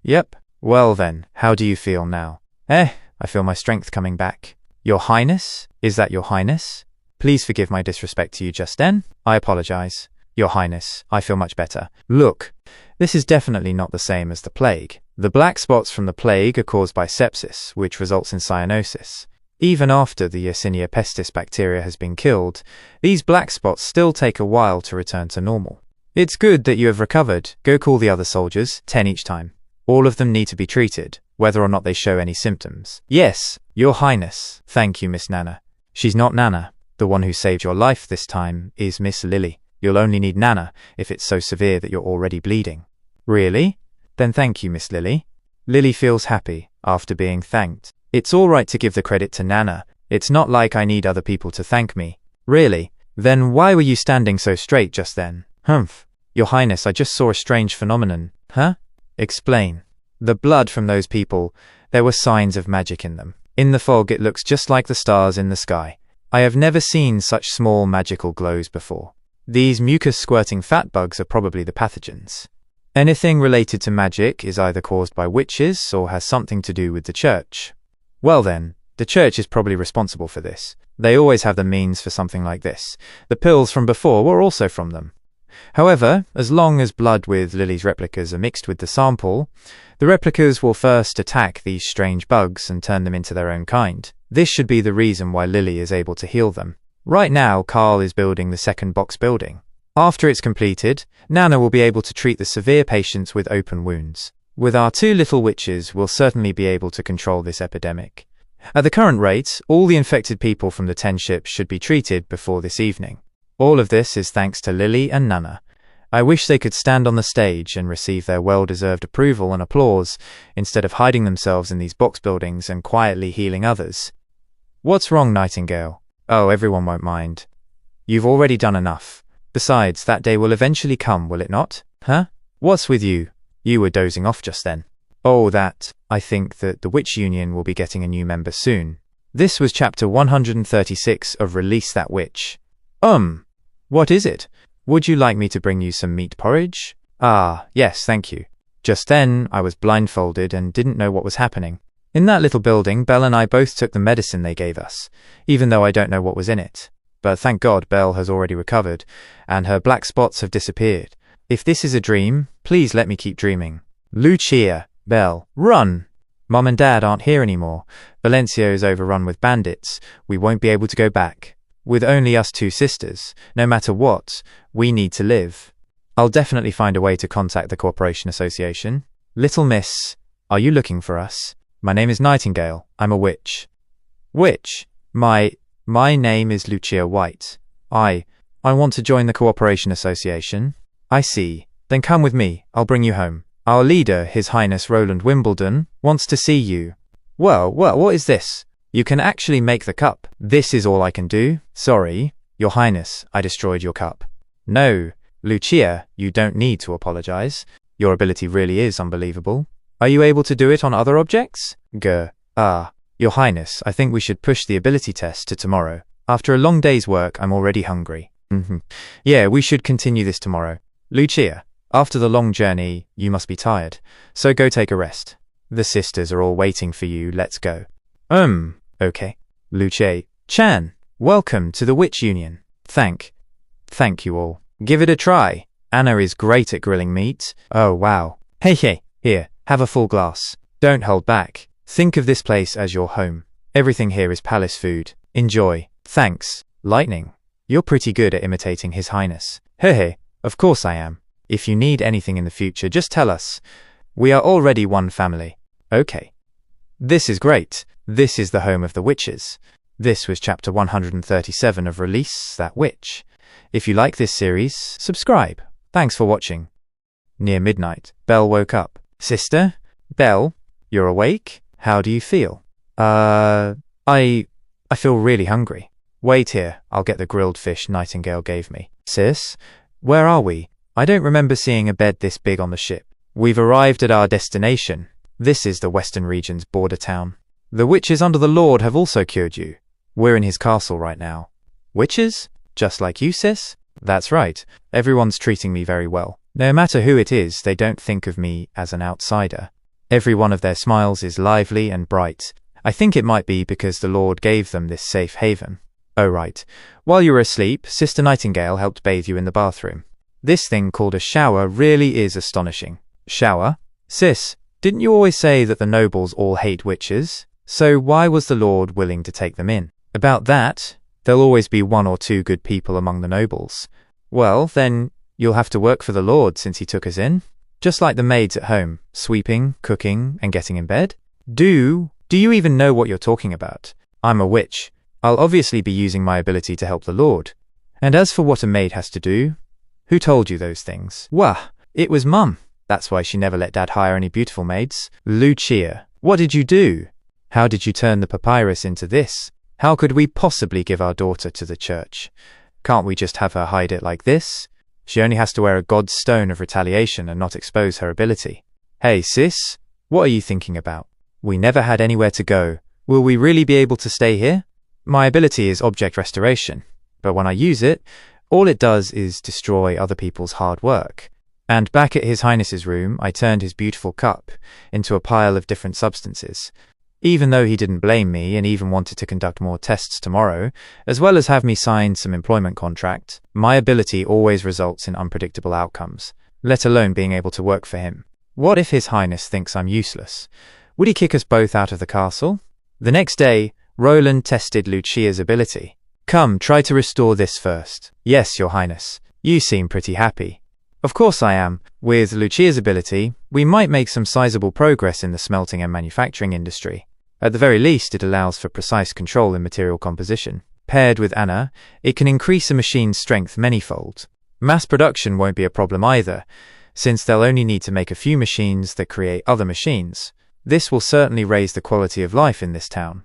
Yep. Well then, how do you feel now? I feel my strength coming back. Your Highness? Is that Your Highness? Please forgive my disrespect to you just then. I apologize. Your Highness, I feel much better. Look, this is definitely not the same as the plague. The black spots from the plague are caused by sepsis, which results in cyanosis. Even after the Yersinia pestis bacteria has been killed, these black spots still take a while to return to normal. It's good that you have recovered. Go call the other soldiers, 10 each time. All of them need to be treated, whether or not they show any symptoms. Yes, Your Highness. Thank you, Miss Nana. She's not Nana. The one who saved your life this time is Miss Lily. You'll only need Nana if it's so severe that you're already bleeding. Really? Then thank you, Miss Lily. Lily feels happy after being thanked. It's all right to give the credit to Nana. It's not like I need other people to thank me. Really? Then why were you standing so straight just then? Humph. Your Highness, I just saw a strange phenomenon. Huh? Explain. The blood from those people, there were signs of magic in them. In the fog it looks just like the stars in the sky. I have never seen such small magical glows before. These mucus-squirting fat bugs are probably the pathogens. Anything related to magic is either caused by witches or has something to do with the church. Well then, the church is probably responsible for this. They always have the means for something like this. The pills from before were also from them. However, as long as blood with Lily's replicas are mixed with the sample, the replicas will first attack these strange bugs and turn them into their own kind. This should be the reason why Lily is able to heal them. Right now, Carl is building the second box building. After it's completed, Nana will be able to treat the severe patients with open wounds. With our 2 little witches, we'll certainly be able to control this epidemic. At the current rate, all the infected people from the 10 ships should be treated before this evening. All of this is thanks to Lily and Nana. I wish they could stand on the stage and receive their well-deserved approval and applause, instead of hiding themselves in these box buildings and quietly healing others. What's wrong, Nightingale? Oh, everyone won't mind. You've already done enough. Besides, that day will eventually come, will it not? Huh? What's with you? You were dozing off just then. Oh, that. I think that the Witch Union will be getting a new member soon. This was chapter 136 of Release That Witch. What is it? Would you like me to bring you some meat porridge? Ah, yes, thank you. Just then, I was blindfolded and didn't know what was happening. In that little building, Belle and I both took the medicine they gave us, even though I don't know what was in it. But thank God Belle has already recovered, and her black spots have disappeared. If this is a dream, please let me keep dreaming. Lucia, Belle, run! Mom and Dad aren't here anymore. Valencia is overrun with bandits. We won't be able to go back. With only us 2 sisters, no matter what, we need to live. I'll definitely find a way to contact the Cooperation Association. Little miss, are you looking for us? My name is Nightingale. I'm a witch. Witch? My name is Lucia White. I want to join the Cooperation Association. I see. Then come with me. I'll bring you home. Our leader, His Highness Roland Wimbledon, wants to see you. Well, what is this? You can actually make the cup. This is all I can do. Sorry, Your Highness, I destroyed your cup. No, Lucia, you don't need to apologize. Your ability really is unbelievable. Are you able to do it on other objects? Your Highness, I think we should push the ability test to tomorrow. After a long day's work, I'm already hungry. Yeah, we should continue this tomorrow. Lucia, after the long journey, you must be tired, so go take a rest. The sisters are all waiting for you, let's go. Okay. Lucia-chan, welcome to the Witch Union. Thank you all. Give it a try. Anna is great at grilling meat. Oh, wow. Hey, here, have a full glass. Don't hold back. Think of this place as your home. Everything here is palace food. Enjoy. Thanks. Lightning, you're pretty good at imitating His Highness. Hey, of course I am. If you need anything in the future, just tell us. We are already one family. Okay. This is great. This is the home of the witches. This was chapter 137 of Release That Witch. If you like this series, subscribe. Thanks for watching. Near midnight, Belle woke up. Sister? Belle? You're awake? How do you feel? I feel really hungry. Wait here, I'll get the grilled fish Nightingale gave me. Sis? Where are we? I don't remember seeing a bed this big on the ship. We've arrived at our destination. This is the Western Region's border town. The witches under the Lord have also cured you. We're in his castle right now. Witches? Just like you, sis? That's right. Everyone's treating me very well. No matter who it is, they don't think of me as an outsider. Every one of their smiles is lively and bright. I think it might be because the Lord gave them this safe haven. Oh right. While you were asleep, Sister Nightingale helped bathe you in the bathroom. This thing called a shower really is astonishing. Shower? Sis, didn't you always say that the nobles all hate witches? So why was the Lord willing to take them in? About that, there'll always be one or two good people among the nobles. Well, then, you'll have to work for the Lord since he took us in. Just like the maids at home, sweeping, cooking, and getting in bed. Do you even know what you're talking about? I'm a witch. I'll obviously be using my ability to help the Lord. And as for what a maid has to do, who told you those things? Wah, it was Mum. That's why she never let Dad hire any beautiful maids. Lucia, what did you do? How did you turn the papyrus into this? How could we possibly give our daughter to the church? Can't we just have her hide it like this? She only has to wear a god's stone of retaliation and not expose her ability. Hey, sis, what are you thinking about? We never had anywhere to go. Will we really be able to stay here? My ability is object restoration, but when I use it, all it does is destroy other people's hard work. And back at His Highness's room, I turned his beautiful cup into a pile of different substances. Even though he didn't blame me and even wanted to conduct more tests tomorrow, as well as have me sign some employment contract, my ability always results in unpredictable outcomes, let alone being able to work for him. What if His Highness thinks I'm useless? Would he kick us both out of the castle? The next day, Roland tested Lucia's ability. Come, try to restore this first. Yes, Your Highness. You seem pretty happy. Of course I am. With Lucia's ability, we might make some sizable progress in the smelting and manufacturing industry. At the very least, it allows for precise control in material composition. Paired with Anna, it can increase a machine's strength manyfold. Mass production won't be a problem either, since they'll only need to make a few machines that create other machines. This will certainly raise the quality of life in this town.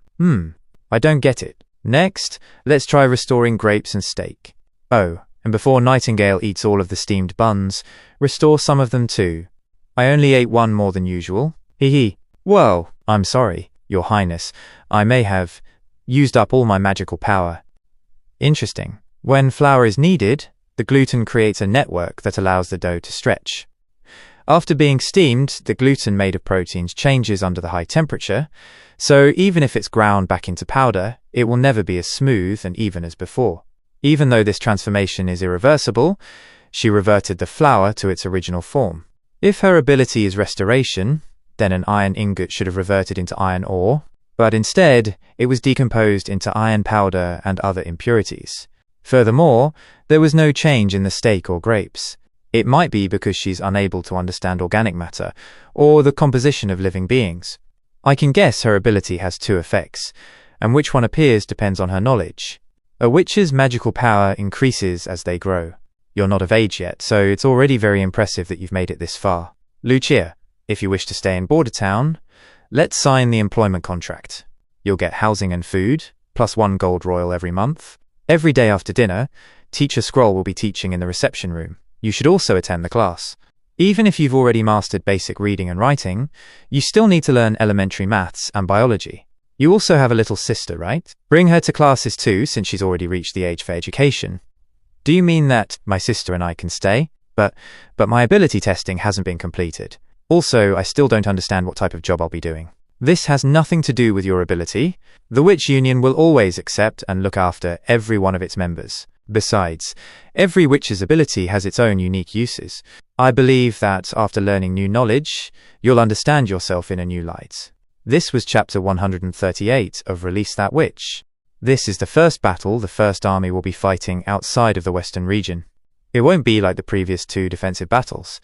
I don't get it. Next, let's try restoring grapes and steak. Oh, and before Nightingale eats all of the steamed buns, restore some of them too. I only ate one more than usual. Hee. Well, I'm sorry, Your Highness. I may have used up all my magical power. Interesting. When flour is needed, the gluten creates a network that allows the dough to stretch. After being steamed, the gluten made of proteins changes under the high temperature, so even if it's ground back into powder, it will never be as smooth and even as before. Even though this transformation is irreversible, she reverted the flour to its original form. If her ability is restoration, then an iron ingot should have reverted into iron ore, but instead, it was decomposed into iron powder and other impurities. Furthermore, there was no change in the steak or grapes. It might be because she's unable to understand organic matter, or the composition of living beings. I can guess her ability has two effects, and which one appears depends on her knowledge. A witch's magical power increases as they grow. You're not of age yet, so it's already very impressive that you've made it this far. Lucia, if you wish to stay in Border Town, let's sign the employment contract. You'll get housing and food, plus 1 gold royal every month. Every day after dinner, Teacher Scroll will be teaching in the reception room. You should also attend the class. Even if you've already mastered basic reading and writing, you still need to learn elementary maths and biology. You also have a little sister, right? Bring her to classes too, since she's already reached the age for education. Do you mean that my sister and I can stay? But my ability testing hasn't been completed. Also, I still don't understand what type of job I'll be doing. This has nothing to do with your ability. The Witch Union will always accept and look after every one of its members. Besides, every witch's ability has its own unique uses. I believe that after learning new knowledge, you'll understand yourself in a new light. This was chapter 138 of Release That Witch. This is the first battle the First Army will be fighting outside of the Western region. It won't be like the previous 2 defensive battles.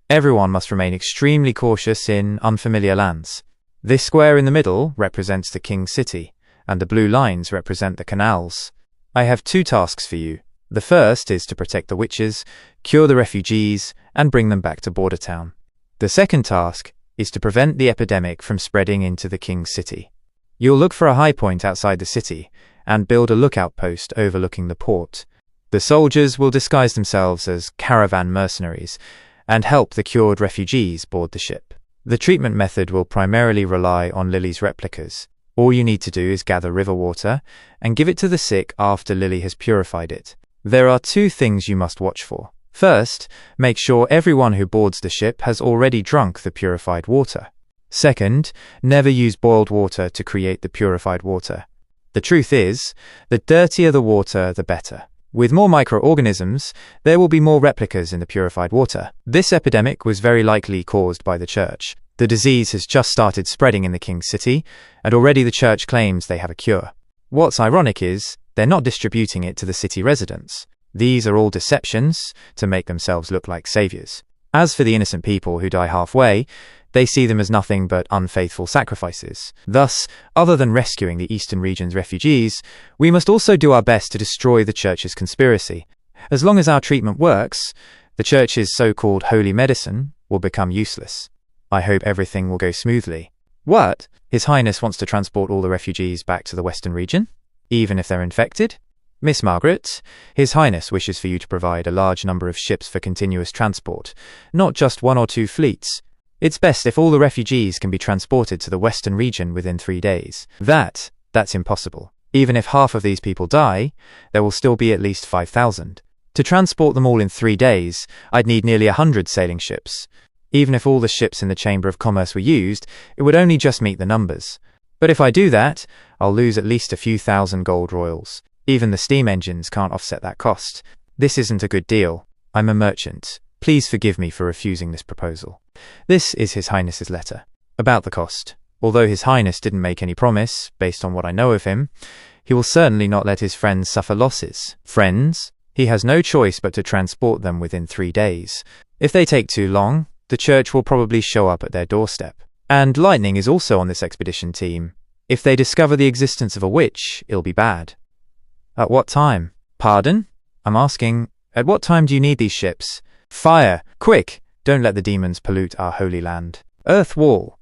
Everyone must remain extremely cautious in unfamiliar lands. This square in the middle represents the King's City, and the blue lines represent the canals. I have 2 tasks for you. The first is to protect the witches, cure the refugees, and bring them back to Border Town. The second task is to prevent the epidemic from spreading into the king's city. You'll look for a high point outside the city and build a lookout post overlooking the port. The soldiers will disguise themselves as caravan mercenaries and help the cured refugees board the ship. The treatment method will primarily rely on Lily's replicas. All you need to do is gather river water and give it to the sick after Lily has purified it. There are 2 things you must watch for. First, make sure everyone who boards the ship has already drunk the purified water. Second, never use boiled water to create the purified water. The truth is, the dirtier the water, the better. With more microorganisms, there will be more replicas in the purified water. This epidemic was very likely caused by the church. The disease has just started spreading in the king's city, and already the church claims they have a cure. What's ironic is, they're not distributing it to the city residents. These are all deceptions to make themselves look like saviors. As for the innocent people who die halfway, they see them as nothing but unfaithful sacrifices. Thus, other than rescuing the eastern region's refugees, we must also do our best to destroy the church's conspiracy. As long as our treatment works, the church's so-called holy medicine will become useless. I hope everything will go smoothly. What? His Highness wants to transport all the refugees back to the western region? Even if they're infected? Miss Margaret, His Highness wishes for you to provide a large number of ships for continuous transport, not just 1 or 2 fleets. It's best if all the refugees can be transported to the western region within 3 days. That's impossible. Even if half of these people die, there will still be at least 5,000. To transport them all in 3 days, I'd need nearly 100 sailing ships. Even if all the ships in the Chamber of Commerce were used, it would only just meet the numbers. But if I do that, I'll lose at least a few thousand gold royals. Even the steam engines can't offset that cost. This isn't a good deal. I'm a merchant. Please forgive me for refusing this proposal. This is His Highness's letter. About the cost. Although His Highness didn't make any promise, based on what I know of him, he will certainly not let his friends suffer losses. Friends? He has no choice but to transport them within 3 days. If they take too long, the church will probably show up at their doorstep. And Lightning is also on this expedition team. If they discover the existence of a witch, it'll be bad. At what time? Pardon? I'm asking, at what time do you need these ships? Fire! Quick! Don't let the demons pollute our holy land. Earth wall.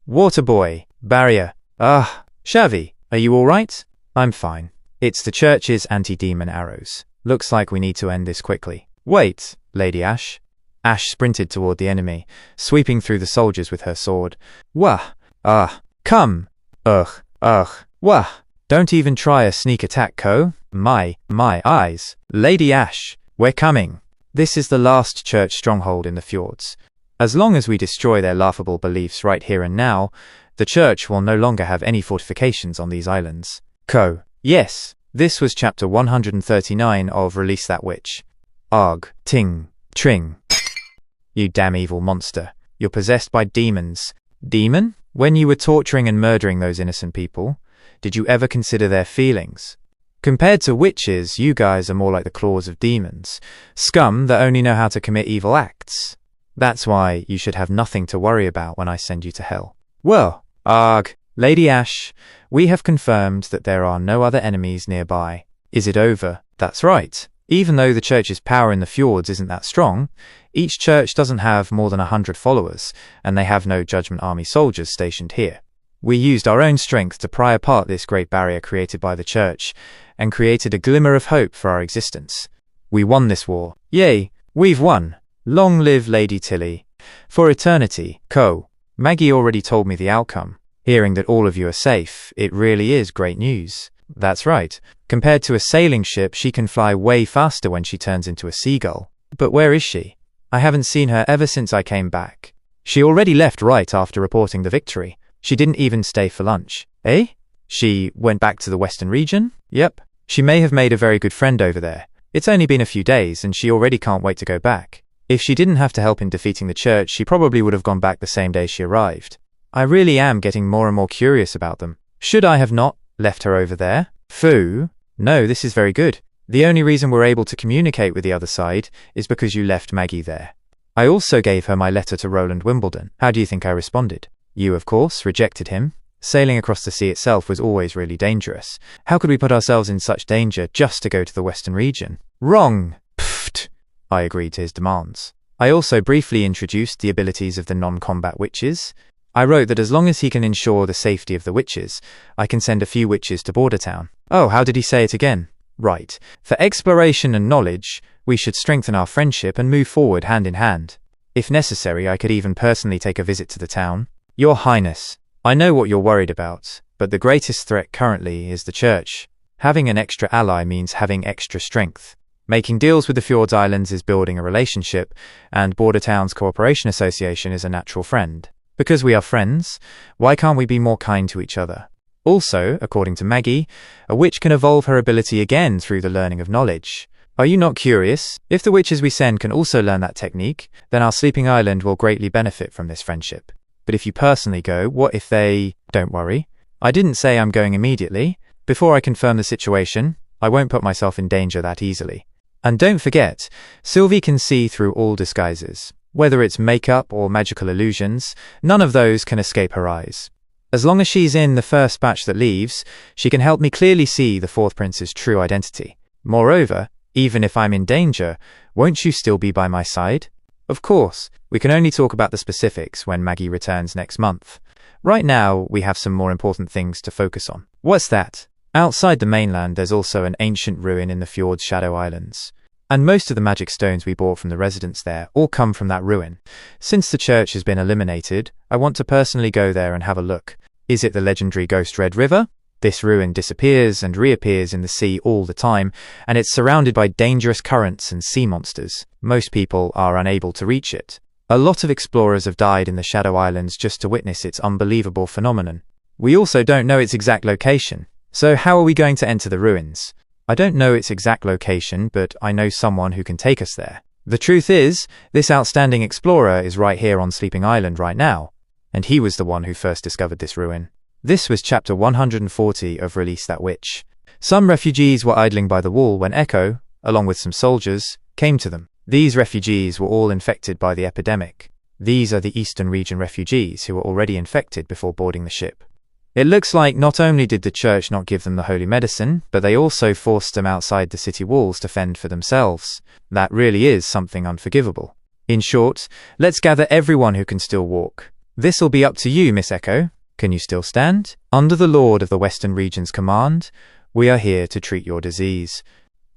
Water boy. Barrier. Shavi, are you alright? I'm fine. It's the church's anti-demon arrows. Looks like we need to end this quickly. Wait, Lady Ash. Ash sprinted toward the enemy, sweeping through the soldiers with her sword. Wah! Come! Wah! Don't even try a sneak attack, Co. My eyes. Lady Ash, we're coming. This is the last church stronghold in the fjords. As long as we destroy their laughable beliefs right here and now, the church will no longer have any fortifications on these islands. Co. Yes, this was chapter 139 of Release That Witch. Arg. Ting. Tring. You damn evil monster. You're possessed by demons. Demon? When you were torturing and murdering those innocent people, did you ever consider their feelings? Compared to witches, you guys are more like the claws of demons. Scum that only know how to commit evil acts. That's why you should have nothing to worry about when I send you to hell. Well, arg. Lady Ash, we have confirmed that there are no other enemies nearby. Is it over? That's right. Even though the church's power in the fjords isn't that strong, each church doesn't have more than 100 followers, and they have no Judgment Army soldiers stationed here. We used our own strength to pry apart this great barrier created by the church, and created a glimmer of hope for our existence. We won this war. Yay, we've won. Long live Lady Tilly. For eternity, Co. Maggie already told me the outcome. Hearing that all of you are safe, it really is great news. That's right. Compared to a sailing ship, she can fly way faster when she turns into a seagull. But where is she? I haven't seen her ever since I came back. She already left right after reporting the victory. She didn't even stay for lunch. Eh? She went back to the western region? Yep. She may have made a very good friend over there. It's only been a few days and she already can't wait to go back. If she didn't have to help in defeating the church, she probably would have gone back the same day she arrived. I really am getting more and more curious about them. Should I have not left her over there? Foo. No, this is very good. The only reason we're able to communicate with the other side is because you left Maggie there. I also gave her my letter to Roland Wimbledon. How do you think I responded? You, of course, rejected him. Sailing across the sea itself was always really dangerous. How could we put ourselves in such danger just to go to the western region? Wrong! Pfft! I agreed to his demands. I also briefly introduced the abilities of the non-combat witches. I wrote that as long as he can ensure the safety of the witches, I can send a few witches to Border Town. Oh, how did he say it again? Right. For exploration and knowledge, we should strengthen our friendship and move forward hand in hand. If necessary, I could even personally take a visit to the town. Your Highness, I know what you're worried about, but the greatest threat currently is the Church. Having an extra ally means having extra strength. Making deals with the Fjords Islands is building a relationship, and Border Town's Cooperation Association is a natural friend. Because we are friends, why can't we be more kind to each other? Also, according to Maggie, a witch can evolve her ability again through the learning of knowledge. Are you not curious? If the witches we send can also learn that technique, then our sleeping island will greatly benefit from this friendship. But if you personally go, what if they... Don't worry. I didn't say I'm going immediately. Before I confirm the situation, I won't put myself in danger that easily. And don't forget, Sylvie can see through all disguises. Whether it's makeup or magical illusions, none of those can escape her eyes. As long as she's in the first batch that leaves, she can help me clearly see the fourth prince's true identity. Moreover, even if I'm in danger, won't you still be by my side? Of course, we can only talk about the specifics when Maggie returns next month. Right now, we have some more important things to focus on. What's that? Outside the mainland, there's also an ancient ruin in the Fjord's Shadow Islands. And most of the magic stones we bought from the residents there all come from that ruin. Since the church has been eliminated, I want to personally go there and have a look. Is it the legendary Ghost Red River? This ruin disappears and reappears in the sea all the time, and it's surrounded by dangerous currents and sea monsters. Most people are unable to reach it. A lot of explorers have died in the Shadow Islands just to witness its unbelievable phenomenon. We also don't know its exact location. So how are we going to enter the ruins? I don't know its exact location, but I know someone who can take us there. The truth is, this outstanding explorer is right here on Sleeping Island right now, and he was the one who first discovered this ruin. This was chapter 140 of Release That Witch. Some refugees were idling by the wall when Echo, along with some soldiers, came to them. These refugees were all infected by the epidemic. These are the Eastern Region refugees who were already infected before boarding the ship. It looks like not only did the church not give them the holy medicine, but they also forced them outside the city walls to fend for themselves. That really is something unforgivable. In short, let's gather everyone who can still walk. This'll be up to you, Miss Echo. Can you still stand? Under the Lord of the Western Region's command, we are here to treat your disease.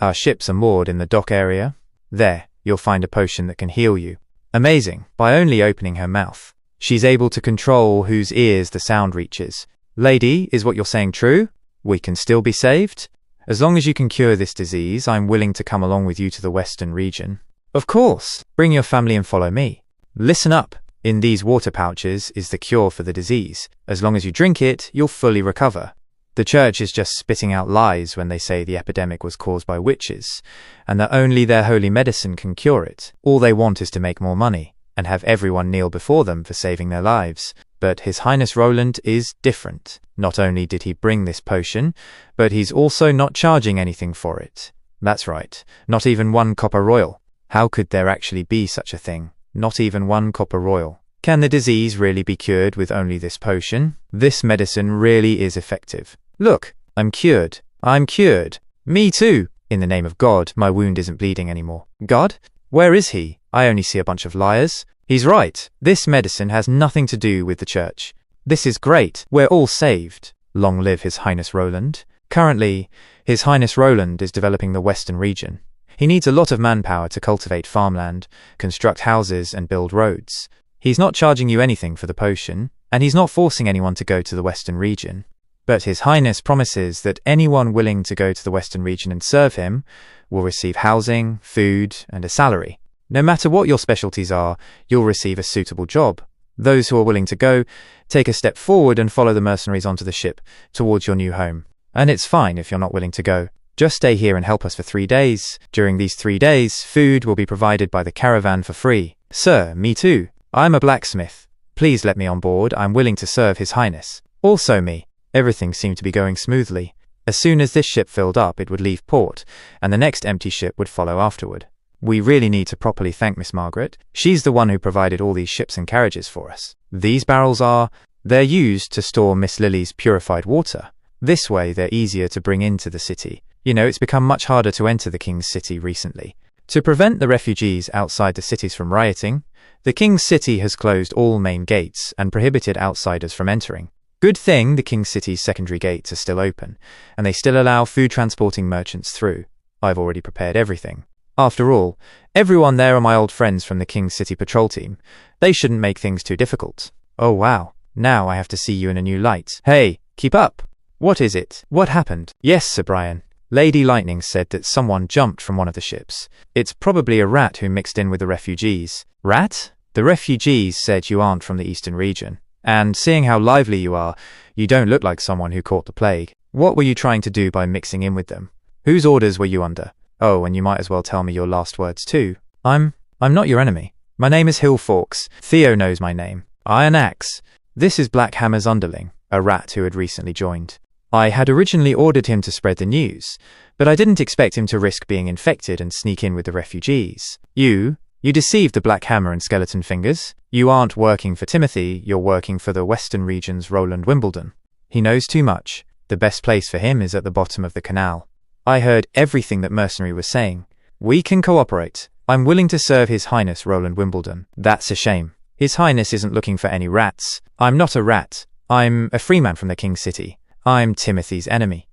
Our ships are moored in the dock area. There, you'll find a potion that can heal you. Amazing, by only opening her mouth. She's able to control whose ears the sound reaches. Lady, is what you're saying true? We can still be saved? As long as you can cure this disease, I'm willing to come along with you to the Western Region. Of course, bring your family and follow me. Listen up. In these water pouches is the cure for the disease. As long as you drink it, you'll fully recover. The church is just spitting out lies when they say the epidemic was caused by witches, and that only their holy medicine can cure it. All they want is to make more money, and have everyone kneel before them for saving their lives. But His Highness Roland is different. Not only did he bring this potion, but he's also not charging anything for it. That's right, not even 1 copper royal. How could there actually be such a thing? Not even 1 copper royal. Can the disease really be cured with only this potion? This medicine really is effective. Look, I'm cured. I'm cured. Me too. In the name of God, my wound isn't bleeding anymore. God? Where is he? I only see a bunch of liars. He's right. This medicine has nothing to do with the church. This is great. We're all saved. Long live His Highness Roland. Currently, His Highness Roland is developing the Western Region. He needs a lot of manpower to cultivate farmland, construct houses, and build roads. He's not charging you anything for the potion, and he's not forcing anyone to go to the Western Region. But His Highness promises that anyone willing to go to the Western Region and serve him will receive housing, food, and a salary. No matter what your specialties are, you'll receive a suitable job. Those who are willing to go, take a step forward and follow the mercenaries onto the ship towards your new home. And it's fine if you're not willing to go. Just stay here and help us for 3 days. During these 3 days, food will be provided by the caravan for free. Sir, me too. I'm a blacksmith. Please let me on board. I'm willing to serve His Highness. Also me. Everything seemed to be going smoothly. As soon as this ship filled up, it would leave port, and the next empty ship would follow afterward. We really need to properly thank Miss Margaret. She's the one who provided all these ships and carriages for us. These barrels are... They're used to store Miss Lily's purified water. This way, they're easier to bring into the city. You know, it's become much harder to enter the king's city recently. To prevent the refugees outside the cities from rioting, the king's city has closed all main gates and prohibited outsiders from entering. Good thing the king's city's secondary gates are still open, and they still allow food transporting merchants through. I've already prepared everything. After all, everyone there are my old friends from the king's city patrol team. They shouldn't make things too difficult. Oh wow, now I have to see you in a new light. Hey, keep up! What is it? What happened? Yes, Sir Brian. Lady Lightning said that someone jumped from one of the ships. It's probably a rat who mixed in with the refugees. Rat? The refugees said you aren't from the eastern region. And seeing how lively you are, you don't look like someone who caught the plague. What were you trying to do by mixing in with them? Whose orders were you under? Oh, and you might as well tell me your last words too. I'm not your enemy. My name is Hill Forks. Theo knows my name. Iron Axe. This is Black Hammer's underling, a rat who had recently joined. I had originally ordered him to spread the news, but I didn't expect him to risk being infected and sneak in with the refugees. You deceived the Black Hammer and Skeleton Fingers. You aren't working for Timothy, you're working for the Western Region's Roland Wimbledon. He knows too much. The best place for him is at the bottom of the canal. I heard everything that Mercenary was saying. We can cooperate. I'm willing to serve His Highness Roland Wimbledon. That's a shame. His Highness isn't looking for any rats. I'm not a rat. I'm a freeman from the King's City. I'm Timothy's enemy.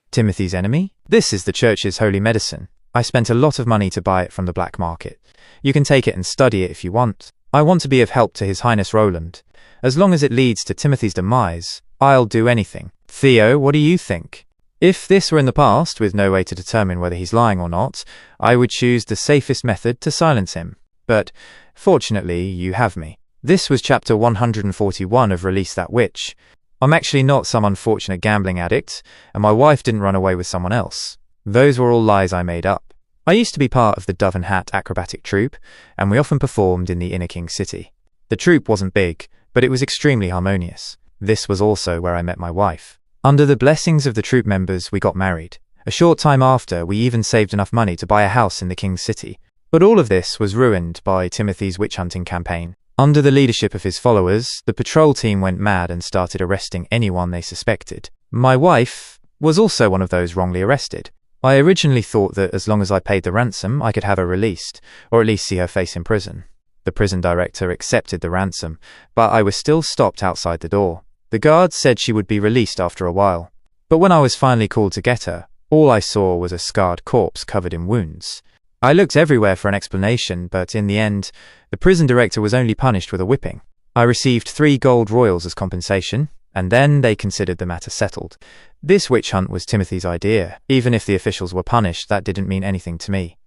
Timothy's enemy? This is the church's holy medicine. I spent a lot of money to buy it from the black market. You can take it and study it if you want. I want to be of help to His Highness Roland. As long as it leads to Timothy's demise, I'll do anything. Theo, what do you think? If this were in the past, with no way to determine whether he's lying or not, I would choose the safest method to silence him. But, fortunately, you have me. This was chapter 141 of Release That Witch. I'm actually not some unfortunate gambling addict, and my wife didn't run away with someone else. Those were all lies I made up. I used to be part of the Dove and Hat acrobatic troupe, and we often performed in the Inner King City. The troupe wasn't big, but it was extremely harmonious. This was also where I met my wife. Under the blessings of the troupe members, we got married. A short time after, we even saved enough money to buy a house in the King's City. But all of this was ruined by Timothy's witch-hunting campaign. Under the leadership of his followers, the patrol team went mad and started arresting anyone they suspected. My wife was also one of those wrongly arrested. I originally thought that as long as I paid the ransom, I could have her released, or at least see her face in prison. The prison director accepted the ransom, but I was still stopped outside the door. The guards said she would be released after a while. But when I was finally called to get her, all I saw was a scarred corpse covered in wounds. I looked everywhere for an explanation, but in the end, the prison director was only punished with a whipping. I received 3 gold royals as compensation, and then they considered the matter settled. This witch hunt was Timothy's idea. Even if the officials were punished, that didn't mean anything to me.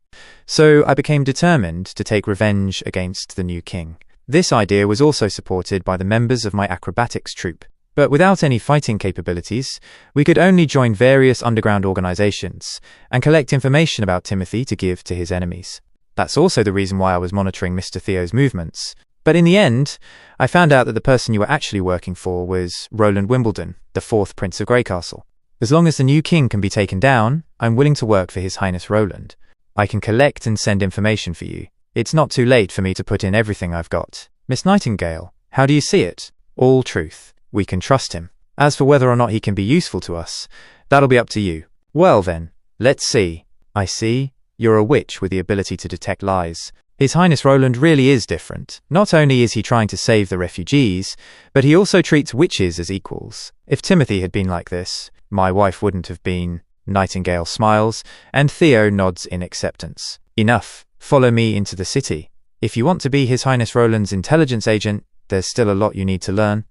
So I became determined to take revenge against the new king. This idea was also supported by the members of my acrobatics troupe. But without any fighting capabilities, we could only join various underground organizations and collect information about Timothy to give to his enemies. That's also the reason why I was monitoring Mr. Theo's movements. But in the end, I found out that the person you were actually working for was Roland Wimbledon, the 4th Prince of Greycastle. As long as the new king can be taken down, I'm willing to work for His Highness Roland. I can collect and send information for you. It's not too late for me to put in everything I've got. Miss Nightingale, how do you see it? All truth. We can trust him. As for whether or not he can be useful to us, that'll be up to you. Well then, let's see. I see. You're a witch with the ability to detect lies. His Highness Roland really is different. Not only is he trying to save the refugees, but he also treats witches as equals. If Timothy had been like this, my wife wouldn't have been. Nightingale smiles, and Theo nods in acceptance. Enough. Follow me into the city. If you want to be His Highness Roland's intelligence agent, there's still a lot you need to learn.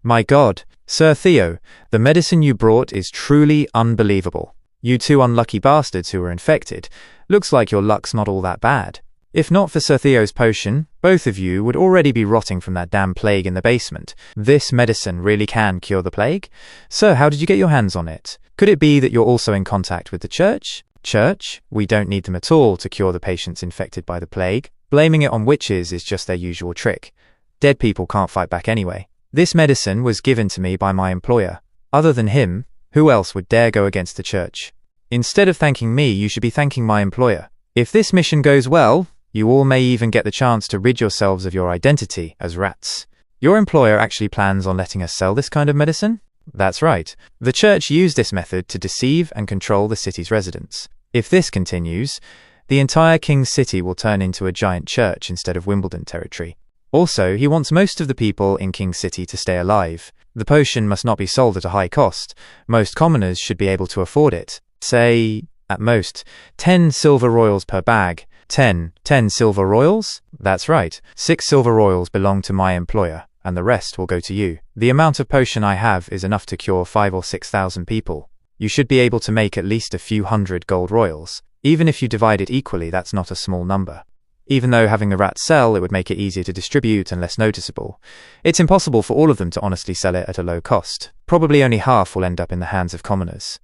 My God, Sir Theo, the medicine you brought is truly unbelievable. You 2 unlucky bastards who were infected. Looks like your luck's not all that bad. If not for Sir Theo's potion, both of you would already be rotting from that damn plague in the basement. This medicine really can cure the plague? Sir, how did you get your hands on it? Could it be that you're also in contact with the church? Church? We don't need them at all to cure the patients infected by the plague. Blaming it on witches is just their usual trick. Dead people can't fight back anyway. This medicine was given to me by my employer. Other than him, who else would dare go against the church? Instead of thanking me, you should be thanking my employer. If this mission goes well, you all may even get the chance to rid yourselves of your identity as rats. Your employer actually plans on letting us sell this kind of medicine? That's right. The church used this method to deceive and control the city's residents. If this continues, the entire King's City will turn into a giant church instead of Wimbledon territory. Also, he wants most of the people in King's City to stay alive. The potion must not be sold at a high cost. Most commoners should be able to afford it. Say, at most, 10 silver royals per bag. 10 silver royals? That's right. 6 silver royals belong to my employer, and the rest will go to you. The amount of potion I have is enough to cure 5,000 or 6,000 people. You should be able to make at least a few hundred gold royals. Even if you divide it equally, that's not a small number. Even though having the rats sell, it would make it easier to distribute and less noticeable. It's impossible for all of them to honestly sell it at a low cost. Probably only half will end up in the hands of commoners.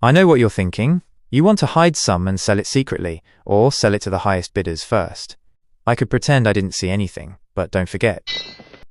I know what you're thinking. You want to hide some and sell it secretly, or sell it to the highest bidders first. I could pretend I didn't see anything, but don't forget.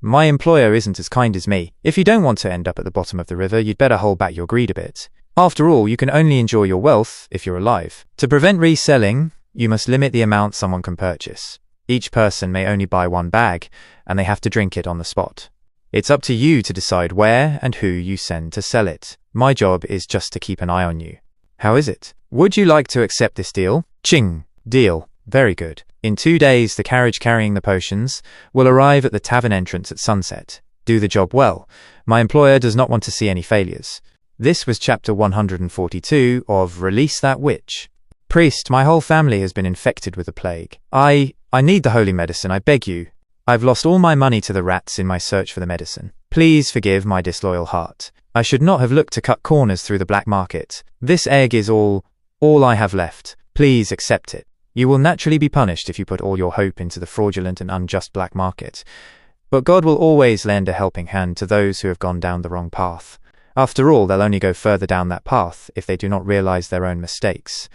My employer isn't as kind as me. If you don't want to end up at the bottom of the river, you'd better hold back your greed a bit. After all, you can only enjoy your wealth if you're alive. To prevent reselling, you must limit the amount someone can purchase. Each person may only buy 1 bag, and they have to drink it on the spot. It's up to you to decide where and who you send to sell it. My job is just to keep an eye on you. How is it? Would you like to accept this deal? Ching! Deal. Very good. In 2 days, the carriage carrying the potions will arrive at the tavern entrance at sunset. Do the job well. My employer does not want to see any failures. This was chapter 142 of Release That Witch. Priest, my whole family has been infected with the plague. I need the holy medicine, I beg you. I've lost all my money to the rats in my search for the medicine. Please forgive my disloyal heart. I should not have looked to cut corners through the black market. This egg is all I have left. Please accept it. You will naturally be punished if you put all your hope into the fraudulent and unjust black market. But God will always lend a helping hand to those who have gone down the wrong path. After all, they'll only go further down that path if they do not realize their own mistakes.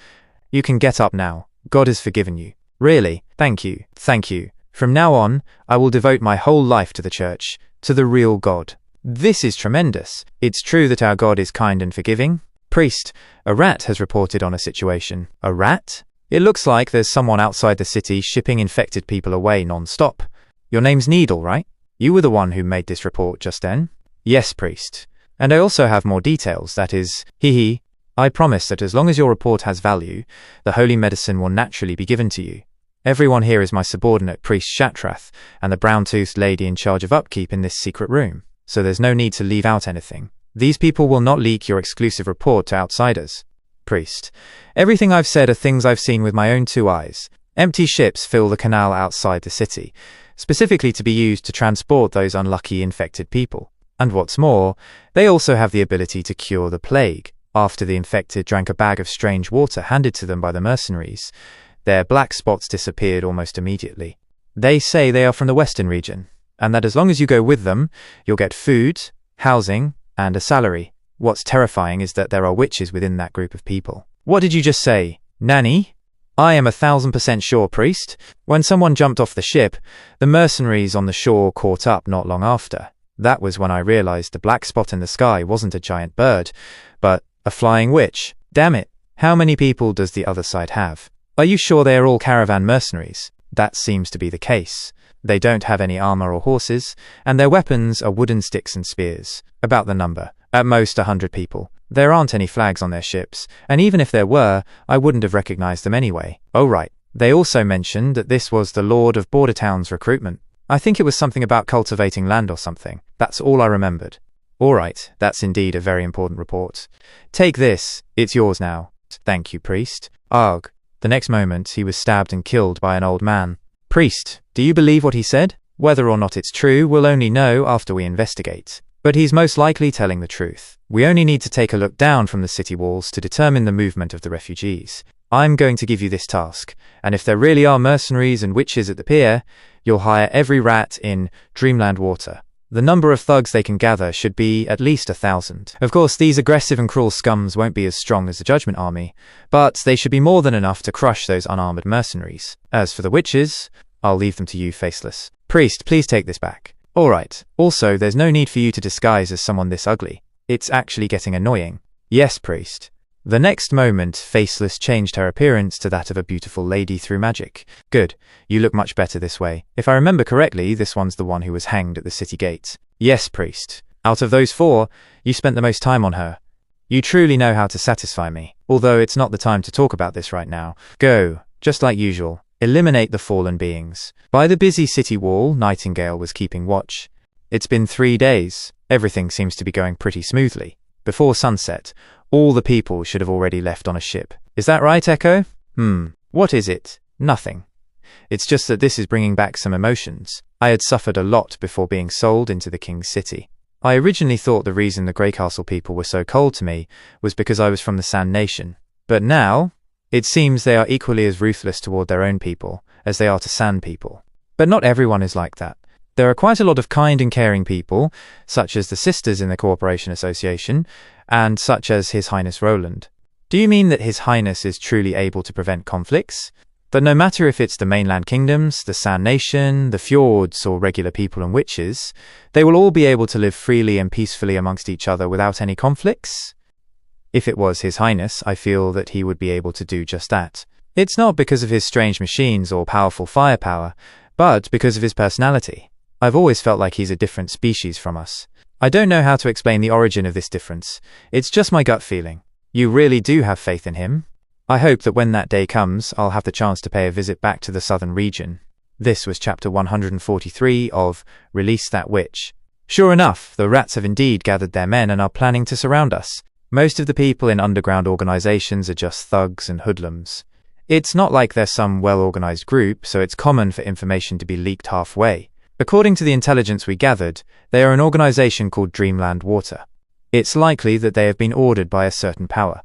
You can get up now. God has forgiven you. Really, thank you. Thank you. From now on, I will devote my whole life to the church, to the real God. This is tremendous. It's true that our God is kind and forgiving. Priest, a rat has reported on a situation. A rat? It looks like there's someone outside the city shipping infected people away non-stop. Your name's Needle, right? You were the one who made this report just then? Yes, priest. And I also have more details, that is, I promise that as long as your report has value, the holy medicine will naturally be given to you. Everyone here is my subordinate, Priest Shatrath, and the brown-toothed lady in charge of upkeep in this secret room, so there's no need to leave out anything. These people will not leak your exclusive report to outsiders. Priest, everything I've said are things I've seen with my own 2 eyes. Empty ships fill the canal outside the city, specifically to be used to transport those unlucky infected people. And what's more, they also have the ability to cure the plague. After the infected drank a bag of strange water handed to them by the mercenaries, their black spots disappeared almost immediately. They say they are from the western region, and that as long as you go with them, you'll get food, housing, and a salary. What's terrifying is that there are witches within that group of people. What did you just say, Nanny? I am 1,000% sure, priest. When someone jumped off the ship, the mercenaries on the shore caught up not long after. That was when I realized the black spot in the sky wasn't a giant bird, but a flying witch. Damn it. How many people does the other side have? Are you sure they are all caravan mercenaries? That seems to be the case. They don't have any armor or horses, and their weapons are wooden sticks and spears. About the number. At most 100 people. There aren't any flags on their ships, and even if there were, I wouldn't have recognized them anyway. Oh right. They also mentioned that this was the Lord of Bordertown's recruitment. I think it was something about cultivating land or something. That's all I remembered. All right, that's indeed a very important report. Take this. It's yours now. Thank you, priest. Arg. The next moment, he was stabbed and killed by an old man. Priest, do you believe what he said? Whether or not it's true, we'll only know after we investigate. But he's most likely telling the truth. We only need to take a look down from the city walls to determine the movement of the refugees. I'm going to give you this task, and if there really are mercenaries and witches at the pier, you'll hire every rat in Dreamland Water. The number of thugs they can gather should be at least 1,000. Of course, these aggressive and cruel scums won't be as strong as the Judgment Army, but they should be more than enough to crush those unarmored mercenaries. As for the witches, I'll leave them to you, Faceless. Priest, please take this back. Alright, also, there's no need for you to disguise as someone this ugly. It's actually getting annoying. Yes, priest. The next moment, Faceless changed her appearance to that of a beautiful lady through magic. Good, you look much better this way. If I remember correctly, this one's the one who was hanged at the city gate. Yes, priest. Out of those 4, you spent the most time on her. You truly know how to satisfy me. Although it's not the time to talk about this right now. Go, just like usual. Eliminate the fallen beings. By the busy city wall, Nightingale was keeping watch. It's been 3 days. Everything seems to be going pretty smoothly. Before sunset, all the people should have already left on a ship. Is that right, Echo? What is it? Nothing. It's just that this is bringing back some emotions. I had suffered a lot before being sold into the King's City. I originally thought the reason the Grey Castle people were so cold to me was because I was from the Sand Nation. But now, it seems they are equally as ruthless toward their own people as they are to Sand people. But not everyone is like that. There are quite a lot of kind and caring people, such as the sisters in the Cooperation Association, and such as His Highness Roland. Do you mean that His Highness is truly able to prevent conflicts? That no matter if it's the mainland kingdoms, the Sand Nation, the fjords, or regular people and witches, they will all be able to live freely and peacefully amongst each other without any conflicts? If it was His Highness, I feel that he would be able to do just that. It's not because of his strange machines or powerful firepower, but because of his personality. I've always felt like he's a different species from us. I don't know how to explain the origin of this difference. It's just my gut feeling. You really do have faith in him? I hope that when that day comes, I'll have the chance to pay a visit back to the southern region. This was chapter 143 of Release That Witch. Sure enough, the rats have indeed gathered their men and are planning to surround us. Most of the people in underground organizations are just thugs and hoodlums. It's not like they're some well-organized group, so it's common for information to be leaked halfway. According to the intelligence we gathered, they are an organization called Dreamland Water. It's likely that they have been ordered by a certain power.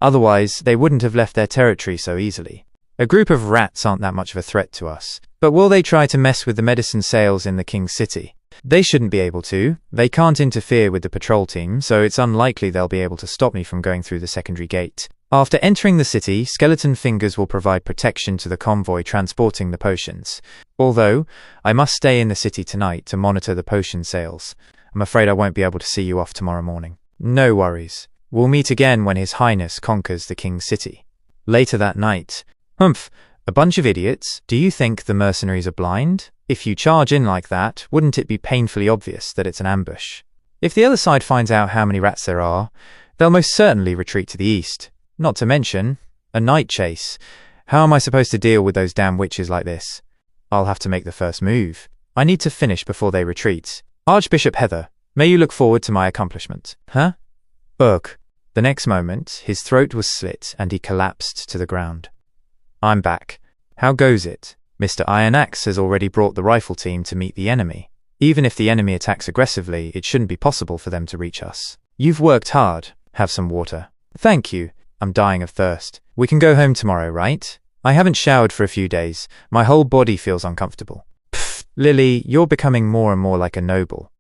Otherwise, they wouldn't have left their territory so easily. A group of rats aren't that much of a threat to us. But will they try to mess with the medicine sales in the King's City? They shouldn't be able to. They can't interfere with the patrol team, so it's unlikely they'll be able to stop me from going through the secondary gate. After entering the city, Skeleton Fingers will provide protection to the convoy transporting the potions. Although, I must stay in the city tonight to monitor the potion sales. I'm afraid I won't be able to see you off tomorrow morning. No worries. We'll meet again when His Highness conquers the King's City. Later that night. Humph, a bunch of idiots. Do you think the mercenaries are blind? If you charge in like that, wouldn't it be painfully obvious that it's an ambush? If the other side finds out how many rats there are, they'll most certainly retreat to the east. Not to mention, a night chase. How am I supposed to deal with those damn witches like this? I'll have to make the first move. I need to finish before they retreat. Archbishop Heather, may you look forward to my accomplishment. Huh? Ugh. The next moment, his throat was slit and he collapsed to the ground. I'm back. How goes it? Mr. Iron Axe has already brought the rifle team to meet the enemy. Even if the enemy attacks aggressively, it shouldn't be possible for them to reach us. You've worked hard. Have some water. Thank you. I'm dying of thirst. We can go home tomorrow, right? I haven't showered for a few days. My whole body feels uncomfortable. Pfft, Lily, you're becoming more and more like a noble.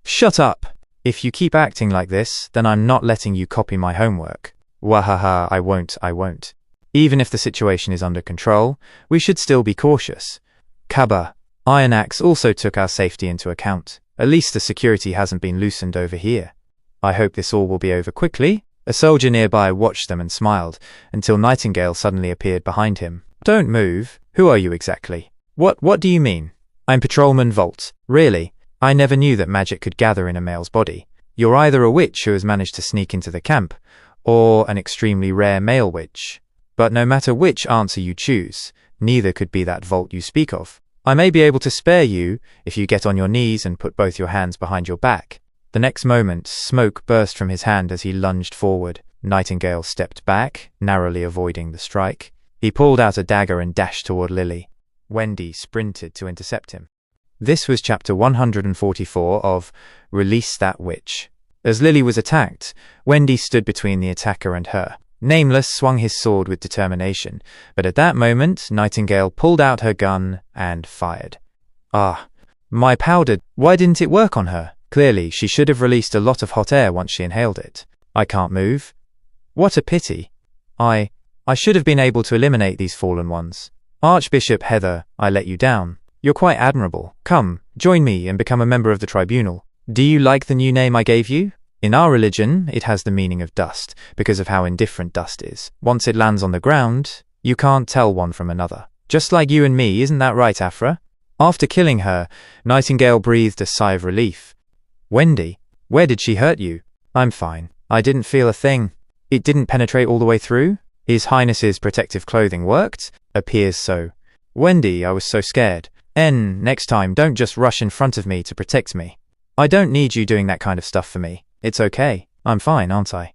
Shut up! If you keep acting like this, then I'm not letting you copy my homework. Wahaha, I won't. Even if the situation is under control, we should still be cautious. Kaba. Iron Axe also took our safety into account. At least the security hasn't been loosened over here. I hope this all will be over quickly. A soldier nearby watched them and smiled, until Nightingale suddenly appeared behind him. Don't move. Who are you exactly? What do you mean? I'm Patrolman Volt. Really? I never knew that magic could gather in a male's body. You're either a witch who has managed to sneak into the camp, or an extremely rare male witch. But no matter which answer you choose, neither could be that Volt you speak of. I may be able to spare you if you get on your knees and put both your hands behind your back. The next moment, smoke burst from his hand as he lunged forward. Nightingale stepped back, narrowly avoiding the strike. He pulled out a dagger and dashed toward Lily. Wendy sprinted to intercept him. This was chapter 144 of Release That Witch. As Lily was attacked, Wendy stood between the attacker and her. Nameless swung his sword with determination, but at that moment, Nightingale pulled out her gun and fired. Ah, my powder, why didn't it work on her? Clearly, she should have released a lot of hot air once she inhaled it. I can't move. What a pity. I should have been able to eliminate these fallen ones. Archbishop Heather, I let you down. You're quite admirable. Come, join me and become a member of the tribunal. Do you like the new name I gave you? In our religion, it has the meaning of dust, because of how indifferent dust is. Once it lands on the ground, you can't tell one from another. Just like you and me, isn't that right, Afra? After killing her, Nightingale breathed a sigh of relief. Wendy, where did she hurt you? I'm fine. I didn't feel a thing. It didn't penetrate all the way through? His Highness's protective clothing worked? Appears so. Wendy, I was so scared. Next time, don't just rush in front of me to protect me. I don't need you doing that kind of stuff for me. It's okay. I'm fine, aren't I?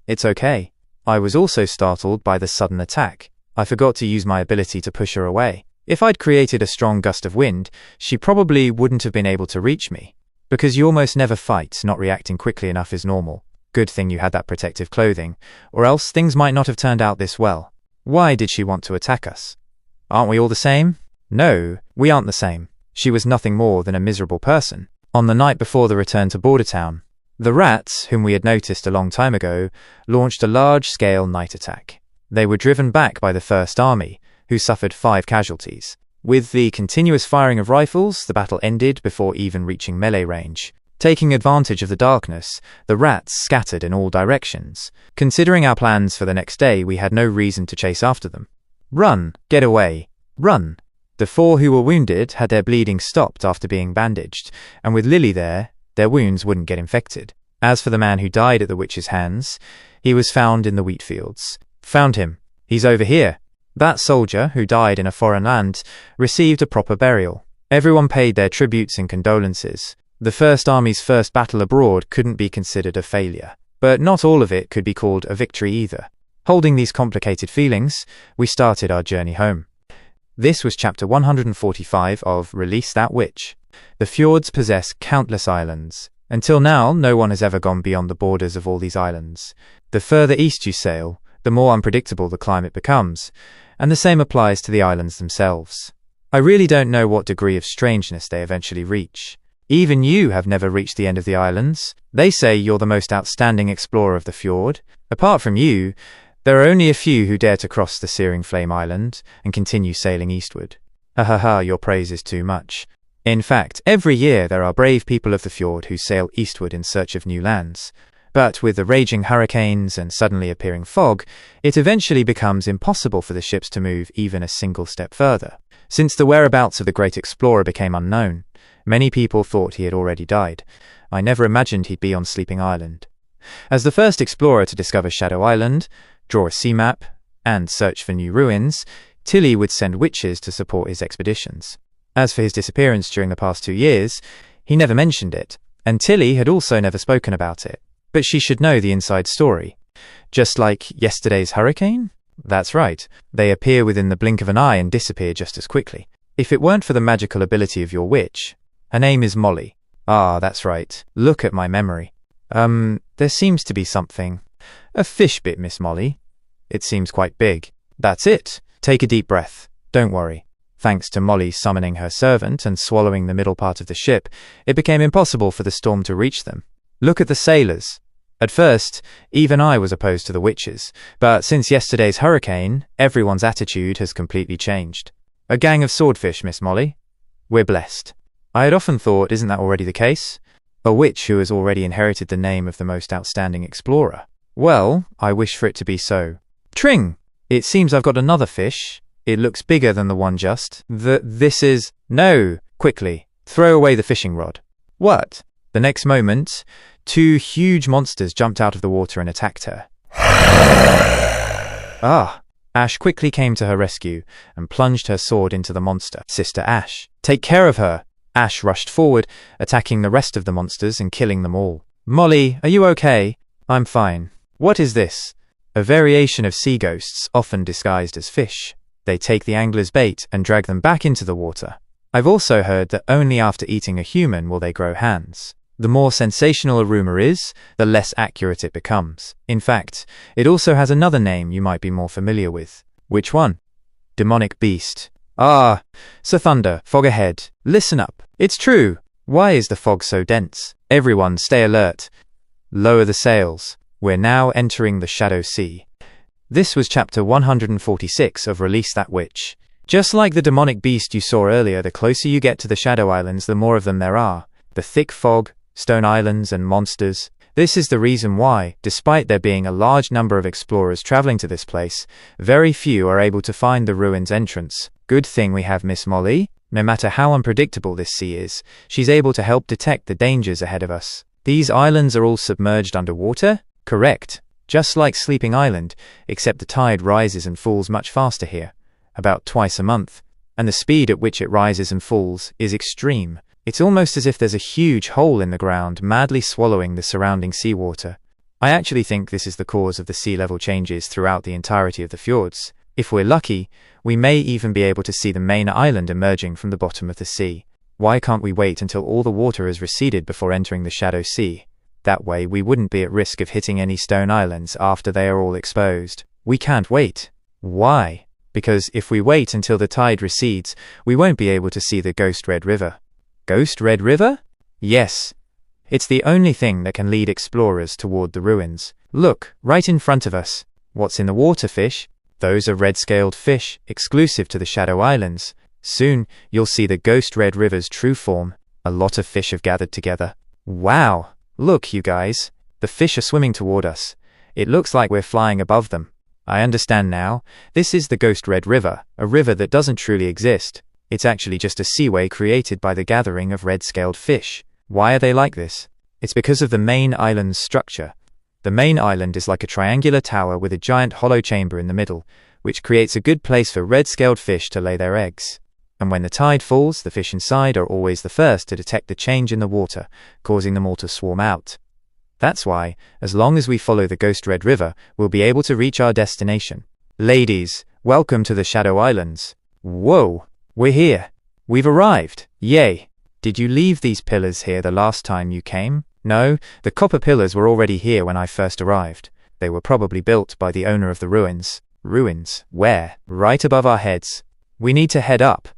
It's okay. I was also startled by the sudden attack. I forgot to use my ability to push her away. If I'd created a strong gust of wind, she probably wouldn't have been able to reach me. Because you almost never fight, not reacting quickly enough is normal. Good thing you had that protective clothing, or else things might not have turned out this well. Why did she want to attack us? Aren't we all the same? No, we aren't the same. She was nothing more than a miserable person. On the night before the return to Bordertown, the rats, whom we had noticed a long time ago, launched a large-scale night attack. They were driven back by the First Army, who suffered 5 casualties. With the continuous firing of rifles, the battle ended before even reaching melee range. Taking advantage of the darkness, the rats scattered in all directions. Considering our plans for the next day, we had no reason to chase after them. Run! Get away! Run! The 4 who were wounded had their bleeding stopped after being bandaged, and with Lily there, their wounds wouldn't get infected. As for the man who died at the witch's hands, he was found in the wheat fields. Found him. He's over here. That soldier, who died in a foreign land, received a proper burial. Everyone paid their tributes and condolences. The First Army's first battle abroad couldn't be considered a failure, but not all of it could be called a victory either. Holding these complicated feelings, we started our journey home. This was chapter 145 of Release That Witch. The fjords possess countless islands. Until now, no one has ever gone beyond the borders of all these islands. The further east you sail, the more unpredictable the climate becomes, and the same applies to the islands themselves. I really don't know what degree of strangeness they eventually reach. Even you have never reached the end of the islands. They say you're the most outstanding explorer of the fjord. Apart from you, there are only a few who dare to cross the Searing Flame Island and continue sailing eastward. Your praise is too much. In fact, every year there are brave people of the fjord who sail eastward in search of new lands. But with the raging hurricanes and suddenly appearing fog, it eventually becomes impossible for the ships to move even a single step further. Since the whereabouts of the great explorer became unknown, many people thought he had already died. I never imagined he'd be on Sleeping Island. As the first explorer to discover Shadow Island, draw a sea map, and search for new ruins, Tilly would send witches to support his expeditions. As for his disappearance during the past 2 years, he never mentioned it, and Tilly had also never spoken about it. But she should know the inside story. Just like yesterday's hurricane? That's right, they appear within the blink of an eye and disappear just as quickly. If it weren't for the magical ability of your witch, her name is Molly. Ah, that's right, look at my memory. There seems to be something. A fish bit, Miss Molly. It seems quite big. That's it. Take a deep breath. Don't worry. Thanks to Molly summoning her servant and swallowing the middle part of the ship, it became impossible for the storm to reach them. Look at the sailors. At first, even I was opposed to the witches, but since yesterday's hurricane, everyone's attitude has completely changed. A gang of swordfish, Miss Molly. We're blessed. I had often thought, isn't that already the case? A witch who has already inherited the name of the most outstanding explorer. Well, I wish for it to be so. Tring! It seems I've got another fish. It looks bigger than the one just. This is... No! Quickly, throw away the fishing rod. What? The next moment, 2 huge monsters jumped out of the water and attacked her. Ash quickly came to her rescue and plunged her sword into the monster. Sister Ash, take care of her! Ash rushed forward, attacking the rest of the monsters and killing them all. Molly, are you okay? I'm fine. What is this? A variation of sea ghosts, often disguised as fish. They take the angler's bait and drag them back into the water. I've also heard that only after eating a human will they grow hands. The more sensational a rumor is, the less accurate it becomes. In fact, it also has another name you might be more familiar with. Which one? Demonic beast. Sir Thunder, fog ahead. Listen up. It's true. Why is the fog so dense? Everyone stay alert. Lower the sails. We're now entering the Shadow Sea. This was chapter 146 of Release That Witch. Just like the demonic beast you saw earlier, the closer you get to the Shadow Islands, the more of them there are. The thick fog, stone islands and monsters. This is the reason why, despite there being a large number of explorers traveling to this place, very few are able to find the ruins entrance. Good thing we have Miss Molly. No matter how unpredictable this sea is, she's able to help detect the dangers ahead of us. These islands are all submerged underwater? Correct. Just like Sleeping Island, except the tide rises and falls much faster here, about twice a month, and the speed at which it rises and falls is extreme. It's almost as if there's a huge hole in the ground madly swallowing the surrounding seawater. I actually think this is the cause of the sea level changes throughout the entirety of the fjords. If we're lucky, we may even be able to see the main island emerging from the bottom of the sea. Why can't we wait until all the water has receded before entering the Shadow Sea? That way we wouldn't be at risk of hitting any stone islands after they are all exposed. We can't wait. Why? Because if we wait until the tide recedes, we won't be able to see the Ghost Red River. Ghost Red River? Yes. It's the only thing that can lead explorers toward the ruins. Look, right in front of us. What's in the water, fish? Those are red-scaled fish, exclusive to the Shadow Islands. Soon, you'll see the Ghost Red River's true form. A lot of fish have gathered together. Wow! Look, you guys. The fish are swimming toward us. It looks like we're flying above them. I understand now. This is the Ghost Red River, a river that doesn't truly exist. It's actually just a seaway created by the gathering of red-scaled fish. Why are they like this? It's because of the main island's structure. The main island is like a triangular tower with a giant hollow chamber in the middle, which creates a good place for red-scaled fish to lay their eggs. And when the tide falls, the fish inside are always the first to detect the change in the water, causing them all to swarm out. That's why, as long as we follow the Ghost Red River, we'll be able to reach our destination. Ladies, welcome to the Shadow Islands. Whoa, we're here. We've arrived. Yay. Did you leave these pillars here the last time you came? No, the copper pillars were already here when I first arrived. They were probably built by the owner of the ruins. Ruins? Where? Right above our heads. We need to head up.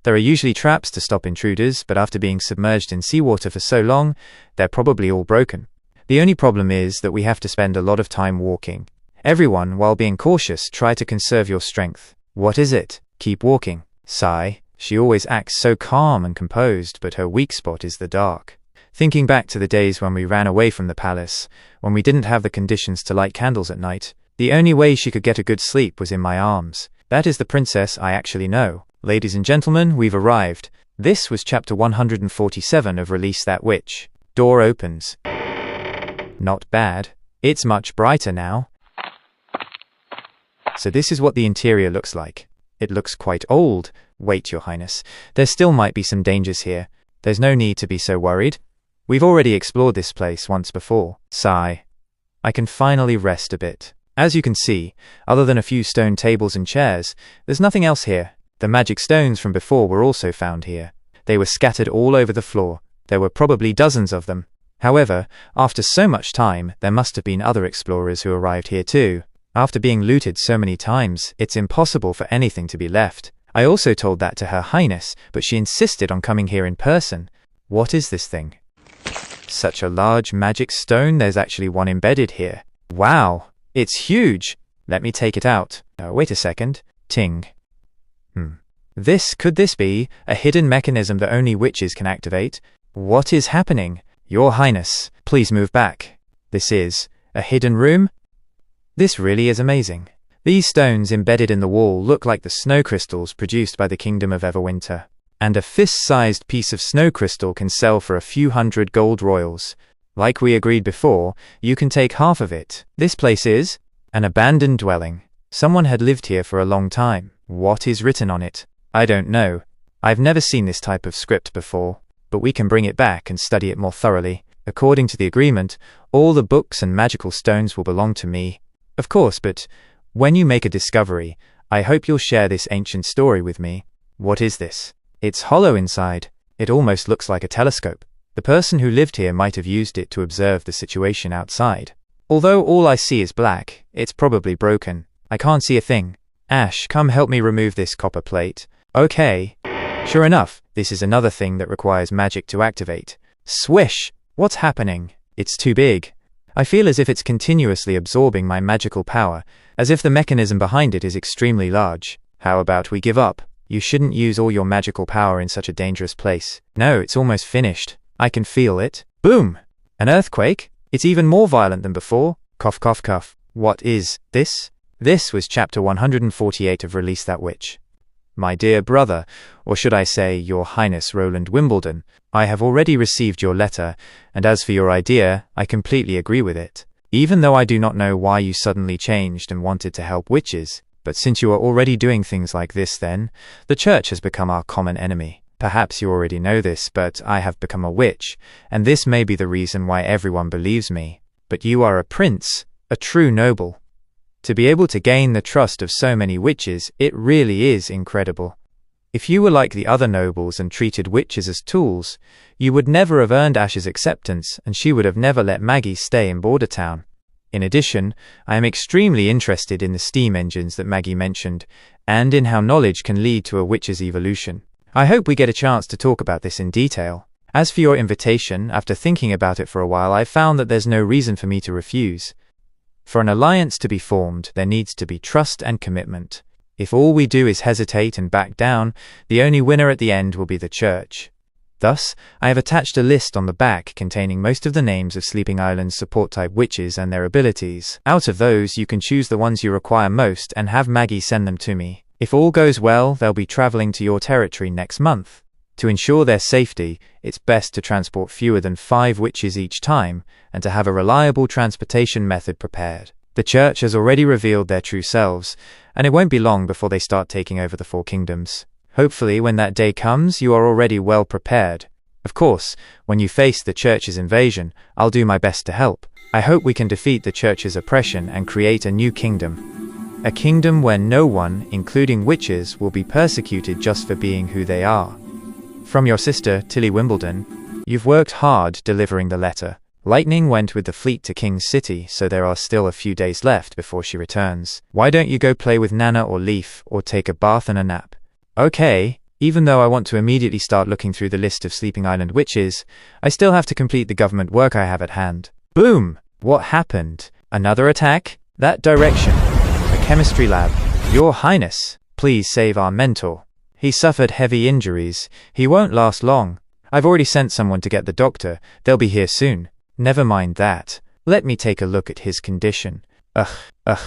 There are usually traps to stop intruders, but after being submerged in seawater for so long, they're probably all broken. The only problem is that we have to spend a lot of time walking. Everyone, while being cautious, try to conserve your strength. What is it? Keep walking. Sigh. She always acts so calm and composed, but her weak spot is the dark. Thinking back to the days when we ran away from the palace, when we didn't have the conditions to light candles at night, the only way she could get a good sleep was in my arms. That is the princess I actually know. Ladies and gentlemen, we've arrived. This was chapter 147 of Release That Witch. Door opens. Not bad. It's much brighter now. So this is what the interior looks like. It looks quite old. Wait, Your Highness. There still might be some dangers here. There's no need to be so worried. We've already explored this place once before. Sigh. I can finally rest a bit. As you can see, other than a few stone tables and chairs, there's nothing else here. The magic stones from before were also found here. They were scattered all over the floor. There were probably dozens of them. However, after so much time, there must have been other explorers who arrived here too. After being looted so many times, it's impossible for anything to be left. I also told that to Her Highness, but she insisted on coming here in person. What is this thing? Such a large magic stone, there's actually one embedded here. Wow, it's huge. Let me take it out. Oh, wait a second. Ting. Could this be a hidden mechanism that only witches can activate? What is happening? Your Highness, please move back. This is a hidden room? This really is amazing. These stones embedded in the wall look like the snow crystals produced by the Kingdom of Everwinter. And a fist-sized piece of snow crystal can sell for a few hundred gold royals. Like we agreed before, you can take half of it. This place is an abandoned dwelling. Someone had lived here for a long time. What is written on it? I don't know. I've never seen this type of script before, but we can bring it back and study it more thoroughly. According to the agreement, all the books and magical stones will belong to me. Of course, but when you make a discovery, I hope you'll share this ancient story with me. What is this? It's hollow inside. It almost looks like a telescope. The person who lived here might have used it to observe the situation outside. Although all I see is black, it's probably broken. I can't see a thing. Ash, come help me remove this copper plate. Okay. Sure enough, this is another thing that requires magic to activate. Swish! What's happening? It's too big. I feel as if it's continuously absorbing my magical power, as if the mechanism behind it is extremely large. How about we give up? You shouldn't use all your magical power in such a dangerous place. No, it's almost finished. I can feel it. Boom! An earthquake? It's even more violent than before. Cough, cough, cough. What is this? This was chapter 148 of Release That Witch. My dear brother, or should I say, Your Highness Roland Wimbledon, I have already received your letter, and as for your idea, I completely agree with it. Even though I do not know why you suddenly changed and wanted to help witches, but since you are already doing things like this then, the church has become our common enemy. Perhaps you already know this, but I have become a witch, and this may be the reason why everyone believes me. But you are a prince, a true noble. To be able to gain the trust of so many witches, it really is incredible. If you were like the other nobles and treated witches as tools, you would never have earned Ash's acceptance, and she would have never let Maggie stay in Border Town. In addition, I am extremely interested in the steam engines that Maggie mentioned, and in how knowledge can lead to a witch's evolution. I hope we get a chance to talk about this in detail. As for your invitation, after thinking about it for a while, I found that there's no reason for me to refuse. For an alliance to be formed, there needs to be trust and commitment. If all we do is hesitate and back down, the only winner at the end will be the church. Thus, I have attached a list on the back containing most of the names of Sleeping Island's support-type witches and their abilities. Out of those, you can choose the ones you require most and have Maggie send them to me. If all goes well, they'll be traveling to your territory next month. To ensure their safety, it's best to transport fewer than 5 witches each time, and to have a reliable transportation method prepared. The church has already revealed their true selves, and it won't be long before they start taking over the 4 kingdoms. Hopefully, when that day comes, you are already well prepared. Of course, when you face the church's invasion, I'll do my best to help. I hope we can defeat the church's oppression and create a new kingdom. A kingdom where no one, including witches, will be persecuted just for being who they are. From your sister, Tilly Wimbledon. You've worked hard delivering the letter. Lightning went with the fleet to King's City, so there are still a few days left before she returns. Why don't you go play with Nana or Leaf, or take a bath and a nap? Okay, even though I want to immediately start looking through the list of Sleeping Island witches, I still have to complete the government work I have at hand. Boom! What happened? Another attack? That direction. A chemistry lab. Your Highness, please save our mentor. He suffered heavy injuries. He won't last long. I've already sent someone to get the doctor. They'll be here soon. Never mind that. Let me take a look at his condition. Ugh.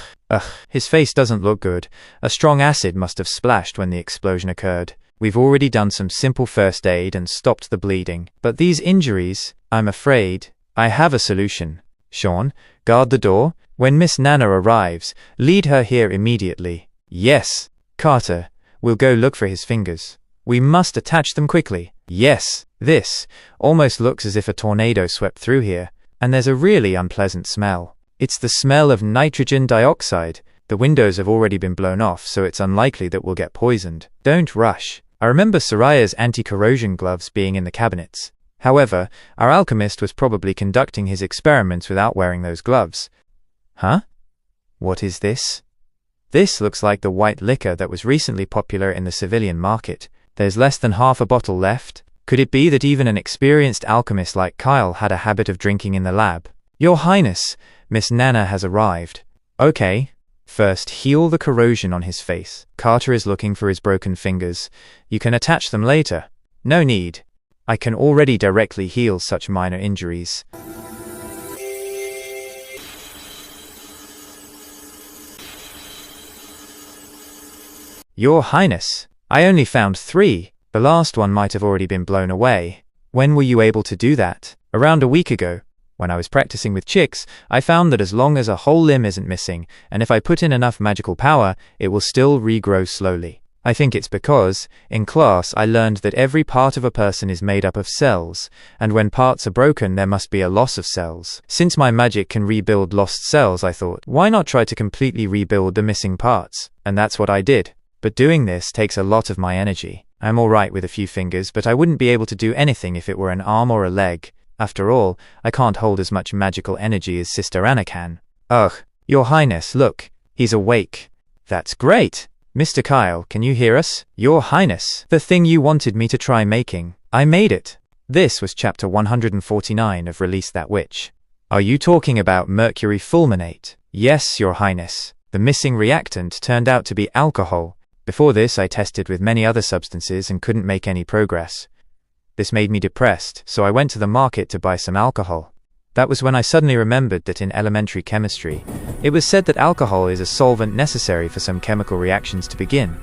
His face doesn't look good. A strong acid must have splashed when the explosion occurred. We've already done some simple first aid and stopped the bleeding. But these injuries, I'm afraid, I have a solution. Sean, guard the door. When Miss Nana arrives, lead her here immediately. Yes. Carter, we'll go look for his fingers. We must attach them quickly. Yes. This almost looks as if a tornado swept through here, and there's a really unpleasant smell. It's the smell of nitrogen dioxide. The windows have already been blown off, so it's unlikely that we'll get poisoned. Don't rush. I remember Soraya's anti-corrosion gloves being in the cabinets. However, our alchemist was probably conducting his experiments without wearing those gloves. Huh? What is this? This looks like the white liquor that was recently popular in the civilian market. There's less than half a bottle left. Could it be that even an experienced alchemist like Kyle had a habit of drinking in the lab? Your Highness, Miss Nana has arrived. Okay. First, heal the corrosion on his face. Carter is looking for his broken fingers. You can attach them later. No need. I can already directly heal such minor injuries. Your Highness, I only found 3. The last one might have already been blown away. When were you able to do that? Around a week ago. When I was practicing with chicks, I found that as long as a whole limb isn't missing, and if I put in enough magical power, it will still regrow slowly. I think it's because, in class, I learned that every part of a person is made up of cells, and when parts are broken, there must be a loss of cells. Since my magic can rebuild lost cells, I thought, why not try to completely rebuild the missing parts? And that's what I did. But doing this takes a lot of my energy. I'm alright with a few fingers, but I wouldn't be able to do anything if it were an arm or a leg. After all, I can't hold as much magical energy as Sister Anna can. Ugh, Your Highness, look, he's awake. That's great! Mr. Kyle, can you hear us? Your Highness, the thing you wanted me to try making. I made it. This was chapter 149 of Release That Witch. Are you talking about mercury fulminate? Yes, Your Highness. The missing reactant turned out to be alcohol. Before this, I tested with many other substances and couldn't make any progress. This made me depressed, so I went to the market to buy some alcohol. That was when I suddenly remembered that in elementary chemistry, it was said that alcohol is a solvent necessary for some chemical reactions to begin.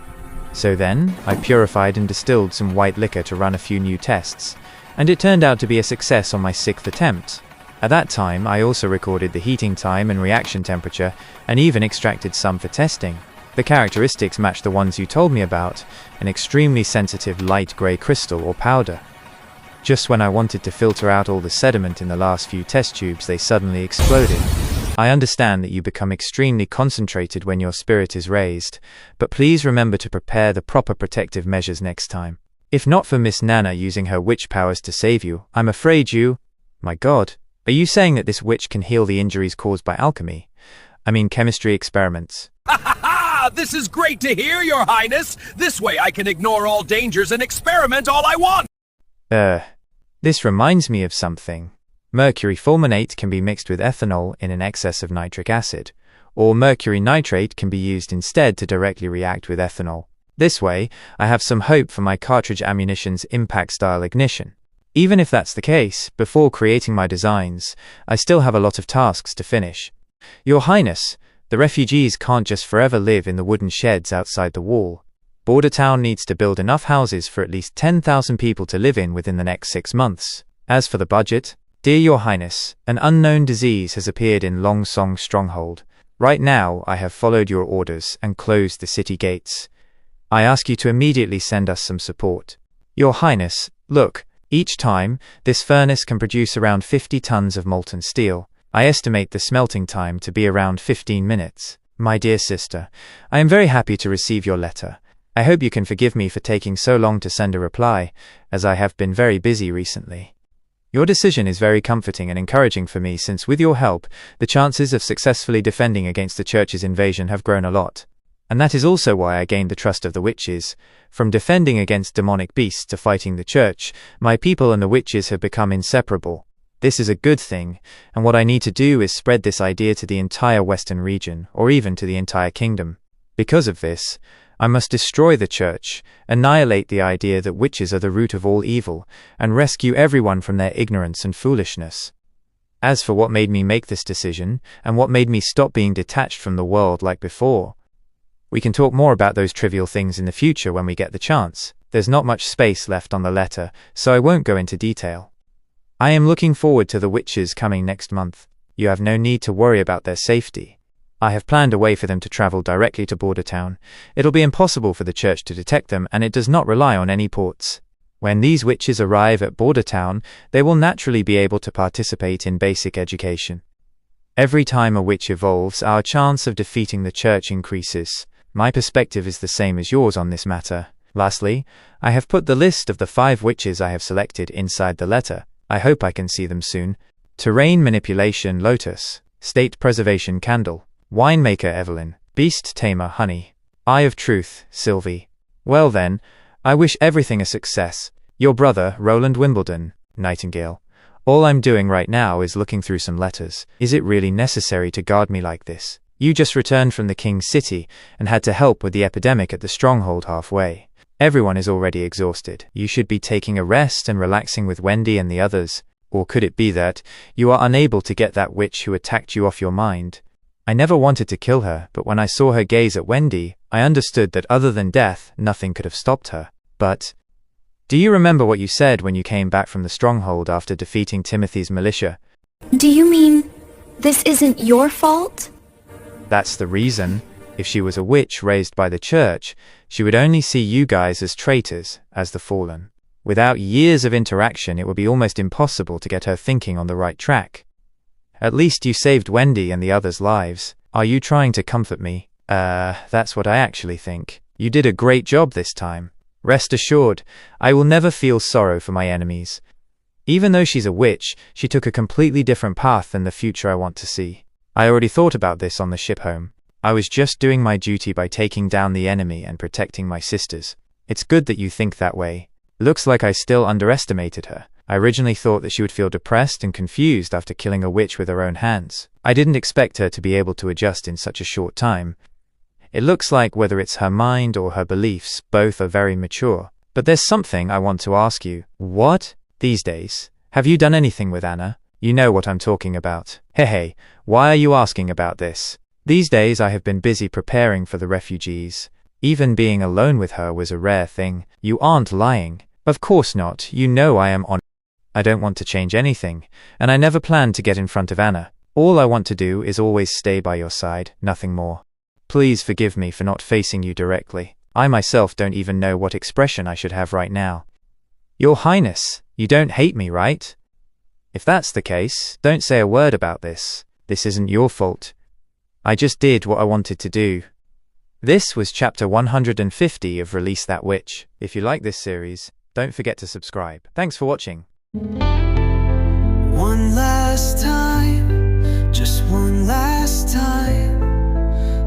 So then, I purified and distilled some white liquor to run a few new tests, and it turned out to be a success on my 6th attempt. At that time, I also recorded the heating time and reaction temperature, and even extracted some for testing. The characteristics matched the ones you told me about, an extremely sensitive light grey crystal or powder. Just when I wanted to filter out all the sediment in the last few test tubes, they suddenly exploded. I understand that you become extremely concentrated when your spirit is raised, but please remember to prepare the proper protective measures next time. If not for Miss Nana using her witch powers to save you, I'm afraid you... My God, are you saying that this witch can heal the injuries caused by alchemy? I mean chemistry experiments. This is great to hear, Your Highness! This way I can ignore all dangers and experiment all I want! This reminds me of something. Mercury fulminate can be mixed with ethanol in an excess of nitric acid, or mercury nitrate can be used instead to directly react with ethanol. This way, I have some hope for my cartridge ammunition's impact-style ignition. Even if that's the case, before creating my designs, I still have a lot of tasks to finish. Your Highness, the refugees can't just forever live in the wooden sheds outside the wall. Border Town needs to build enough houses for at least 10,000 people to live in within the next 6 months. As for the budget, dear Your Highness, an unknown disease has appeared in Long Song Stronghold. Right now, I have followed your orders and closed the city gates. I ask you to immediately send us some support. Your Highness, look, each time, this furnace can produce around 50 tons of molten steel. I estimate the smelting time to be around 15 minutes. My dear sister, I am very happy to receive your letter. I hope you can forgive me for taking so long to send a reply, as I have been very busy recently. Your decision is very comforting and encouraging for me since with your help, the chances of successfully defending against the church's invasion have grown a lot. And that is also why I gained the trust of the witches. From defending against demonic beasts to fighting the church, my people and the witches have become inseparable. This is a good thing, and what I need to do is spread this idea to the entire western region, or even to the entire kingdom. Because of this, I must destroy the church, annihilate the idea that witches are the root of all evil, and rescue everyone from their ignorance and foolishness. As for what made me make this decision, and what made me stop being detached from the world like before, we can talk more about those trivial things in the future when we get the chance. There's not much space left on the letter, so I won't go into detail. I am looking forward to the witches coming next month. You have no need to worry about their safety. I have planned a way for them to travel directly to Border Town. It'll be impossible for the church to detect them, and it does not rely on any ports. When these witches arrive at Border Town, they will naturally be able to participate in basic education. Every time a witch evolves, our chance of defeating the church increases. My perspective is the same as yours on this matter. Lastly, I have put the list of the 5 witches I have selected inside the letter. I hope I can see them soon. Terrain Manipulation Lotus, State Preservation Candle, Winemaker Evelyn, Beast Tamer Honey, Eye of Truth Sylvie. Well then, I wish everything a success. Your brother, Roland Wimbledon, Nightingale. All I'm doing right now is looking through some letters. Is it really necessary to guard me like this? You just returned from the King's City and had to help with the epidemic at the stronghold halfway. Everyone is already exhausted. You should be taking a rest and relaxing with Wendy and the others. Or could it be that you are unable to get that witch who attacked you off your mind? I never wanted to kill her, but when I saw her gaze at Wendy, I understood that other than death, nothing could have stopped her. But do you remember what you said when you came back from the stronghold after defeating Timothy's militia? Do you mean this isn't your fault? That's the reason. If she was a witch raised by the church, she would only see you guys as traitors, as the fallen. Without years of interaction, it would be almost impossible to get her thinking on the right track. At least you saved Wendy and the others' lives. Are you trying to comfort me? That's what I actually think. You did a great job this time. Rest assured, I will never feel sorrow for my enemies. Even though she's a witch, she took a completely different path than the future I want to see. I already thought about this on the ship home. I was just doing my duty by taking down the enemy and protecting my sisters. It's good that you think that way. Looks like I still underestimated her. I originally thought that she would feel depressed and confused after killing a witch with her own hands. I didn't expect her to be able to adjust in such a short time. It looks like whether it's her mind or her beliefs, both are very mature. But there's something I want to ask you. What? These days, have you done anything with Anna? You know what I'm talking about. Hey, why are you asking about this? These days I have been busy preparing for the refugees. Even being alone with her was a rare thing. You aren't lying. Of course not. You know I am on. I don't want to change anything, and I never planned to get in front of Anna. All I want to do is always stay by your side, nothing more. Please forgive me for not facing you directly. I myself don't even know what expression I should have right now. Your Highness, you don't hate me, right? If that's the case, don't say a word about this. This isn't your fault. I just did what I wanted to do. This was chapter 150 of Release That Witch. If you like this series, don't forget to subscribe. Thanks for watching. One last time, just one last time.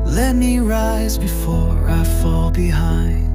Let me rise before I fall behind.